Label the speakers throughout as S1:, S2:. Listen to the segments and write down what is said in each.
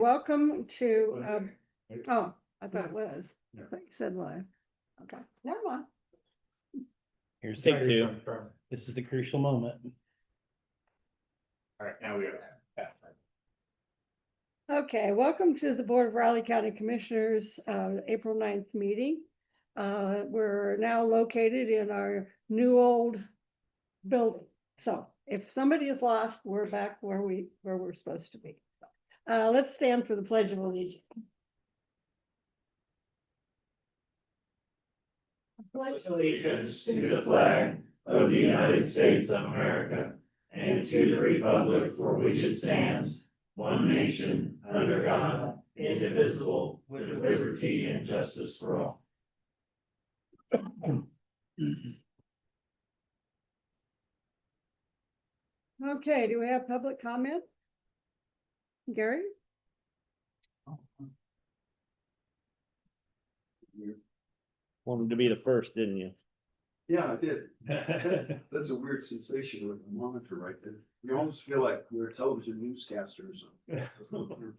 S1: Welcome to, oh, I thought it was.
S2: No.
S1: I thought you said live. Okay, never mind.
S3: Here's take two.
S2: All
S3: This is the crucial moment.
S2: right, now we are.
S1: Okay, welcome to the Board of Riley County Commissioners, April 9th meeting. We're now located in our new old building. So if somebody is lost, we're back where we're supposed to be. Let's stand for the Pledge of Allegiance.
S4: Pledge allegiance to the flag of the United States of America and to the republic for which it stands, one nation, under God, indivisible, with liberty and justice for all.
S1: Okay, do we have public comment? Gary?
S3: Wanted to be the first, didn't you?
S5: Yeah, I did. That's a weird sensation with the monitor right there. You almost feel like we're a television newscaster or something.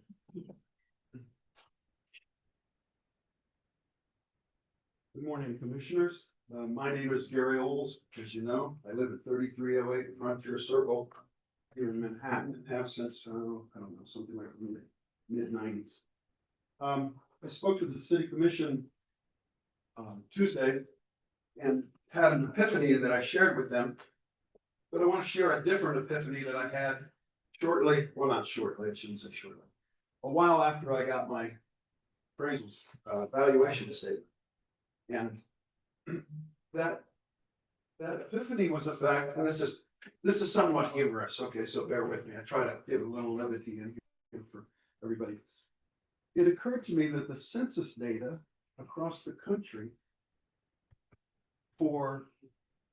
S5: Good morning, commissioners. My name is Gary Oles. As you know, I live at 3308 Frontier Circle here in Manhattan, have since, I don't know, something like the mid-90s. I spoke to the city commission Tuesday and had an epiphany that I shared with them. But I want to share a different epiphany that I had shortly, well, not shortly, I shouldn't say shortly, a while after I got my appraisals, valuation statement. And that epiphany was the fact, and this is somewhat humorous, okay, so bear with me. I try to give a little levity in here for everybody. It occurred to me that the census data across the country for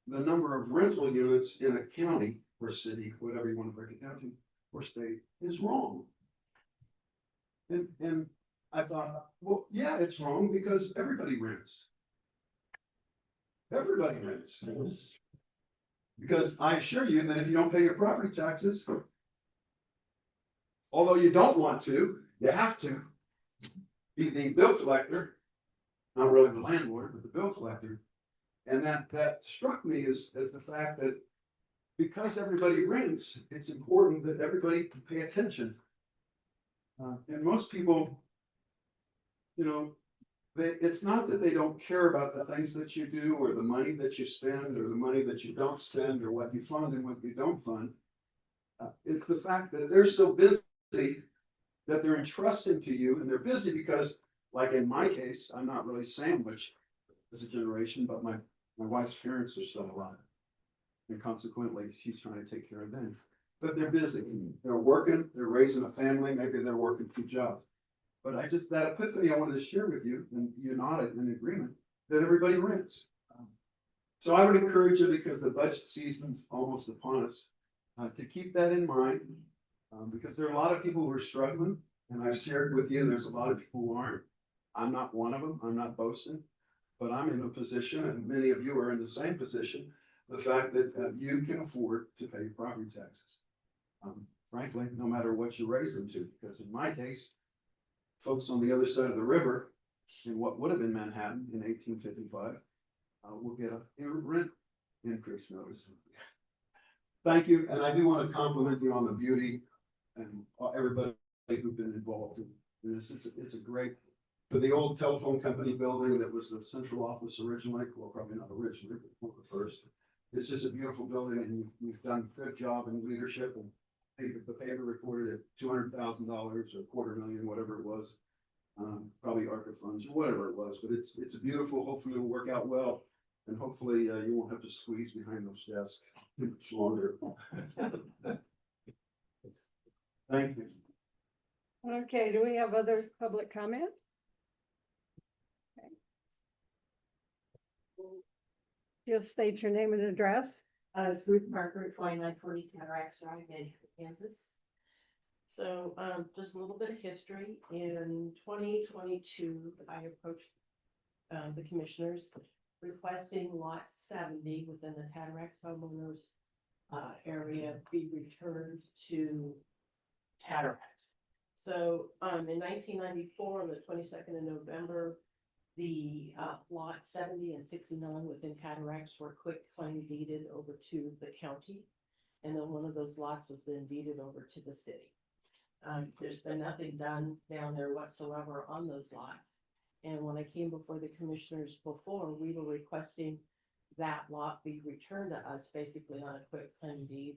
S5: the number of rental units in a county or city, whatever you want to break it down to, or state, is wrong. And I thought, well, yeah, it's wrong because everybody rents. Everybody rents. Because I assure you that if you don't pay your property taxes, although you don't want to, you have to be the bill collector, not really the landlord, but the bill collector. And that struck me as the fact that because everybody rents, it's important that everybody pay attention. And most people, you know, it's not that they don't care about the things that you do or the money that you spend or the money that you don't spend or what you fund and what you don't fund. It's the fact that they're so busy that they're entrusting to you, and they're busy because, like in my case, I'm not really sandwiched as a generation, but my wife's parents are still alive. And consequently, she's trying to take care of them. But they're busy. They're working, they're raising a family, maybe they're working 2 jobs. But that epiphany I wanted to share with you, and you nodded in agreement, that everybody rents. So I would encourage you, because the budget season's almost upon us, to keep that in mind, because there are a lot of people who are struggling, and I've shared with you, there's a lot of people who aren't. I'm not one of them, I'm not boasting, but I'm in a position, and many of you are in the same position, the fact that you can afford to pay your property taxes. Frankly, no matter what you raise them to, because in my case, folks on the other side of the river, in what would have been Manhattan in 1855, will get a rent increase notice. Thank you, and I do want to compliment you on the beauty and everybody who's been involved in this. It's a great, for the old telephone company building that was the central office originally, well, probably not originally, but one of the first. It's just a beautiful building, and you've done a good job in leadership. And the paper reported at $200,000 or $250,000, whatever it was, probably ARPA funds or whatever it was. But it's a beautiful. Hopefully, it'll work out well, and hopefully, you won't have to squeeze behind those desks too much longer. Thank you.
S1: Okay, do we have other public comment? Okay. Just state your name and address.
S6: It's Ruth Parker, 2940 Cataracts Drive, Manhattan, Kansas. So, just a little bit of history. In 2022, I approached the commissioners requesting lot 70 within the Cataracts homeowners area be returned to Cataracts. So, in 1994, on the 22nd of November, the, lot 70 and 69 within Cataracts were quick claim deeded over to the county. And then one of those lots was then deeded over to the city. There's been nothing done down there whatsoever on those lots. And when I came before the commissioners before, we were requesting that lot be returned to us basically on a quick claim deed,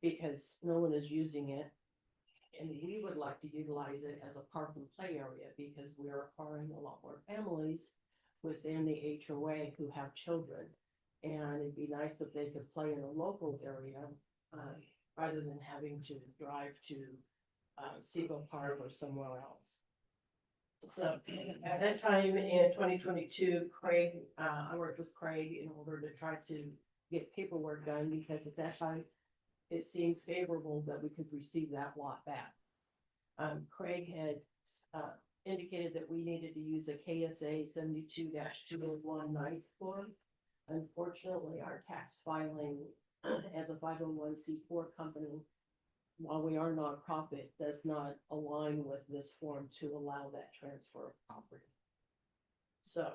S6: because no one is using it. And we would like to utilize it as a park and play area, because we're acquiring a lot more families within the HOA who have children. And it'd be nice if they could play in a local area, rather than having to drive to Siegel Park or somewhere else. So at that time in 2022, Craig, I worked with Craig in order to try to get paperwork done, because at that time it seemed favorable that we could receive that lot back. Craig had indicated that we needed to use a KSA 72-201 ninth form. Unfortunately, our tax filing as a 501c4 company, while we are nonprofit, does not align with this form to allow that transfer of property. So,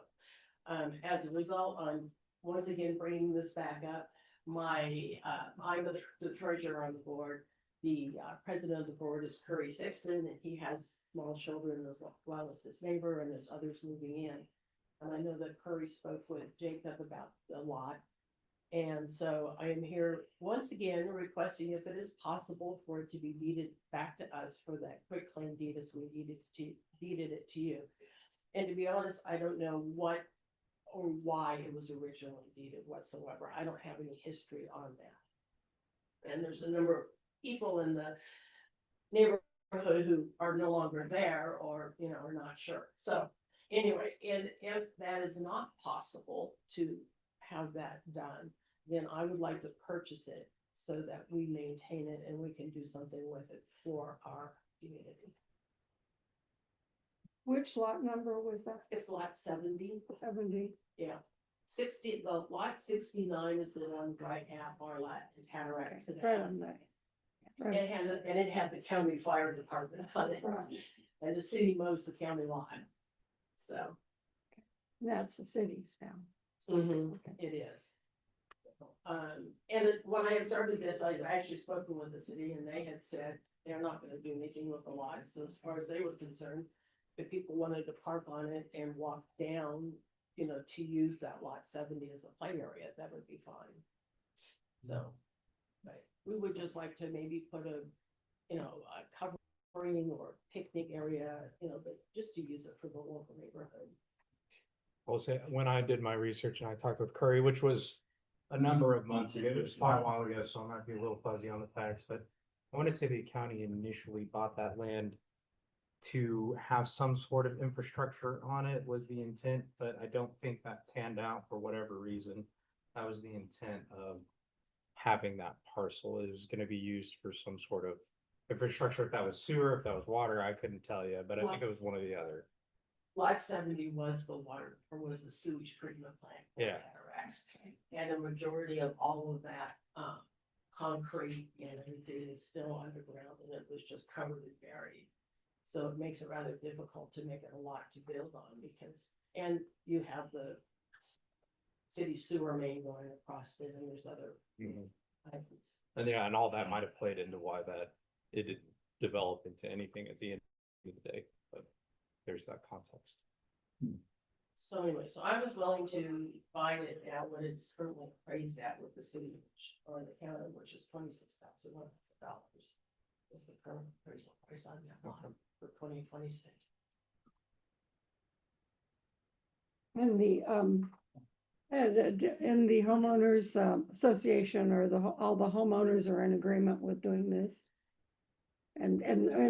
S6: as a result, I'm once again bringing this back up. I'm the treasurer on the board. The president of the board is Curry Sexton, and he has small children as well as his neighbor, and there's others moving in. And I know that Curry spoke with Jacob about the lot. And so I am here once again requesting if it is possible for it to be deeded back to us for that quick claim deed as we deeded it to you. And to be honest, I don't know what or why it was originally deeded whatsoever. I don't have any history on that. And there's a number of people in the neighborhood who are no longer there, or, are not sure. So anyway, and if that is not possible to have that done, then I would like to purchase it so that we maintain it and we can do something with it for our community.
S1: Which lot number was that?
S6: It's lot 70.
S1: 70.
S6: Yeah. 60, the lot 69 is the one right at our lot in Cataracts.
S1: It's right on that. Right.
S6: It had the county fire department on it.
S1: Right.
S6: And the city mows the county line. So.
S1: That's the city's now.
S6: It is. When I had started this, I actually spoken with the city, and they had said they're not gonna do anything with the lot. So as far as they were concerned, if people wanted to park on it and walk down, to use that lot 70 as a play area, that would be fine. So, but we would just like to maybe put a covering or picnic area, but just to use it for the local neighborhood.
S2: I'll say, when I did my research and I talked with Curry, which was a number of months ago, it was quite a while ago, so I might be a little fuzzy on the facts, but I want to say the county initially bought that land to have some sort of infrastructure on it was the intent, but I don't think that panned out for whatever reason. That was the intent of having that parcel. It was going to be used for some sort of infrastructure. If that was sewer, if that was water, I couldn't tell you, but I think it was one or the other.
S6: Lot 70 was the water, or was the sewage treatment plant. for
S2: Yeah.
S6: Cataracts. And the majority of all of that, concrete and everything is still underground, and it was just covered and buried. So it makes it rather difficult to make it a lot to build on, and you have the city sewer main going across it, and there's other items.
S2: And yeah, and all that might have played into why that it didn't develop into anything at the end of the day, but there's that context.
S6: So anyway, so I was willing to buy it at what it's currently appraised at with the city, or the county, which is $26,100. Is the current appraisal price on that lot for 2026.
S1: And the homeowners association, or all the homeowners are in agreement with doing this. And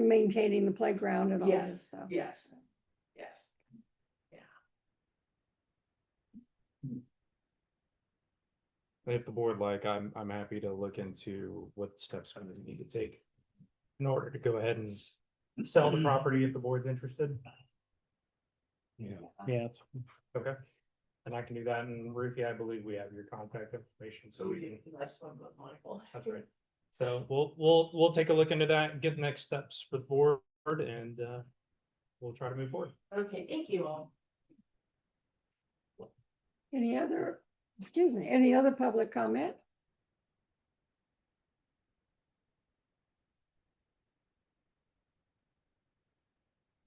S1: maintaining the playground and all this stuff.
S6: Yes.
S2: If the board I'm happy to look into what steps we need to take in order to go ahead and sell the property if the board's interested.
S3: Yeah, it's
S2: Okay. And I can do that. And Ruthie, I believe we have your contact information, so we can.
S6: I spoke with Michael.
S2: That's right. So we'll take a look into that and get the next steps for the board. and we'll try to move forward.
S6: Okay, thank you all.
S1: Any other, excuse me, any other public comment?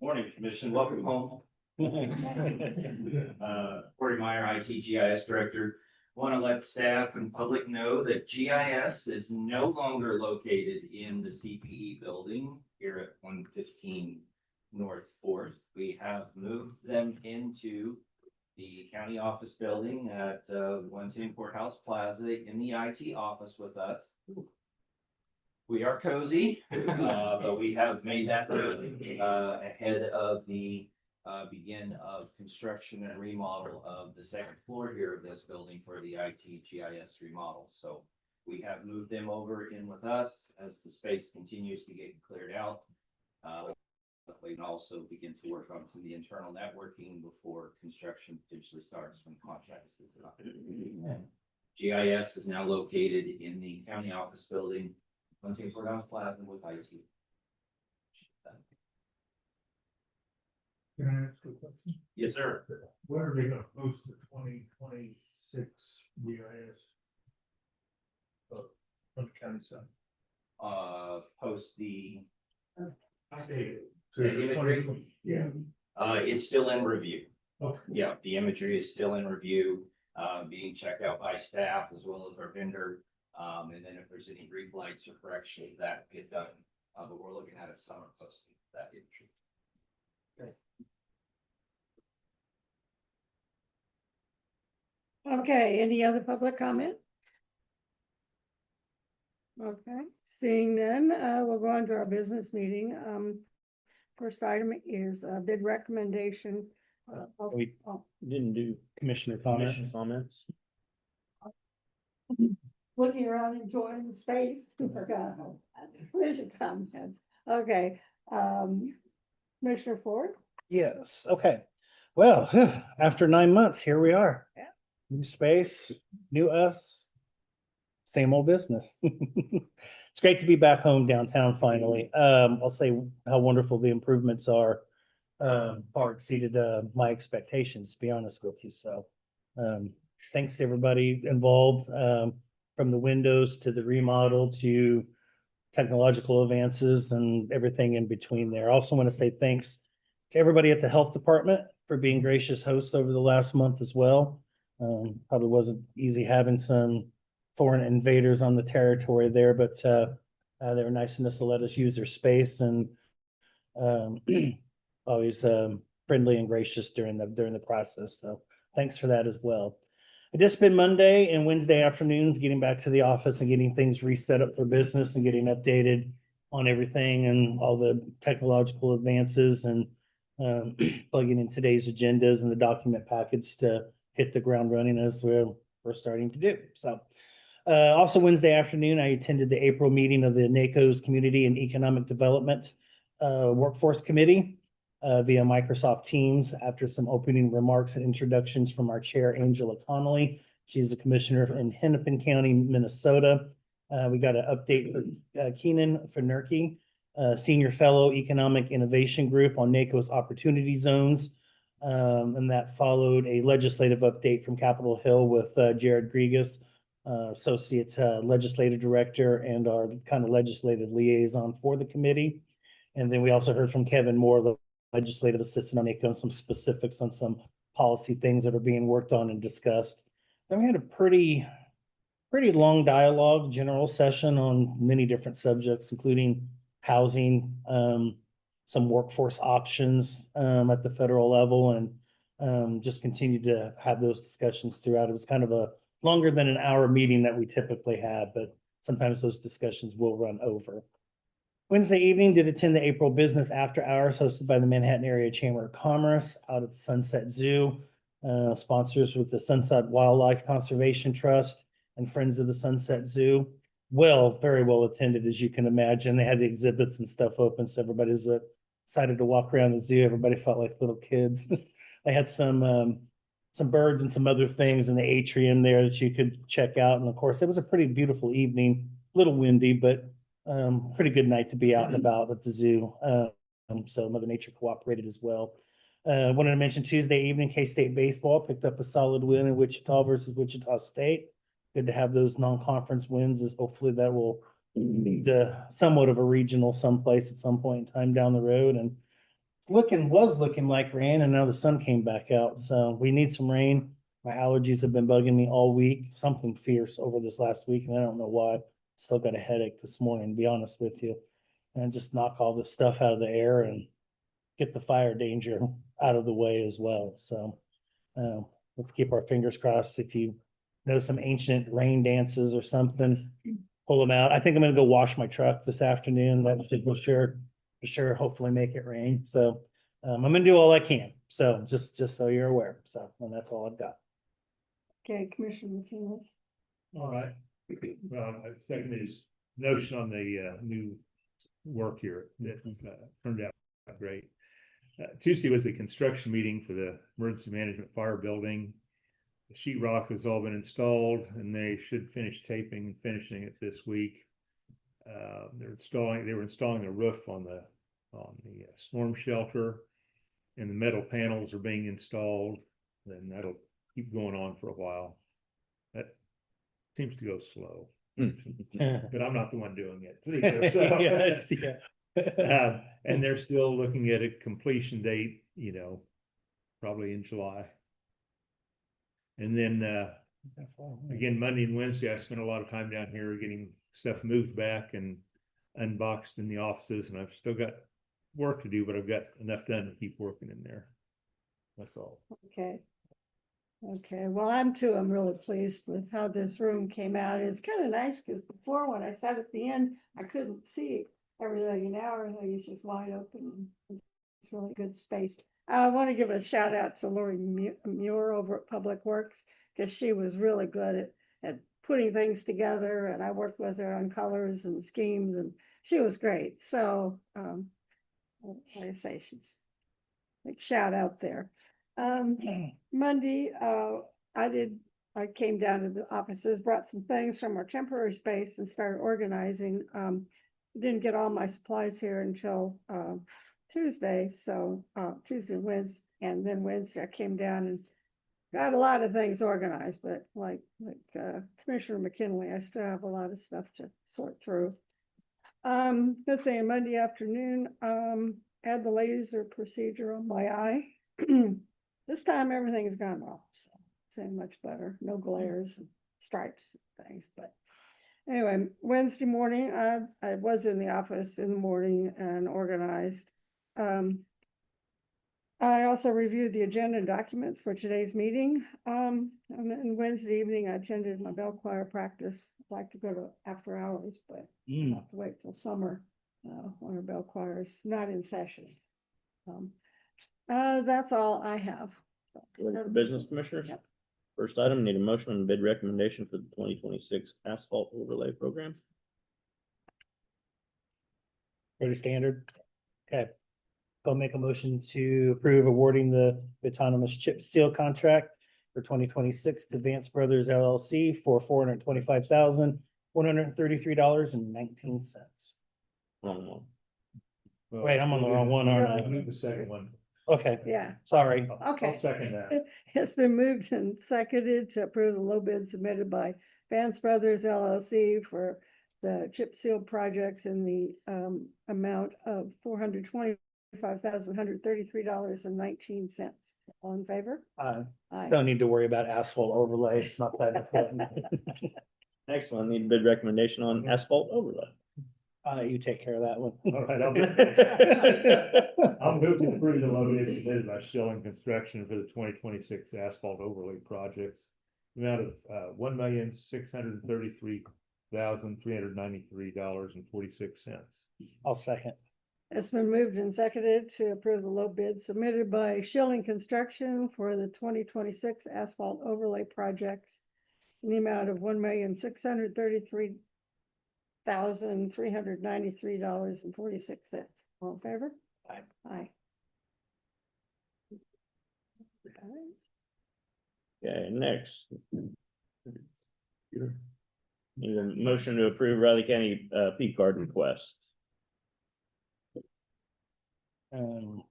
S4: Morning, Commission. Welcome home. Corey Meyer, IT GIS Director. Want to let staff and public know that GIS is no longer located in the CPE building here at 115 North Fourth. We have moved them into the county office building at 110 Courthouse Plaza in the IT office with us. We are cozy, but we have made that move ahead of the begin of construction and remodel of the second floor here of this building for the IT GIS remodel. So we have moved them over in with us as the space continues to get cleared out. We can also begin to work on some of the internal networking before construction potentially starts when contracts is up. GIS is now located in the county office building, 110 Courthouse Plaza with IT.
S7: Can I ask a question?
S4: Yes, sir.
S7: Where are they gonna post the 2026 GIS? On the county side.
S4: Post the,
S7: Updated.
S4: Yeah. It's still in review.
S7: Okay.
S4: Yeah, the imagery is still in review, being checked out by staff as well as our vendor. And then if there's any reflights or corrections that get done, but we're looking at a summer posting of that imagery.
S1: Okay, any other public comment? Okay, seeing none, we'll go on to our business meeting. First item is a bid recommendation.
S3: We
S1: oh,
S3: didn't do commissioner comments.
S1: Looking around enjoying the space. Forgot. Where's your comments? Okay, Commissioner Ford?
S3: Yes, okay. Well, after 9 months, here we are.
S1: Yeah.
S3: New space, new us. Same old business. It's great to be back home downtown finally. I'll say how wonderful the improvements are. Far exceeded my expectations, to be honest with you. So thanks to everybody involved, from the windows to the remodel to technological advances and everything in between there. I also want to say thanks to everybody at the health department for being gracious hosts over the last month as well. Probably wasn't easy having some foreign invaders on the territory there, but they were nice enough to let us use their space and always friendly and gracious during the process. So thanks for that as well. I just spent Monday and Wednesday afternoons getting back to the office and getting things reset up for business and getting updated on everything and all the technological advances and plugging in today's agendas and the document packets to hit the ground running as we're starting to do. So also Wednesday afternoon, I attended the April meeting of the NACO's Community and Economic Development Workforce Committee via Microsoft Teams after some opening remarks and introductions from our chair, Angela Connolly. She's the commissioner in Hennepin County, Minnesota. We got an update for Keenan Fenurky, Senior Fellow Economic Innovation Group on NACO's Opportunity Zones. And that followed a legislative update from Capitol Hill with Jared Grigas, Associate Legislative Director and our kind of legislative liaison for the committee. And then we also heard from Kevin Moore, the legislative assistant on NACO, some specifics on some policy things that are being worked on and discussed. Then we had a pretty long dialogue, general session on many different subjects, including housing, some workforce options at the federal level, and just continued to have those discussions throughout. It was kind of a longer than an hour meeting that we typically have, but sometimes those discussions will run over. Wednesday evening, did attend the April Business After Hours hosted by the Manhattan Area Chamber of Commerce out at the Sunset Zoo, sponsors with the Sunset Wildlife Conservation Trust and Friends of the Sunset Zoo. Very well attended, as you can imagine. They had the exhibits and stuff open, so everybody's excited to walk around the zoo. Everybody felt like little kids. They had some birds and some other things in the atrium there that you could check out. And of course, it was a pretty beautiful evening, a little windy, but pretty good night to be out and about at the zoo. So Mother Nature cooperated as well. Wanted to mention Tuesday evening, K-State baseball picked up a solid win in Wichita versus Wichita State. Good to have those non-conference wins, as hopefully that will lead to somewhat of a regional someplace at some point in time down the road. And was looking like rain, and now the sun came back out, so we need some rain. My allergies have been bugging me all week, something fierce over this last week, and I don't know why. Still got a headache this morning, to be honest with you. And just knock all this stuff out of the air and get the fire danger out of the way as well. So let's keep our fingers crossed. If you know some ancient rain dances or something, pull them out. I think I'm gonna go wash my truck this afternoon. That should for sure, hopefully make it rain. So I'm gonna do all I can. So just so you're aware. So, and that's all I've got.
S1: Okay, Commissioner McKinley.
S7: All right. I second his notion on the new work here that turned out great. Tuesday was a construction meeting for the emergency management fire building. The sheetrock has all been installed and they should finish taping and finishing it this week. They were installing a roof on the storm shelter, and the metal panels are being installed. Then that'll keep going on for a while. That seems to go slow, but I'm not the one doing it. either, so. And they're still looking at a completion date, probably in July. And then again, Monday and Wednesday, I spent a lot of time down here getting stuff moved back and unboxed in the offices, and I've still got work to do, but I've got enough done to keep working in there. That's all.
S1: Okay. Okay, well, I'm really pleased with how this room came out. It's kind of nice because before, when I sat at the end, I couldn't see everything, and now everything is just wide open. It's really good space. I want to give a shout out to Lori Muir over at Public Works, because she was really good at putting things together, and I worked with her on colors and schemes, and she was great. So like I say, she's like shout out there. Monday, I came down to the offices, brought some things from our temporary space and started organizing. Didn't get all my supplies here until Tuesday. So Tuesday, Wednesday, and then Wednesday I came down and got a lot of things organized, but like Commissioner McKinley, I still have a lot of stuff to sort through. Let's say Monday afternoon, had the laser procedure on my eye. This time everything's gone well, so saying much better, no glares and stripes and things. But anyway, Wednesday morning, I was in the office in the morning and organized. I also reviewed the agenda and documents for today's meeting. And then Wednesday evening, I attended my bell choir practice. I'd like to go to after hours, but I have to wait till summer when our bell choir is not in session. That's all I have.
S4: Ready for business, commissioners?
S1: Yep.
S4: First item, need a motion on bid recommendation for the 2026 asphalt overlay program.
S3: Pretty standard. Okay. Go make a motion to approve awarding the autonomous chip seal contract for 2026 to Vance Brothers LLC for $425,133.19.
S4: Wrong one.
S3: Wait, I'm on the wrong one, aren't I?
S7: Move the second one.
S3: Okay,
S1: Yeah,
S3: sorry.
S1: okay.
S7: I'll second that.
S1: It's been moved and seconded to approve the low bid submitted by Vance Brothers LLC for the chip seal projects in the amount of $425,133.19. All in favor? Aye.
S3: Don't need to worry about asphalt overlay. It's not that important.
S4: Next one, need bid recommendation on asphalt overlay.
S3: You take care of that one.
S7: All right, I'll move to approve the low bid submitted by Schilling Construction for the 2026 asphalt overlay projects. Amount of $1,633,393.46.
S3: I'll second.
S1: It's been moved and seconded to approve the low bid submitted by Schilling Construction for the 2026 asphalt overlay projects in the amount of $1,633,393.46. All in favor?
S3: Aye.
S1: Aye.
S4: Okay, next. Need a motion to approve Riley County P card request.
S3: Um.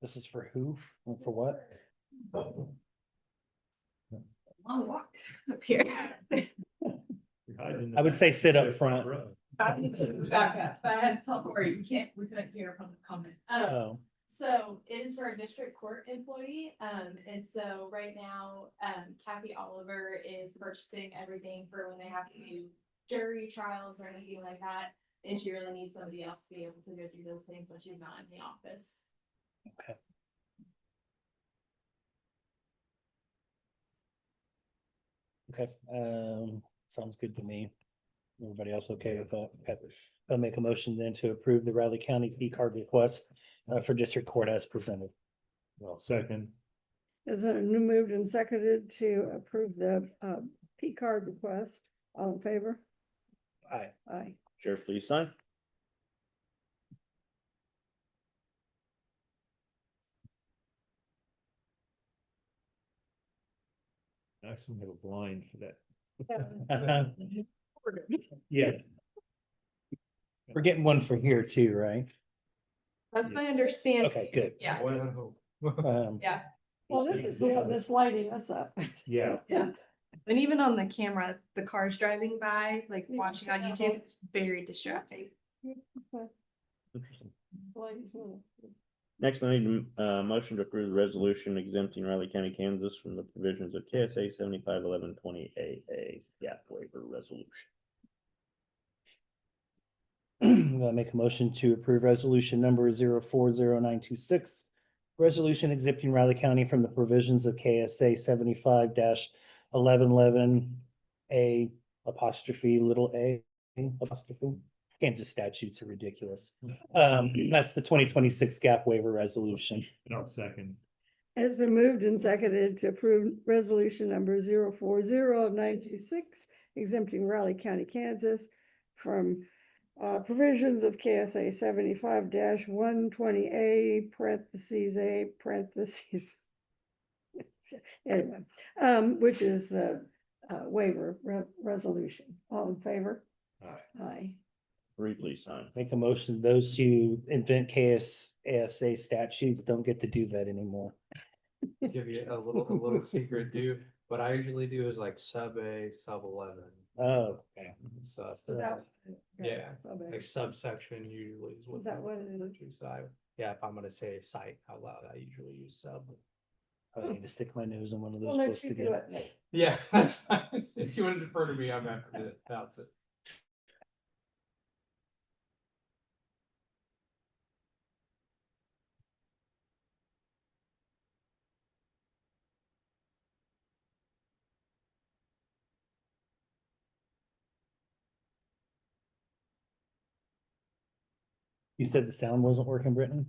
S3: This is for who? And for what?
S6: Long walk up here.
S3: I would say sit up front.
S6: Back up, but I had to tell Corey, we couldn't hear from the comment.
S3: Oh,
S8: So it is for a district court employee, and so right now, Kathy Oliver is purchasing everything for when they have to do jury trials or anything like that. And she really needs somebody else to be able to go do those things when she's not in the office.
S3: okay. Okay, sounds good to me. Everybody else okay with that? Okay. I'll make a motion then to approve the Riley County P card request for district court as presented.
S7: Well, second,
S1: Is it moved and seconded to approve the P card request? All in favor?
S3: Aye.
S1: Aye.
S4: Sheriff, please sign.
S7: nice one, have a blind for that.
S3: Yeah. We're getting one for here too, right?
S8: That's my understanding.
S3: Okay, good.
S8: Yeah, yeah.
S1: Well, this is this lighting us up.
S7: Yeah,
S8: Yeah. And even on the camera, the cars driving by, like watching on YouTube, it's very distracting.
S4: Interesting.
S1: Lighting's on.
S4: Next, I need a motion to approve the resolution exempting Riley County, Kansas from the provisions of KSA 751120 AA gap waiver resolution.
S3: I'll make a motion to approve resolution number 040926. Resolution exempting Riley County from the provisions of KSA 75-1111 A apostrophe little a apostrophe. Kansas statutes are ridiculous. That's the 2026 gap waiver resolution.
S7: no, second,
S1: Has been moved and seconded to approve resolution number 040926, exempting Raleigh County, Kansas from provisions of KSA 75-120A parentheses. Anyway, which is the waiver resolution. All in favor?
S7: Aye.
S1: Aye.
S4: Bree, please sign.
S3: Make a motion, those who invent KSA statutes don't get to do that anymore.
S2: Give you a little secret too. What I usually do is like sub A, sub 11.
S3: Oh, okay.
S2: Sub,
S1: So that's.
S2: yeah,
S1: Okay.
S2: like subsection usually is what.
S1: Is that what it is?
S2: Yeah, if I'm gonna say a site out loud, I usually use sub.
S3: I need to stick my nose in one of
S1: We'll
S3: those
S1: let
S3: books
S1: you do
S3: again.
S1: it, Nick.
S2: Yeah, that's fine. If you want to defer to me, I'm happy to announce it.
S3: You said the sound wasn't working, Brittany?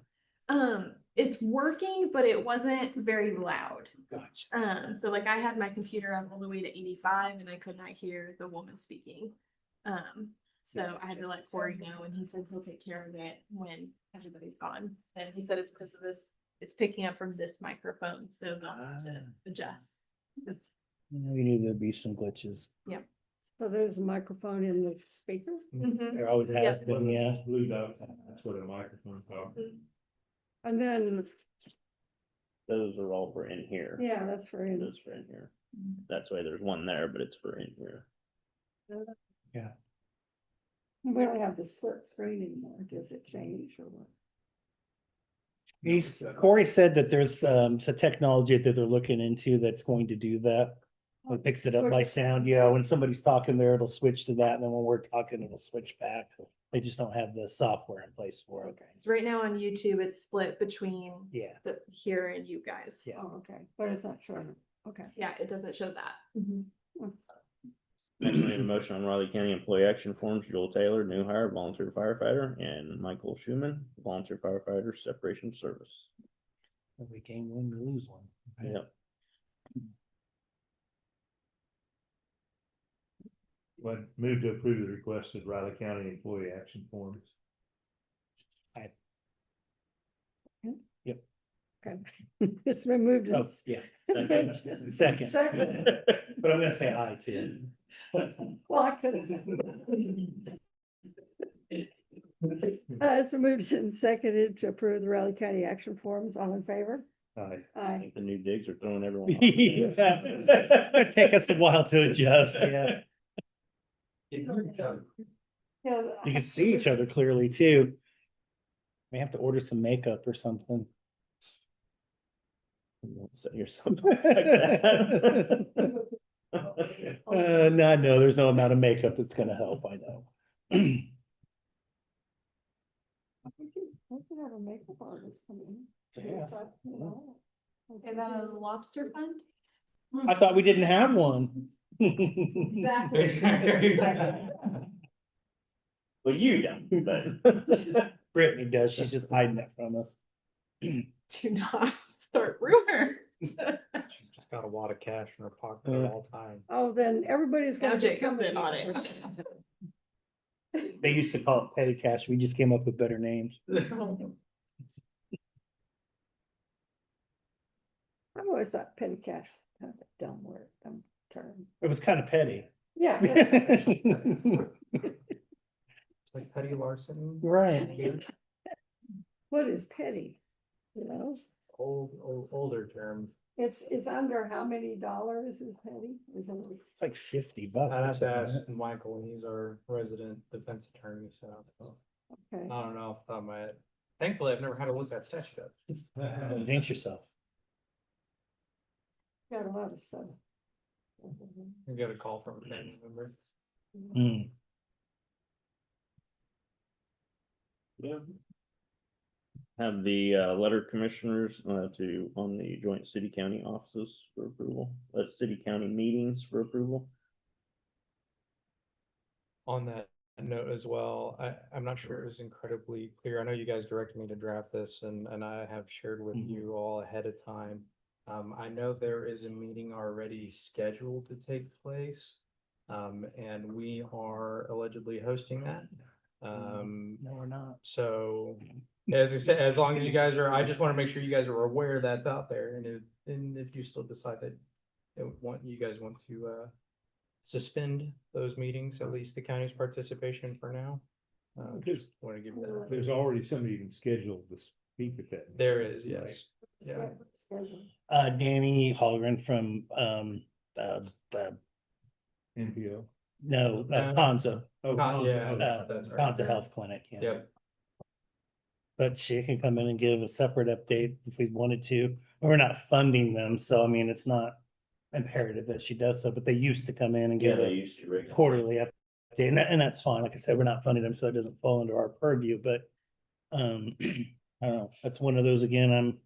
S8: It's working, but it wasn't very loud.
S3: Gotcha.
S8: So like I had my computer up all the way to 85 and I could not hear the woman speaking. So I had to let Corey know and he said he'll take care of it when everybody's gone. And he said it's because of this, it's picking up from this microphone, so they'll have to adjust.
S3: We knew there'd be some glitches.
S1: So there's a microphone in the speaker?
S8: Mhm.
S3: There always has been, yeah.
S7: blue dot, that's what a microphone called.
S1: And then,
S4: Those are all for in here.
S1: yeah, that's for him.
S4: Those for in here. That's why there's one there, but it's for in here.
S1: We don't have the split screen anymore. Does it change or what?
S3: Corey said that there's some technology that they're looking into that's going to do that. It picks it up by sound, yeah, when somebody's talking there, it'll switch to that, and then when we're talking, it'll switch back. They just don't have the software in place for it.
S1: Okay.
S8: So right now on YouTube, it's split between
S3: Yeah,
S8: the here and you guys.
S3: Yeah.
S1: Oh, okay, but it's not showing. Okay.
S8: Yeah, it doesn't show that.
S4: Next, I need a motion on Riley County Employee Action Forms, Joel Taylor, new hire, volunteer firefighter, and Michael Schuman, volunteer firefighter, separation of service.
S3: we gain one, we lose one.
S4: Yep.
S7: But move to approve the requested Riley County employee action forms.
S1: Okay. It's been moved.
S3: Oh,
S1: and
S3: yeah,
S4: Second.
S3: second.
S1: Second.
S3: But I'm gonna say aye too.
S1: Well, I could have. It's been moved and seconded to approve the Raleigh County action forms. All in favor?
S3: Aye.
S4: I
S1: Aye.
S4: think the new digs are throwing everyone. off.
S3: It'd take us a while to adjust, yeah.
S1: Yeah,
S3: You can see each other clearly too. May have to order some makeup or something.
S4: Set yourself up like that.
S3: No, there's no amount of makeup that's gonna help, I know.
S1: We could have a makeup artist come in.
S3: Yeah.
S1: You know.
S8: Is that a lobster fund?
S3: I thought we didn't have one.
S8: Exactly.
S4: Well, you don't, but.
S3: Brittany does, she's just hiding it from us.
S8: Do not start rumors.
S2: She's just got a lot of cash in her pocket at all times.
S1: Oh, then everybody's
S8: Now
S1: gonna be
S8: Jacob's
S1: coming
S8: in on it.
S3: They used to call it petty cash, we just came up with better names.
S1: I've always thought petty cash, was kind of a dumb word, dumb term.
S3: It was kind of petty.
S1: Yeah.
S2: It's like petty larceny,
S3: Right.
S1: What is petty? You know,
S2: older term.
S1: it's under how many dollars is petty? Is it?
S3: It's like $50.
S2: I'd have to
S3: something,
S2: ask
S3: right?
S2: Michael, and he's our resident defense attorney, so
S1: Okay,
S2: I don't know off the top of my head. Thankfully, I've never had to look that statute up.
S3: Don't jinx yourself.
S1: got a lot of stuff.
S2: I get a call from a family member.
S3: Hmm.
S4: Yeah. Have the letter commissioners on the joint city county offices for approval, city county meetings for approval.
S2: On that note as well, I'm not sure it was incredibly clear. I know you guys directed me to draft this and I have shared with
S3: Mhm.
S2: you all ahead of time. I know there is a meeting already scheduled to take place. And we are allegedly hosting that.
S3: No, we're not.
S2: So as I said, as long as you guys are, I just want to make sure you guys are aware that's out there, and if you still decide that you guys want to suspend those meetings, at least the county's participation for now. Just want to give that.
S7: There's already somebody scheduled to speak at that.
S2: There is, yes. Yeah.
S3: Danny Holgren from the
S7: NPO.
S3: no, Ponza,
S7: Oh,
S2: Yeah,
S3: uh,
S2: that's right.
S3: Ponza Health Clinic, yeah.
S2: Yep.
S3: But she can come in and give a separate update if we wanted to. We're not funding them, so I mean, it's not imperative that she does so, but they used to come in and
S4: Yeah,
S3: give
S4: they
S3: a
S4: used to regularly.
S3: quarterly update, and that's fine. Like I said, we're not funding them, so it doesn't fall under our purview, but I don't know, that's one of those, again, I'm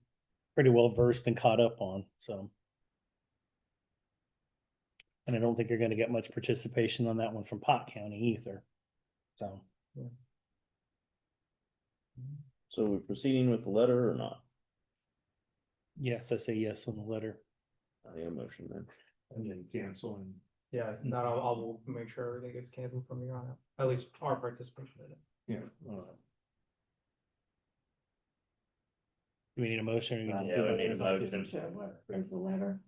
S3: pretty well versed and caught up on, so. And I don't think you're gonna get much participation on that one from Pot County either, so.
S4: So we're proceeding with the letter or not?
S3: Yes, I say yes on the letter.
S4: I need a motion then.
S7: And then cancel and.
S2: Yeah, not, I'll make sure everything gets canceled from here on out, at least our participation in it.
S7: Yeah.
S3: Do we need a motion? or you can
S4: Yeah,
S3: do
S4: we
S3: it?
S4: need a motion.
S1: There's the letter.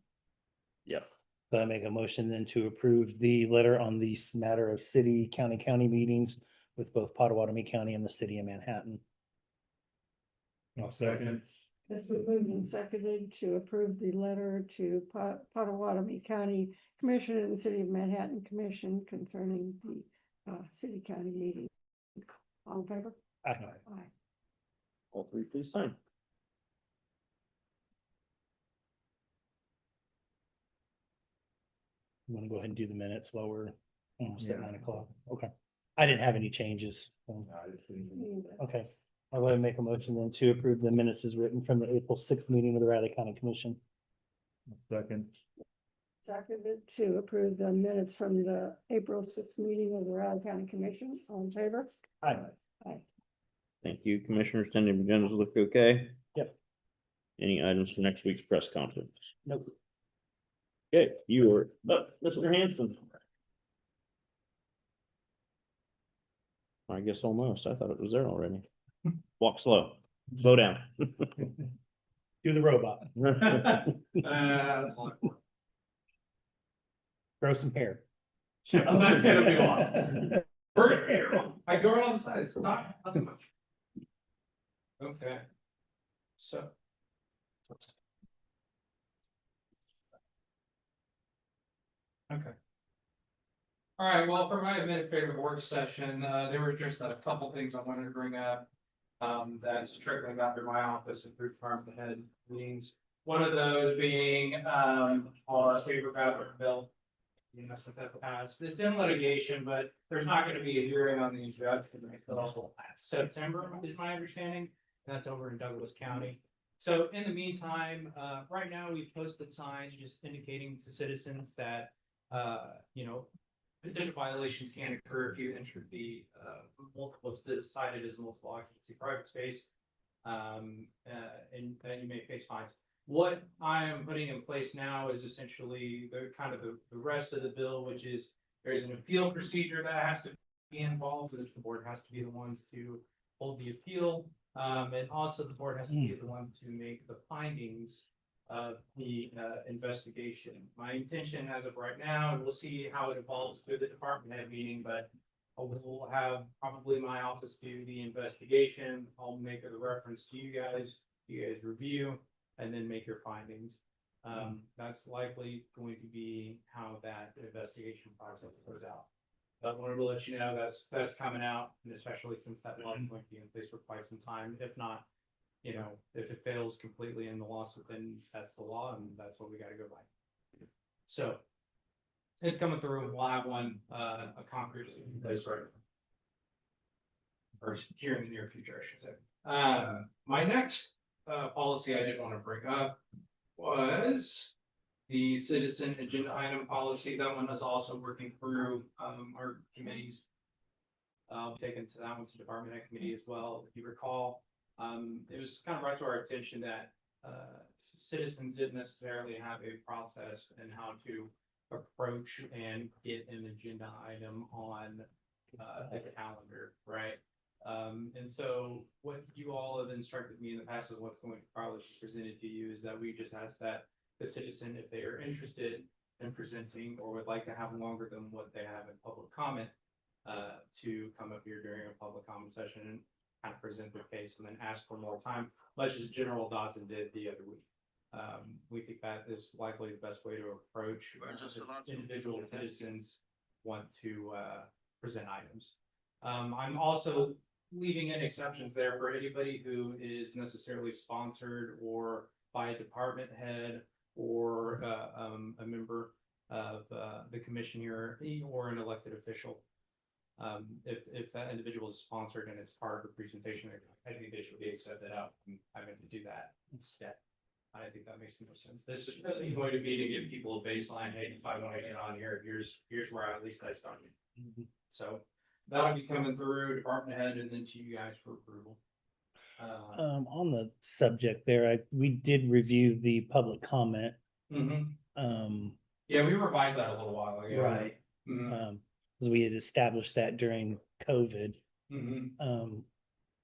S4: Yep.
S3: So I make a motion then to approve the letter on the matter of city, county meetings with both Potawatomi County and the city of Manhattan.
S7: I'll second.
S1: This was moved and seconded to approve the letter to Potawatomi County Commission and City of Manhattan Commission concerning the city county meeting. All in favor?
S3: Aye.
S1: Aye.
S4: All three, please sign.
S3: You want to go ahead and do the minutes while we're almost at
S7: Yeah.
S3: 9 o'clock? Okay. I didn't have any changes. so- Okay. I'll go ahead and make a motion then to approve the minutes as written from the April 6th meeting of the Riley County Commission.
S7: Second.
S1: Seconded to approve the minutes from the April 6th meeting of the Riley County Commission. All in favor?
S3: Aye.
S1: Aye.
S4: Thank you, commissioners. Tentative agendas look okay?
S3: Yep.
S4: Any items for next week's press conference?
S3: Nope.
S4: Okay, you are, Mr. Hanson. I guess almost. I thought it was there already. Walk slow, slow down.
S3: Do the robot.
S2: That's all.
S3: Grow some hair.
S2: That's gonna be a lot. We're here, I go around the sides, not too much. Okay. So. Okay. All right, well, for my administrative work session, there were just a couple things I wanted to bring up. That's trickling out through my office and through department head meetings. One of those being, our favorite Ballard bill. You know, since that passed, it's in litigation, but there's not gonna be a hearing on the introduction until September, is my understanding. That's over in Douglas County. So in the meantime, right now we posted signs just indicating to citizens that, you know, potential violations can occur if you enter the, what's decided as multiple occupancy private space. And then you may face fines. What I am putting in place now is essentially the kind of the rest of the bill, which is there's an appeal procedure that has to be involved, which the board has to be the ones to hold the appeal. And also the board has to be the one to make the findings of the investigation. My intention as of right now, and we'll see how it evolves through the department head meeting, but we'll have probably my office do the investigation. I'll make a reference to you guys review, and then make your findings. That's likely going to be how that investigation process goes out. But I wanted to let you know that's coming out, and especially since that law is going to be in place for quite some time. If not, you know, if it fails completely in the lawsuit, then that's the law, and that's what we got to go by. So it's coming through. We'll have one, a concrete in place right now, or here in the near future, I should say. My next policy I did want to bring up was the citizen agenda item policy. That one is also working through our committees. Taken to that one to department head committee as well. If you recall, it was kind of brought to our attention that citizens didn't necessarily have a process and how to approach and get an agenda item on the calendar, right? And so what you all have instructed me in the past of what's going to probably be presented to you is that we just ask that the citizen, if they are interested in presenting or would like to have longer than what they have in public comment, to come up here during a public comment session and kind of present their case and then ask for more time, much as General Dodson did the other week. We think that is likely the best way to approach individual citizens want to present items. I'm also leaving in exceptions there for anybody who is necessarily sponsored or by a department head or a member of the commission here or an elected official. If that individual is sponsored and it's part of the presentation, I think they should be accepted out and having to do that instead. I think that makes no sense. This is really going to be to give people a baseline. Hey, if I want to get on here, here's where at least I started. So that'll be coming through department head and then to you guys for approval.
S3: On the subject there, we did review the public comment.
S2: Yeah, we revised that a little while ago.
S3: Right. Because we had established that during COVID.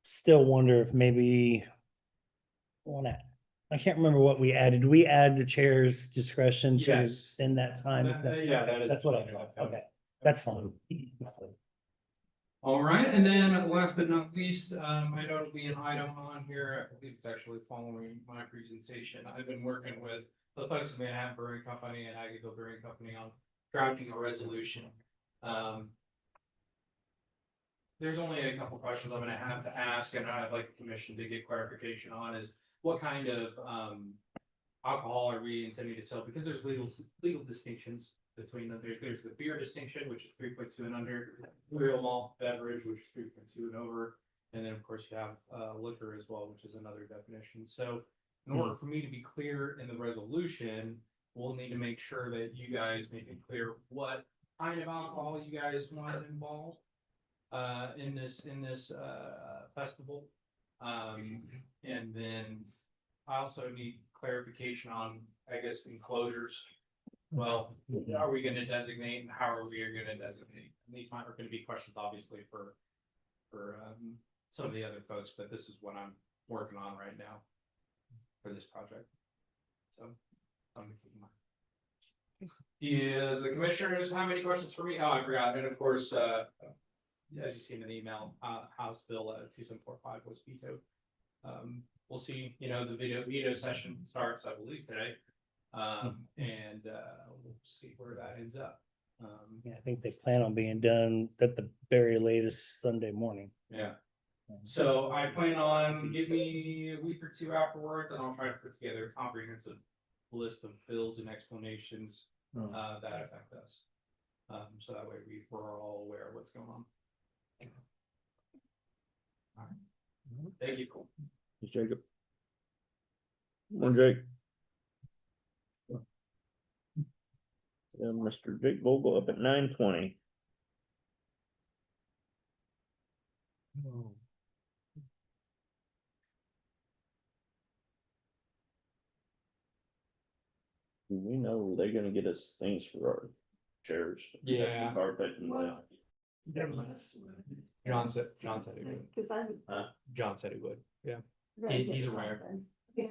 S3: Still wonder if maybe I can't remember what we added. We add the chair's discretion to
S2: Yes.
S3: extend that time.
S2: Yeah, that is.
S3: That's what I thought. Okay, that's fine.
S2: All right, and then last but not least, I know it'll be an item on here. I believe it's actually following my presentation. I've been working with the folks at Manhattan Brewing Company and Aggieville Brewing Company on drafting a resolution. There's only a couple questions I'm gonna have to ask, and I'd like the commission to get clarification on is what kind of alcohol are we intending to sell? Because there's legal distinctions between them. There's the beer distinction, which is 3.2 and under, real malt beverage, which is 3.2 and over, and then of course you have liquor as well, which is another definition. So in order for me to be clear in the resolution, we'll need to make sure that you guys make it clear what kind of alcohol you guys want involved in this festival. And then I also need clarification on, I guess, enclosures. Well, are we gonna designate and how are we gonna designate? And these are gonna be questions obviously for some of the other folks, but this is what I'm working on right now for this project. So, something to keep in mind. Does the commissioners have any questions for me? Oh, I forgot, and of course, as you see in the email, House Bill 2745 was vetoed. We'll see, the veto session starts, I believe, today. And we'll see where that ends up.
S3: Yeah, I think they plan on being done at the very latest Sunday morning.
S2: Yeah. So I plan on, give me a week or two afterwards, and I'll try to put together a comprehensive list of bills and explanations that affect us. So that way we're all aware of what's going on. All right. Thank you.
S4: Jacob. One Jake. Mr. Jake Vogel up at 9:20. Do we know they're gonna get us things for our chairs?
S2: Yeah.
S4: Carpet and
S2: John said he would.
S1: Cause I'm.
S2: John said he would. Yeah.
S1: gonna get
S2: He's aware.
S1: something.
S9: Yeah,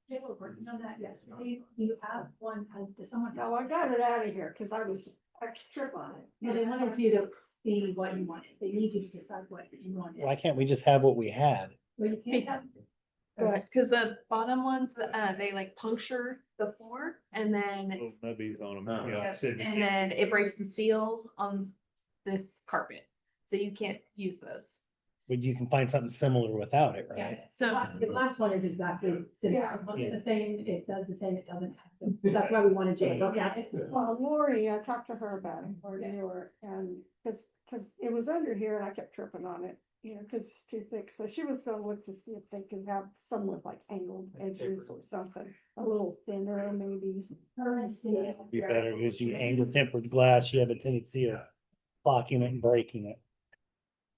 S9: they were working on that yesterday. You have one, does someone?
S1: No, I got it out of here, cause I trip on it.
S9: Yeah, they wanted you to see what you wanted. They need you to decide what you wanted.
S3: Why can't we just have what we had?
S9: Well, you can't have.
S10: Right, because the bottom ones, they like puncture the floor and then,
S7: Little nubbies on them.
S4: Uh-huh.
S7: Yeah, I said-
S10: and then it breaks the seal on this carpet. So you can't use those.
S3: But you can find something similar without it,
S9: Yeah,
S3: right?
S10: So-
S9: the glass one is exactly,
S1: Yeah.
S9: it looks the same, it does the same, it doesn't. That's why we wanted you to look at it.
S1: Well, Lori, I talked to her about it, or New York, and, cause it was under here and I kept tripping on it, cause it's too thick, so she was gonna look to see if they could have some with like angled edges or something, a little thinner maybe.
S3: Be better because you angle tempered glass, you have a tendency of clocking it and breaking it.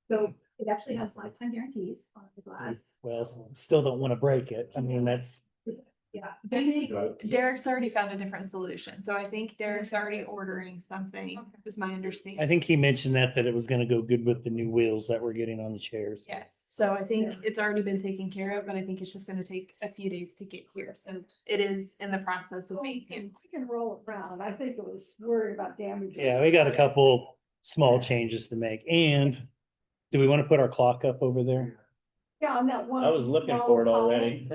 S9: So it actually has lifetime guarantees on the glass.
S3: Well, still don't want to break it. I mean, that's,
S9: Yeah.
S10: I think Derek's already found a different solution. So I think Derek's already ordering something, is my
S3: I
S10: understanding.
S3: think he mentioned that it was gonna go good with the new wheels that we're getting on the chairs.
S10: Yes, so I think it's already been taken care of, but I think it's just gonna take a few days to get here. So it is in the process of
S1: We
S10: making.
S1: can roll it around, I think it was worried about damaging.
S3: Yeah, we got a couple small changes to make. And do we want to put our clock up over there?
S1: Yeah, on that one.
S4: I was looking
S1: small
S4: for it
S1: column.
S4: already.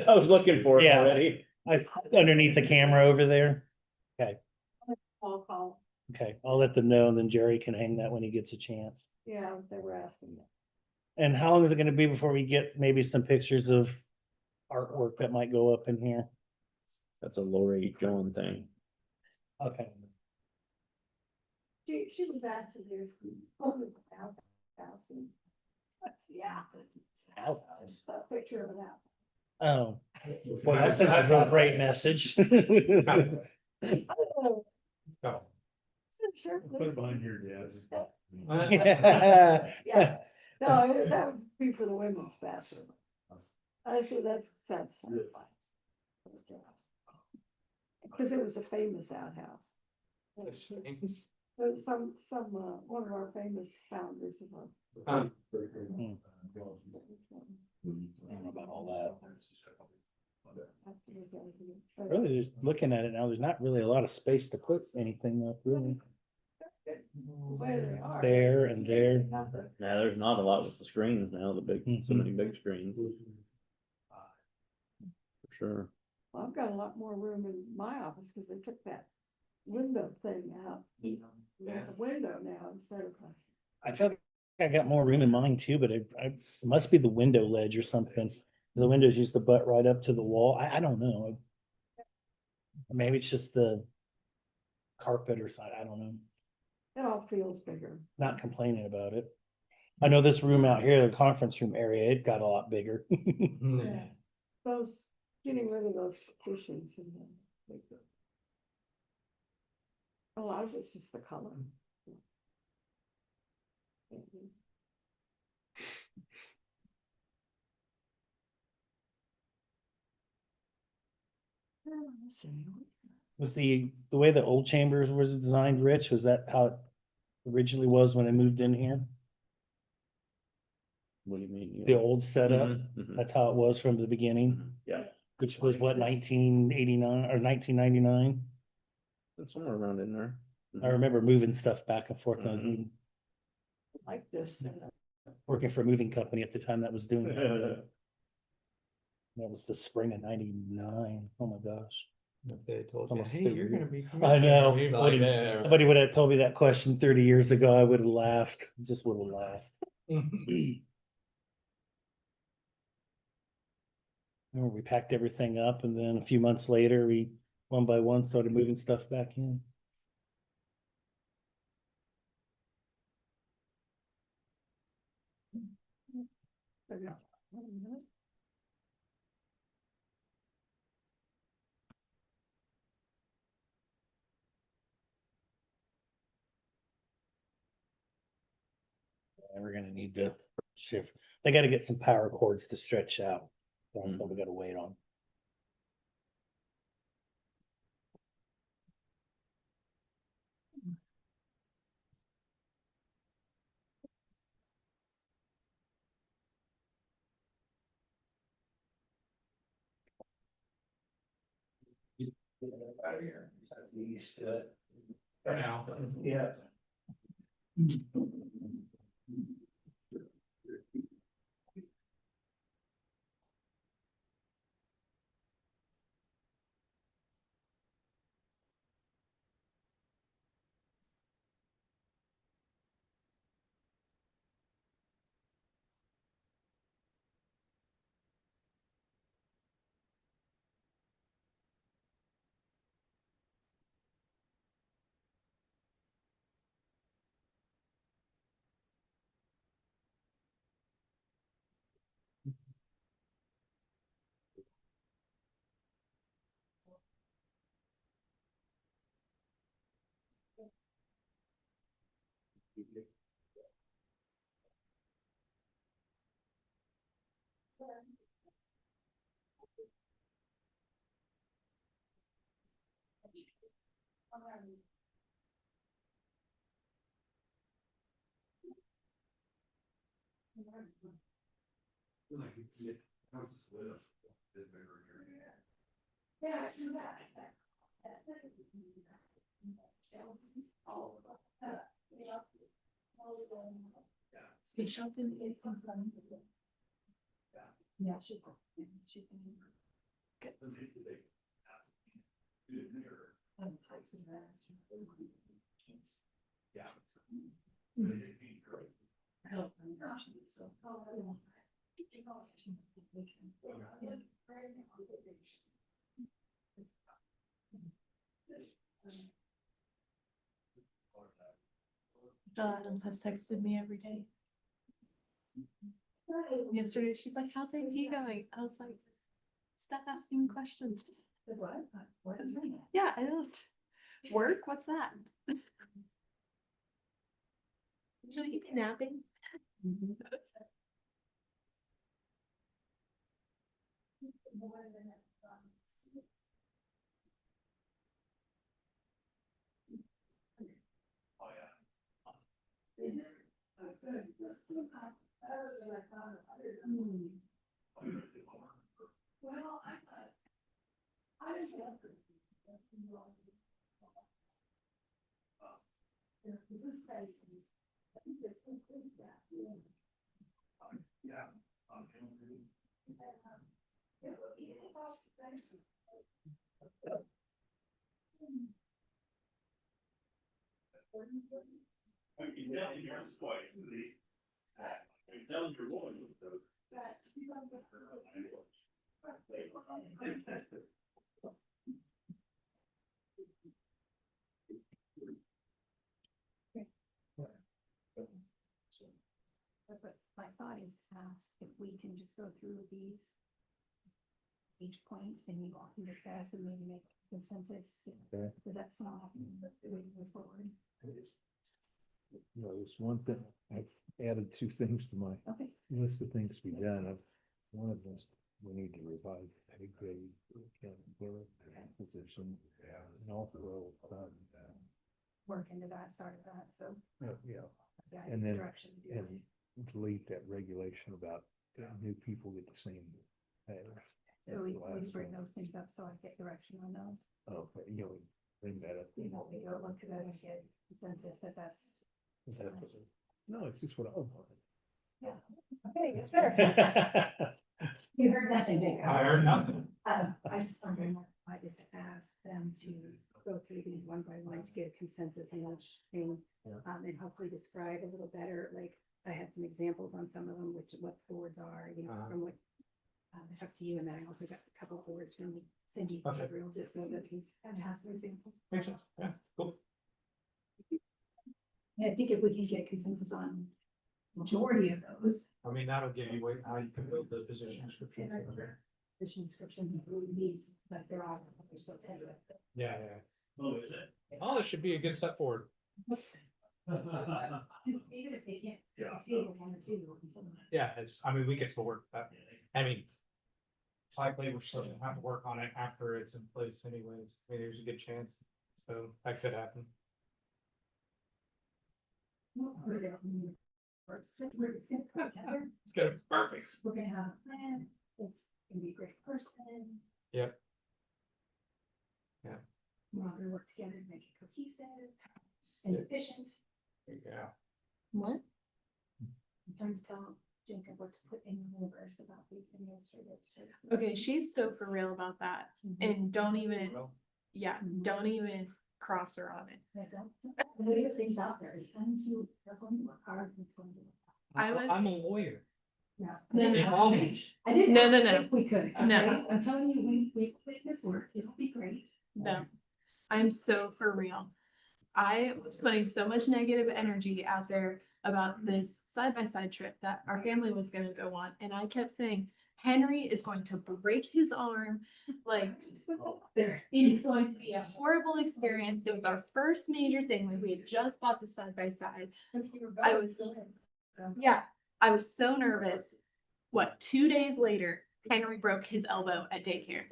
S4: I was looking for it
S3: Yeah.
S4: already.
S3: Underneath the camera over there?
S1: Small column,
S3: Okay, I'll let them know and then Jerry can hang that when he gets a chance.
S1: yeah, they were asking me.
S3: And how long is it gonna be before we get maybe some pictures of artwork that might go up in here?
S4: That's a Lori John thing.
S3: Okay.
S1: She was asked to do. House and. Yeah.
S3: Outhouse.
S1: A picture of an apple.
S3: Oh, well, that sends a great message.
S1: Oh,
S2: Go.
S1: sure,
S7: Put it behind your desk.
S1: Yeah, no, that would be for the women's bathroom. I see, that's fine. Because it was a famous outhouse. There was one of our famous founders of our.
S3: About all Really, just looking at it now, there's not really a lot of space to put anything up, really. There and there.
S4: Now, there's not a lot with the screens now, so many big screens. For sure.
S1: Well, I've got a lot more room in my office because they took that window thing out. It's a window now instead of.
S3: I feel like I got more room in mine too, but it must be the window ledge or something. The windows used to butt right up to the wall. I don't know. Maybe it's just the carpet or something. I don't know.
S1: It all feels bigger.
S3: Not complaining about it. I know this room out here, the conference room area, it got a lot bigger.
S1: Those, getting rid of those partitions and then. A lot of it's just the color. Let's see.
S3: Was the way the old chambers was designed, Rich, was that how it originally was when I moved in here?
S4: What do you mean?
S3: The old setup,
S4: Mhm, mhm.
S3: that's how it was from the beginning,
S4: Yeah.
S3: which was what, 1989 or 1999?
S4: It's somewhere around in there.
S3: I remember moving stuff back and forth. I was
S4: Mhm.
S1: Like this.
S3: working for a moving company at the time that was doing that. That was the spring of '99. Oh my gosh.
S2: If they told
S3: It's
S2: you,
S3: almost
S2: hey,
S3: 30
S2: you're gonna
S3: years.
S2: be.
S3: I
S2: commissioner,"
S3: know.
S2: you'd be like, "Eh."
S3: Somebody would have told me that question 30 years ago, I would have laughed. Just would have laughed. Remember, we packed everything up and then a few months later, we one by one started moving stuff back in. And we're gonna need to shift. They gotta get some power cords to stretch out. So we gotta wait on.
S2: For now.
S3: Yeah.
S9: Yeah, she.
S10: Jill Adams has texted me every day. Yesterday, she's like, how's AP going? I was like, stop asking me questions.
S9: What?
S10: Yeah, I don't. Work? What's that? Should you be napping?
S9: Well, I thought. I didn't know. This guy. But my thought is ask if we can just go through these. Each point and you all can discuss and maybe make consensus.
S7: Okay.
S9: Does that sound like the way to move forward?
S7: No, there's one thing, I've added two things to my
S9: Okay.
S7: list of things to be done. One of them is we need to revise pay grade for the county clerk position. And also,
S9: Work into that, start of that, so.
S7: yeah,
S9: Yeah,
S7: and then,
S9: direction to do
S7: and delete that regulation about new people get the same pay.
S9: it. So we bring those things up, so I get direction on those.
S7: Okay, you know, Bring that up.
S9: You know, we go look at it and get consensus that that's.
S7: Is that- No, it's just what I want.
S9: Okay, yes, sir. You heard nothing, did you?
S2: I heard nothing.
S9: I just wondering why is to ask them to go through these one by one to get a consensus on each thing. And hopefully describe a little better, like, I had some examples on some of them, which, what boards are, you know, from what. I talked to you, and then I also got a couple of boards from Cindy
S2: Okay.
S9: Gabriel, just so that we kind of have some examples.
S2: Makes sense, yeah, cool.
S9: And I think if we can get consensus on majority of those,
S2: I mean, that'll give you way, how you can build the position description.
S9: position description, these, like, they're all, they're still tentative.
S2: Yeah, yeah. Oh, this should be a good step forward.
S9: Even if they can't, table one or two, or something.
S2: Yeah, it's, I mean, we can still work that. I mean. It's likely we're still gonna have to work on it after it's in place anyways. I mean, there's a good chance. So that could happen. It's good, perfect.
S9: We're gonna have a plan, it's gonna be a great person.
S2: Yep.
S9: We're all gonna work together to make it cohesive and efficient.
S2: Yeah.
S10: What?
S9: I'm trying to tell Jacob what to put in the universe about the administrative services.
S10: Okay, she's so for real about that, and don't even, yeah, don't even cross her on it.
S9: I don't, we get things out there, it's going to, they're going to work hard, and it's going to.
S10: I was-
S2: I'm a lawyer.
S9: Yeah.
S10: No,
S9: I didn't.
S10: No, no,
S9: ask
S10: no.
S9: If we could, okay?
S10: No.
S9: I'm telling you, we make this work, it'll be great.
S10: No, I'm so for real. I was putting so much negative energy out there about this side-by-side trip that our family was gonna go on, and I kept saying, Henry is going to break his arm, like,
S9: There.
S10: it's going to be a horrible experience. It was our first major thing, like, we had just bought the side-by-side. I was, yeah, I was so nervous. What, 2 days later, Henry broke his elbow at daycare.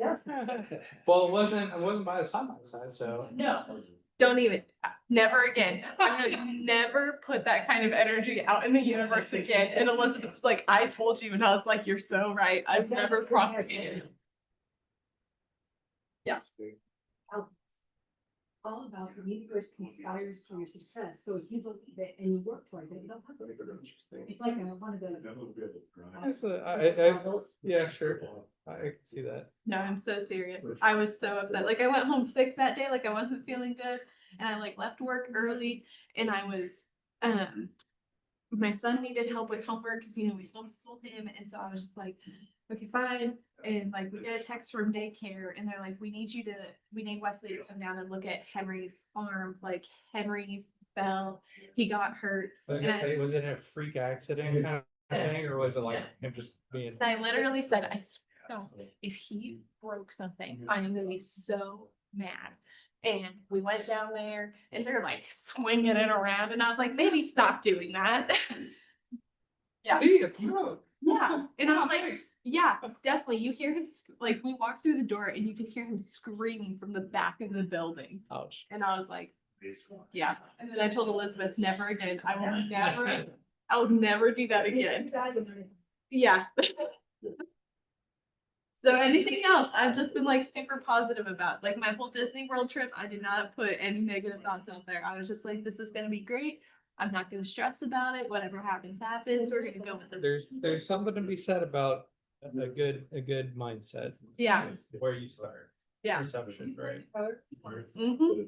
S2: Well, it wasn't by the side by side, so.
S10: No, don't even, never again. I'm gonna never put that kind of energy out in the universe again. And Elizabeth was like, I told you, and I was like, you're so right. I've never crossed it. Yeah.
S9: All about the universe conspires for your success, so if you believe it and you work towards it, you don't have to. It's like one of the.
S2: Yeah, sure. I can see that.
S10: No, I'm so serious. I was so upset. Like I went home sick that day, like I wasn't feeling good. And I like left work early and I was, my son needed help with homework because, you know, we homeschooled him. And so I was just like, okay, fine. And like, we get a text from daycare and they're like, we need Wesley to come down and look at Henry's arm. Like Henry fell, he got hurt.
S2: I was gonna say, was it a freak accident kind of thing, or was it like him just being?
S10: I literally said, I swear, if he broke something, I'm gonna be so mad. And we went down there and they're like swinging it around and I was like, maybe stop doing that. Yeah.
S2: See, it's good.
S10: Yeah, and I was like, yeah, definitely. You hear him, like, we walked through the door and you can hear him screaming from the back of the building.
S2: Ouch.
S10: And I was like, yeah. And then I told Elizabeth, never again. I will never do that again. Yeah. So anything else, I've just been like super positive about, like my whole Disney World trip. I did not put any negative thoughts out there. I was just like, this is gonna be great. I'm not gonna stress about it. Whatever happens, happens. We're gonna go with it.
S2: There's something to be said about a good mindset.
S10: Yeah.
S2: Where you start.
S10: Yeah.
S2: Perception, right?
S10: Mhm.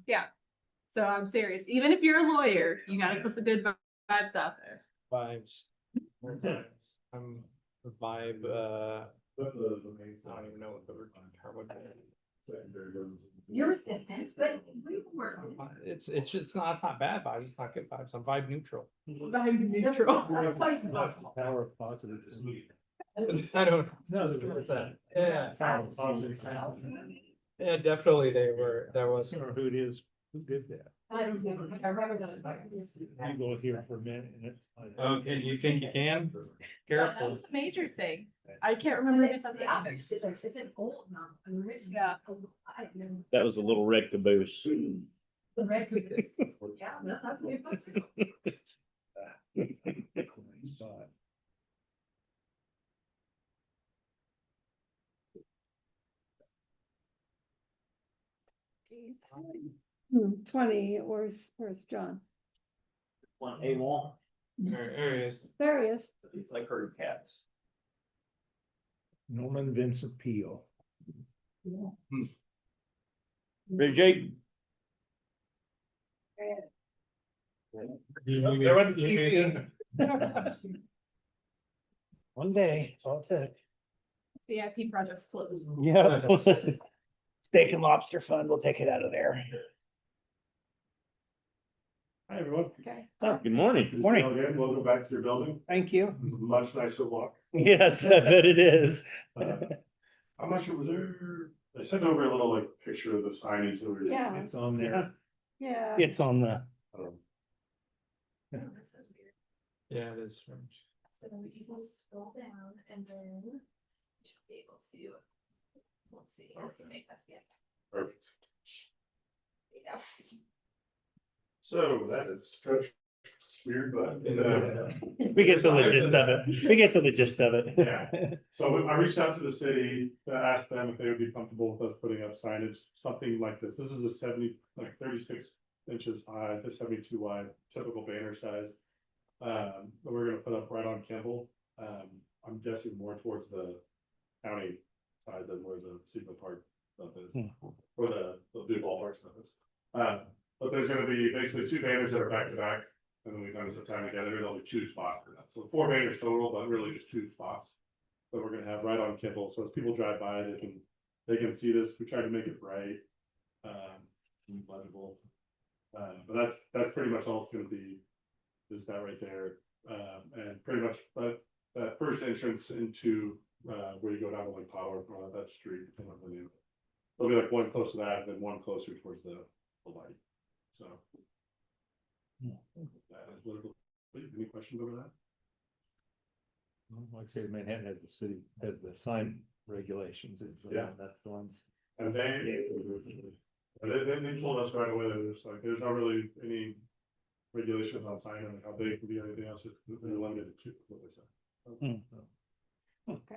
S10: Yeah. So I'm serious. Even if you're a lawyer, you gotta put the good vibes out there.
S2: Vibes. I'm a vibe, I don't even know what the term would be.
S9: You're resistant, but we can work on it.
S2: It's not bad vibes, it's not good vibes, I'm vibe neutral.
S10: Vibe neutral.
S7: Power of positive.
S2: I don't.
S7: No,
S2: Yeah,
S7: I
S2: yeah, definitely there was.
S7: don't know who it is, who did that.
S9: I don't remember, but I remember that.
S7: You go here for a minute and it's.
S2: Okay, you think you can?
S10: Yeah, that
S2: Careful.
S10: was a major thing. I can't remember if it's something.
S9: It's an old novel, an original.
S10: Yeah.
S9: I don't know.
S11: That was a little red caboose.
S9: The red Caboose. Yeah, no, that's a good book too.
S1: 20, where's John?
S4: One A wall,
S2: There he is.
S1: There he is.
S4: like herd cats.
S7: Norman Vincent Peale.
S4: Bridget.
S3: There went the One day, it's all it took.
S10: CIP project's closed.
S3: Yeah. Steak and lobster fund, we'll take it out of there.
S5: Hi, everyone.
S1: Okay.
S7: Good morning.
S3: Morning.
S5: Again, welcome back to your building.
S3: Thank you.
S5: Much nicer walk.
S3: Yes, I bet it is.
S5: I'm not sure, was there, I sent over a little like picture of the signage that we.
S1: Yeah,
S7: It's on there.
S1: yeah.
S3: It's on the,
S6: Oh, this is weird.
S2: Yeah, it is strange.
S8: So then you can scroll down and then you should be able to, let's see, I can make this yet.
S5: Perfect.
S8: Yeah.
S5: So that is stretch weird, but.
S3: we get the gist of it. We get the gist of it.
S5: Yeah. So I reached out to the city to ask them if they would be comfortable with us putting up signage, something like this. This is a 36 inches high, the 72 wide, typical banner size. That we're gonna put up right on Kimball. I'm guessing more towards the county side than where the Seagull Park stuff is, or the big ballpark stuff is. But there's gonna be basically two banners that are back to back, and then we kind of some time together, there'll be two spots for that. So 4 banners total, but really just 2 spots that we're gonna have right on Kimball. So as people drive by, they can see this. We try to make it bright, legible. But that's pretty much all it's gonna be, is that right there. And pretty much that first entrance into where you go down to like Power, that street. There'll be like one close to that, and then one closer towards the light. So. That is what it'll be. Any questions over that?
S7: Like I say, Manhattan has the city, has the sign regulations.
S5: Yeah.
S7: That's the ones.
S5: And they told us right away that it's like, there's not really any regulations on sign and how big can be anything else, they're limited to what they said.
S1: Okay.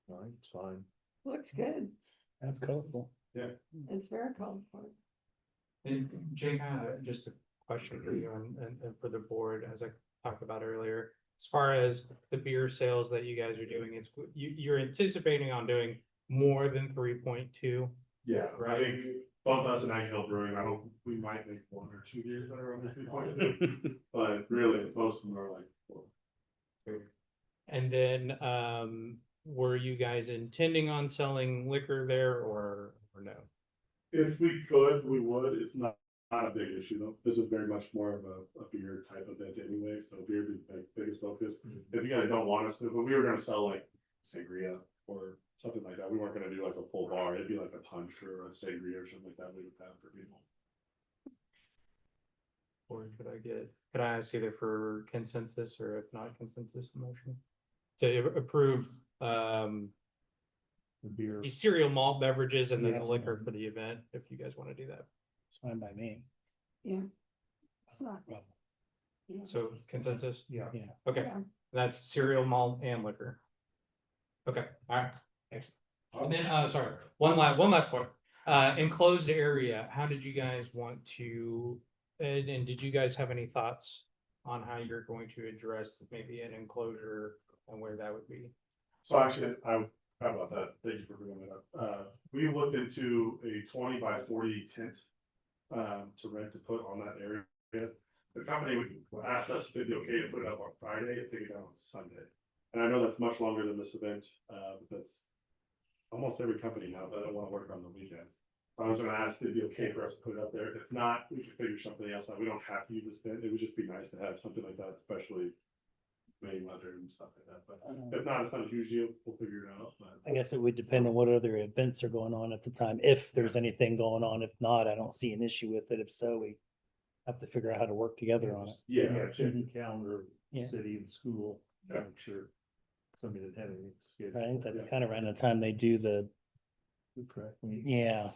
S7: All right, it's fine.
S1: Looks good.
S3: That's colorful.
S1: It's very colorful.
S2: And Jake, just a question for you and for the board, as I talked about earlier. As far as the beer sales that you guys are doing, you're anticipating on doing more than 3.2.
S5: Yeah, I
S2: Right.
S5: think both us and Ag Hill Brewing, we might make 1 or 2 beers that are over 3.2, but really, most of them are like 4.
S2: And then, were you guys intending on selling liquor there or no?
S5: If we could, we would. It's not a big issue though. This is very much more of a beer type event anyway, so beer would be the biggest focus. If you guys don't want us to, but we were gonna sell like sangria or something like that. We weren't gonna do like a full bar. It'd be like a punch or a sangria or something like that we would have for people.
S2: Or could I ask either for consensus or if not consensus motion? To approve,
S7: The beer.
S2: the cereal malt beverages and then the
S3: That's
S2: liquor
S3: fine.
S2: for the event, if you guys want to do that.
S3: It's fine by me.
S1: Yeah. It's not.
S2: So consensus?
S7: Yeah.
S3: Yeah.
S2: Okay,
S1: Yeah.
S2: that's cereal, malt and liquor. Okay, all right, thanks. And then, sorry, one last point. Enclosed area, how did you guys want to, and did you guys have any thoughts on how you're going to address maybe an enclosure and where that would be?
S5: So actually, how about that? Thank you for bringing that up. We looked into a 20 by 40 tent to rent to put on that area. The company asked us if it'd be okay to put it up on Friday and take it down on Sunday. And I know that's much longer than this event, but that's almost every company now that don't want to work on the weekend. I was gonna ask if it'd be okay for us to put it up there. If not, we could figure something else out. We don't have to use this tent. It would just be nice to have something like that, especially May weather and stuff like that. But if not, it's not a huge deal. We'll figure it out. But
S3: I guess it would depend on what other events are going on at the time, if there's anything going on. If not, I don't see an issue with it. If so, we have to figure out how to work together on it.
S5: yeah,
S7: Check the calendar,
S3: Yeah.
S7: city and school,
S5: Yeah.
S7: make sure somebody that had anything scheduled.
S3: I think that's
S5: Yeah.
S3: kind of around the time they do the,
S7: Correct.
S3: yeah.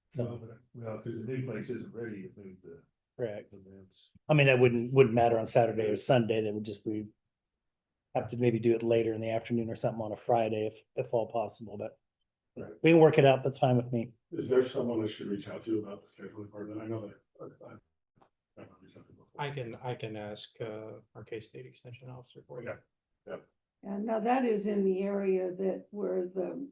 S3: So,
S7: Well, because the new place isn't ready to move the
S3: correct.
S7: events.
S3: I mean, that wouldn't matter on Saturday or Sunday. That would just be, have to maybe do it later in the afternoon or something on a Friday if all possible, but We can work it out. That's fine with me.
S11: Is there someone I should reach out to about the scheduling part? Then I know that.
S2: I can ask, our K-State Extension Officer for you.
S11: Okay.
S1: And now that is in the area that where the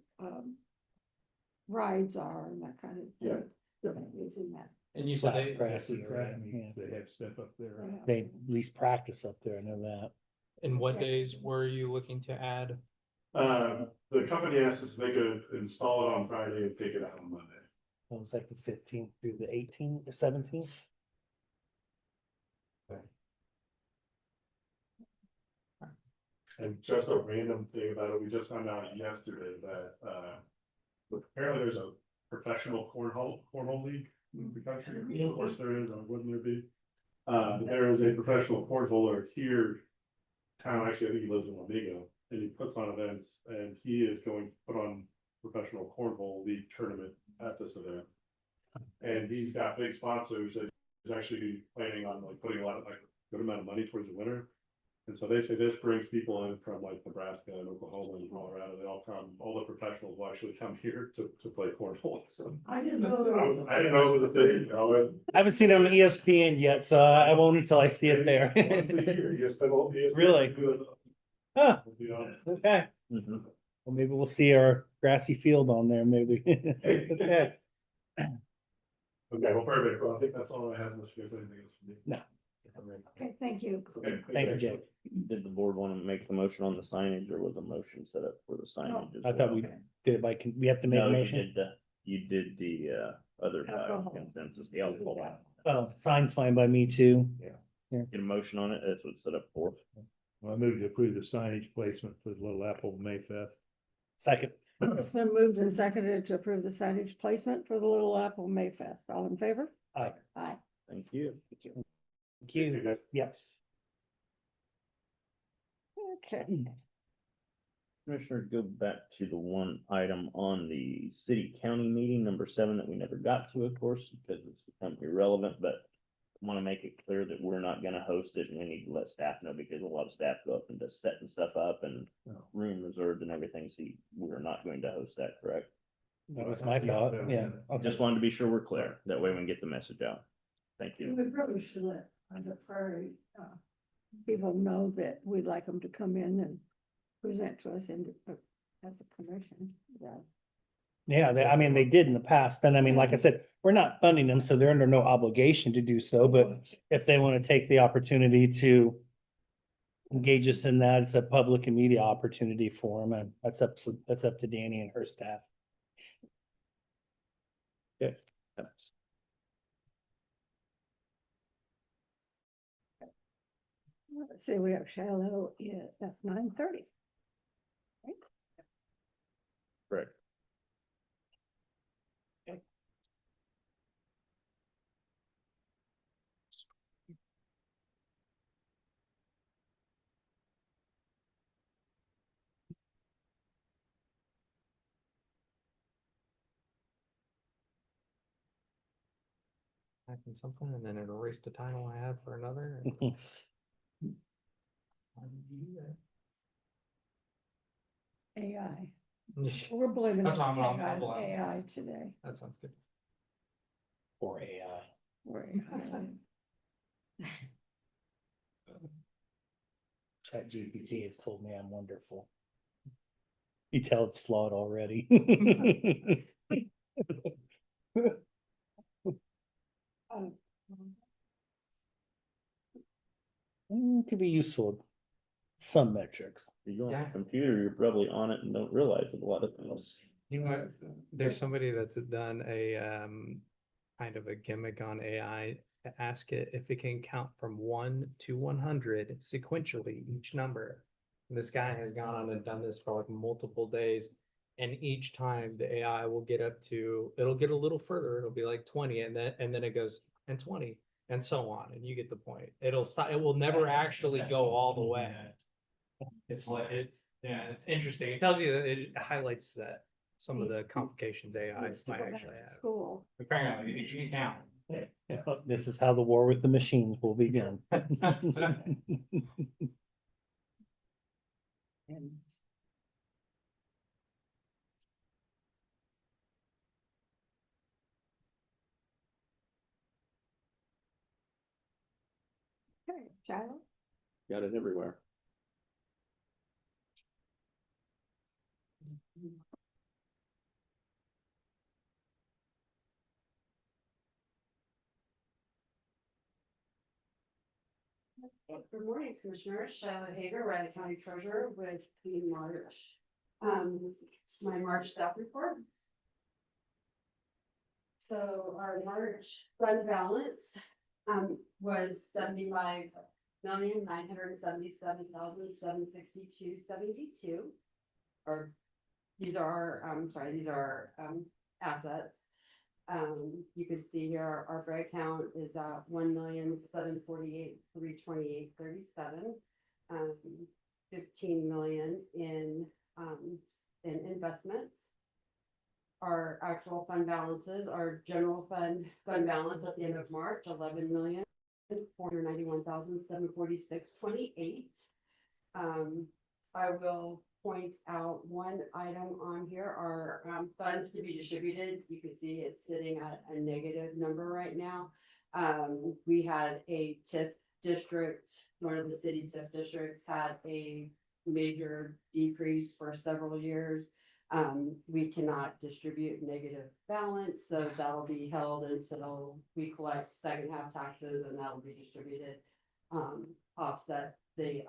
S1: rides are and that kind of
S11: Yeah.
S1: thing. So it's in that.
S2: And you said
S3: Flat
S2: they,
S3: grassy
S7: Track
S3: area,
S7: meets,
S3: yeah.
S7: they have stuff up there.
S1: Yeah.
S3: They at least practice up there. I know that.
S2: and what days were you looking to add?
S11: The company asked us if they could install it on Friday and take it out on Monday.
S3: It was like the 15th through the 18th or 17th.
S11: And just a random thing about it, we just found out yesterday that, apparently there's a professional cornhole league in the country. Of course there is, or wouldn't there be? There is a professional cornholer here, town, actually, I think he lives in Wamego, and he puts on events, and he is going to put on professional cornhole league tournament at this event. And he's got big sponsors that he's actually planning on like putting a lot of like good amount of money towards the winner. And so they say this brings people in from like Nebraska and Oklahoma and Colorado. They all come, all the professionals will actually come here to play cornhole. So
S1: I didn't know.
S11: I didn't know it was a thing, you know, and
S3: I haven't seen it on ESPN yet, so I won't until I see it there.
S11: once a year, you spend all- you spend-
S3: Really? Huh,
S11: You know.
S3: okay. Well, maybe we'll see our grassy field on there, maybe. Okay.
S11: Okay, well, perfect. Well, I think that's all I have. Unless you guys have anything else for me.
S3: No.
S1: Okay, thank you.
S11: Okay,
S3: Thank you, Jake.
S4: Did the board want to make the motion on the signage, or was a motion set up for the signage? as
S3: I thought
S4: well?
S3: we did it by, we have to make a
S4: No, you
S3: motion.
S4: did you did the other
S1: Alcohol.
S4: consensus, the alcohol.
S3: Oh, sign's fine by me too.
S4: Get a motion on it, that's what's set up for.
S7: Well, I moved to approve the signage placement for the Little Apple Mayfest.
S3: Second.
S1: It's been moved and seconded to approve the signage placement for the Little Apple Mayfest. All in favor?
S3: Aye.
S1: Aye.
S4: Thank you.
S3: Thank you. Yep.
S1: Okay.
S4: Commissioner, go back to the one item on the city county meeting, number 7, that we never got to, of course, because it's become irrelevant, but I want to make it clear that we're not going to host it, and we need to let staff know, because a lot of staff go up and just setting stuff up and room reserved and everything, so we're not going to host that, correct?
S3: That was my thought. Yeah.
S4: Just wanted to be sure we're clear, that way we can get the message out. Thank you.
S1: We probably should let the prairie people know that we'd like them to come in and present to us as a commission. Yeah.
S3: Yeah, I mean, they did in the past. And I mean, like I said, we're not funding them, so they're under no obligation to do so. But if they want to take the opportunity to engage us in that, it's a public and media opportunity for them. And that's up to Danny and her staff.
S1: Let's see, we have Shallow at 9:30.
S4: Correct.
S2: Typing something and then it erased the title I had for another.
S1: AI.
S2: That
S1: We're blaming
S2: That's why I'm on
S1: AI
S2: mobile.
S1: AI today.
S2: sounds good.
S3: Or AI.
S1: We're AI.
S3: ChatGPT has told me I'm wonderful. You tell it's flawed already. Could be useful. Some metrics.
S4: You're on
S2: Yeah.
S4: the computer, you're probably on it and don't realize it a lot of things.
S2: You know, there's somebody that's done a kind of a gimmick on AI to ask it if it can count from 1 to 100 sequentially each number. And this guy has gone on and done this for like multiple days. And each time the AI will get up to, it'll get a little further, it'll be like 20 and then it goes and 20 and so on. And you get the point. It'll stop, it will never actually go all the way. It's like, it's interesting. It tells you that it highlights that some of the complications AI
S1: Needs to
S2: might
S1: go back
S2: actually
S1: to
S2: have.
S1: School.
S2: Apparently, if you count.
S3: This is how the war with the machines will begin.
S1: And Okay, Shiloh?
S4: Got it everywhere.
S12: Good morning, Commissioners. Shiloh Hager, Riley County Treasurer with the March, my March staff report. So our March fund balance, was 75,977,762.72. Or these are, these are, assets. You can see here our ARPA account is at 1,748,328.37. 15 million in investments. Our actual fund balances, our general fund balance at the end of March, 11,491,746.28. I will point out one item on here, our funds to be distributed. You can see it's sitting at a negative number right now. We had a TIF district, one of the city TIF districts had a major decrease for several years. We cannot distribute negative balance, so that'll be held until we collect second half taxes, and that'll be distributed, offset the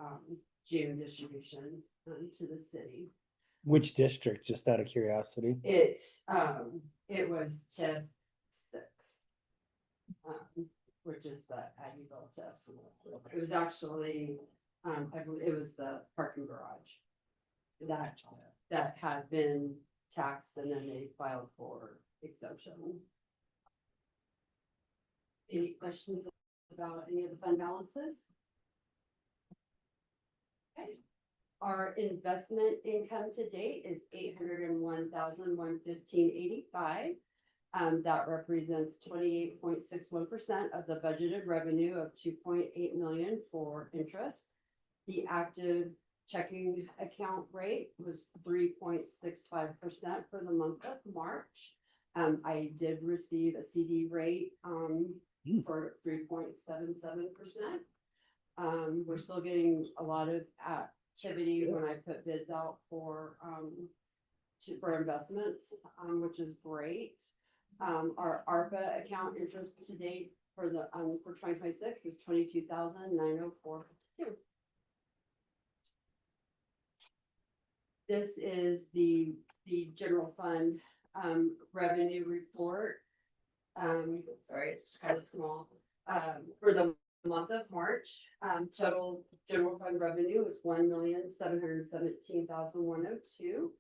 S12: June distribution to the city.
S3: Which district, just out of curiosity?
S12: It's it was TIF 6, which is the Aggieville TIF. It was actually I believe it was the parking garage that had been taxed, and then they filed for exemption. Any questions about any of the fund balances? Okay. Our investment income to date is $801,115.85. That represents 28.61% of the budgeted revenue of $2.8 million for interest. The active checking account rate was 3.65% for the month of March. I did receive a CD rate for 3.77%. We're still getting a lot of activity when I put bids out for investments, which is great. Our ARPA account interest to date for the for 2026 is $22,904.52. This is the general fund revenue report. Sorry, it's kind of small. For the month of March, total general fund revenue was $1,717,102.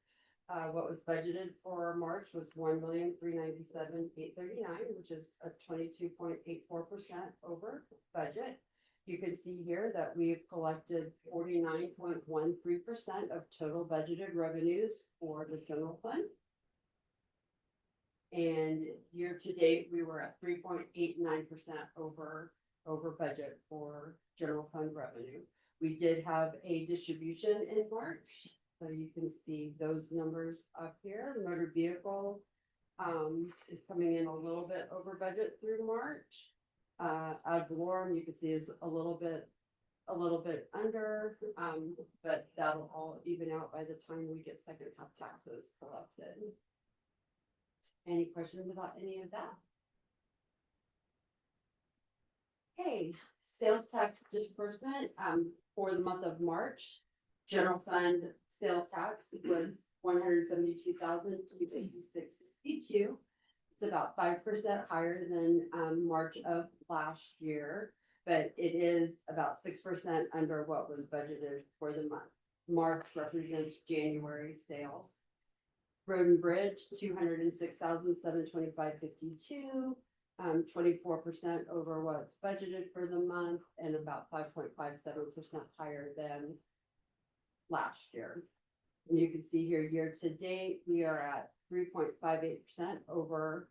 S12: What was budgeted for March was $1,397,839, which is a 22.84% over budget. You can see here that we have collected 49.13% of total budgeted revenues for the general fund. And year to date, we were at 3.89% over budget for general fund revenue. We did have a distribution in March, so you can see those numbers up here. Motor vehicle is coming in a little bit over budget through March. Ad valorem, you can see, is a little bit under, but that'll all even out by the time we get second half taxes collected. Any questions about any of that? Okay, sales tax disbursement for the month of March. General fund sales tax was $172,286.62. It's about 5% higher than March of last year, but it is about 6% under what was budgeted for the month. March represents January sales. Road and bridge, $206,725.52, 24% over what's budgeted for the month, and about 5.57% higher than last year. And you can see here, year to date, we are at 3.58% over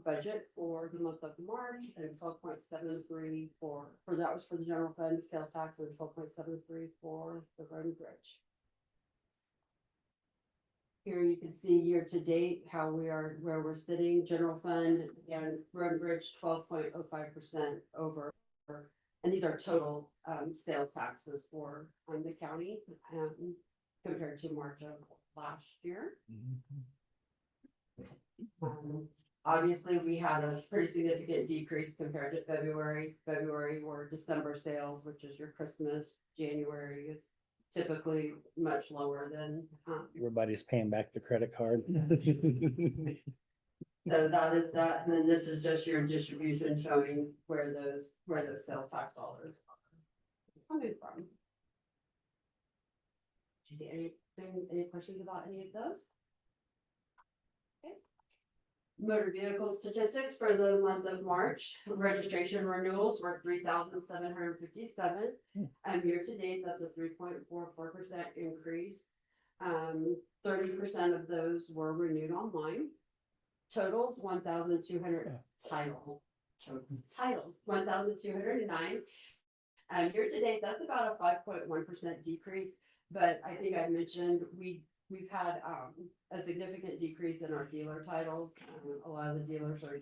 S12: budget for the month of March, and 12.73 for that was for the general fund sales tax, and 12.73 for the road and bridge. Here you can see year to date how we are, where we're sitting. General fund and road and bridge 12.05% over, And these are total, sales taxes for, the county, compared to March of last year. Obviously, we had a pretty significant decrease compared to February. February or December sales, which is your Christmas. January is typically much lower than,
S3: Everybody's paying back the credit card.
S12: so that is that, and then this is just your distribution showing where those sales tax dollars are coming from. Do you see any questions about any of those? Okay. Motor vehicle statistics for the month of March, registration renewals were 3,757. Year to date, that's a 3.44% increase. 30% of those were renewed online. Totals, 1,200 titles. Titles, 1,209. Year to date, that's about a 5.1% decrease. But I think I mentioned we've had a significant decrease in our dealer titles. A lot of the dealers are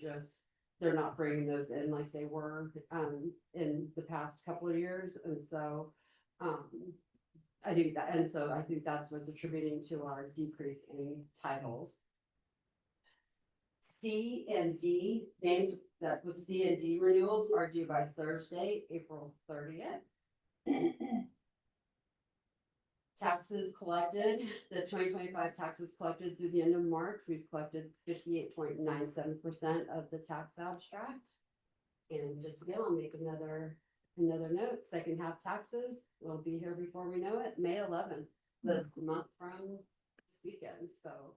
S12: they're not bringing those in like they were in the past couple of years, and so I think that's what's attributing to our decrease in titles. C and D names that with C and D renewals are due by Thursday, April 30th. Taxes collected, the 2025 taxes collected through the end of March, we've collected 58.97% of the tax abstract. And just again, I'll make another note, second half taxes will be here before we know it, May 11th, the month from this weekend. So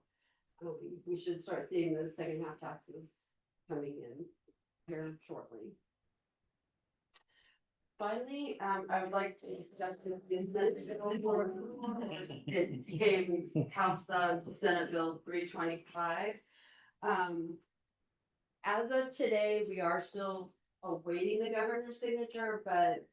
S12: we should start seeing those second half taxes coming in here shortly. Finally, I would like to discuss this it became House Senate Bill 325. As of today, we are still awaiting the governor's signature, but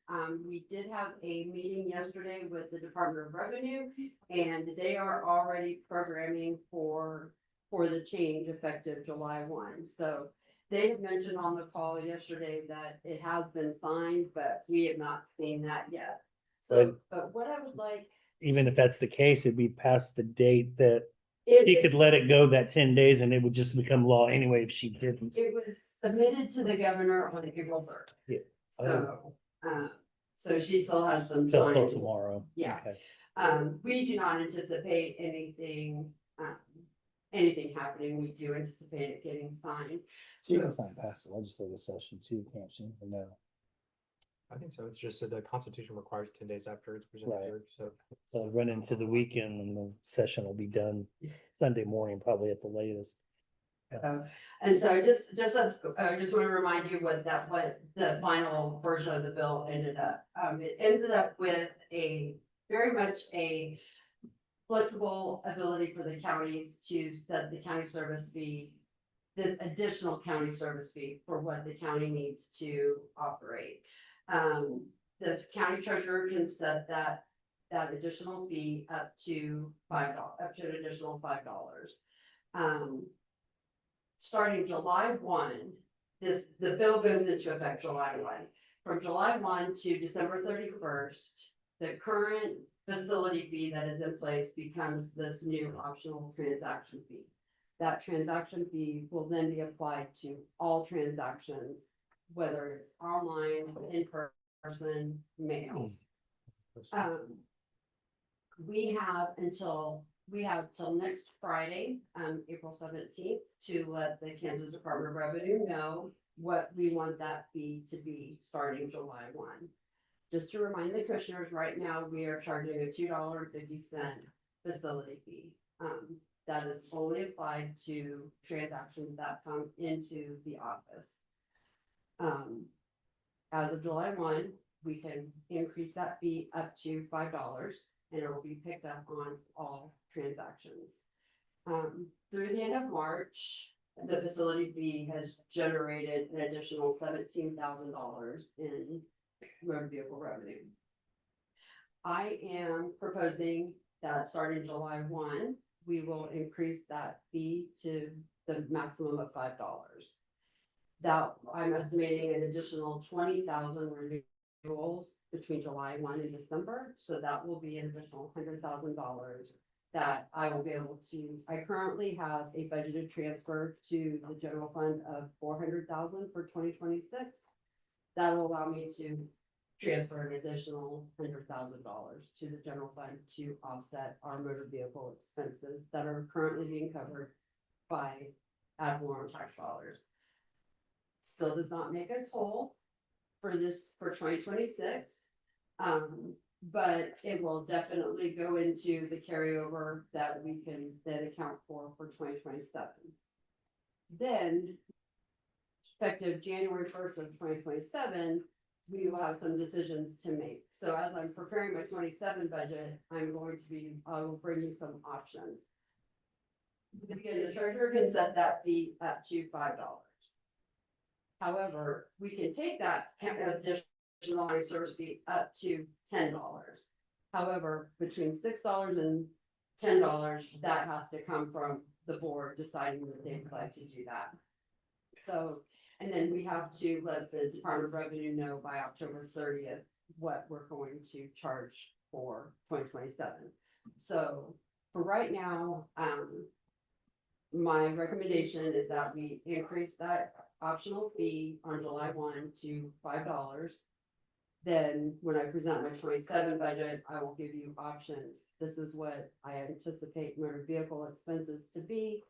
S12: we did have a meeting yesterday with the Department of Revenue, and they are already programming for the change effective July 1. So they had mentioned on the call yesterday that it has been signed, but we have not seen that yet. So, but what I would like,
S3: Even if that's the case, it'd be past the date that
S12: if
S3: she could let it go that 10 days and it would just become law anyway if she didn't.
S12: it was submitted to the governor on April 3rd.
S3: Yeah.
S12: So she still has some
S3: Till
S12: time.
S3: tomorrow.
S12: Yeah.
S3: Okay.
S12: We do not anticipate anything happening. We do anticipate it getting signed.
S3: She can sign past the legislative session too, can't she? Or no.
S2: I think so. It's just that the Constitution requires 10 days after it's presented
S3: Right.
S2: here, so.
S3: So run into the weekend and the session will be done Sunday morning, probably at the latest.
S12: And so I just want to remind you what the final version of the bill ended up. It ended up with very much a flexible ability for the counties to set the county service fee, this additional county service fee for what the county needs to operate. The county treasurer can set that additional fee up to $5, up to an additional $5. Starting July 1, the bill goes into effect July 1. From July 1 to December 31st, the current facility fee that is in place becomes this new optional transaction fee. That transaction fee will then be applied to all transactions, whether it's online, in person, mail. We have till next Friday, April 17th, to let the Kansas Department of Revenue know what we want that fee to be starting July 1. Just to remind the commissioners, right now, we are charging a $2.50 facility fee. That is only applied to transactions that come into the office. As of July 1, we can increase that fee up to $5, and it will be picked up on all transactions. Through the end of March, the facility fee has generated an additional $17,000 in motor vehicle revenue. I am proposing that starting July 1, we will increase that fee to the maximum of $5. That I'm estimating an additional 20,000 renewals between July 1 and December, so that will be an additional $100,000 that I will be able to, I currently have a budgeted transfer to the general fund of 400,000 for 2026. That will allow me to transfer an additional $100,000 to the general fund to offset our motor vehicle expenses that are currently being covered by ad valorem tax dollars. Still does not make us whole for 2026. But it will definitely go into the carryover that we can then account for 2027. Then, effective January 1st of 2027, we will have some decisions to make. So as I'm preparing my 27 budget, I will bring you some options. Again, the treasurer can set that fee up to $5. However, we can take that additional service fee up to $10. However, between $6 and $10, that has to come from the board deciding that they would like to do that. So, and then we have to let the Department of Revenue know by October 30th what we're going to charge for 2027. So for right now, my recommendation is that we increase that optional fee on July 1 to $5. Then when I present my 27 budget, I will give you options. This is what I anticipate motor vehicle expenses to be.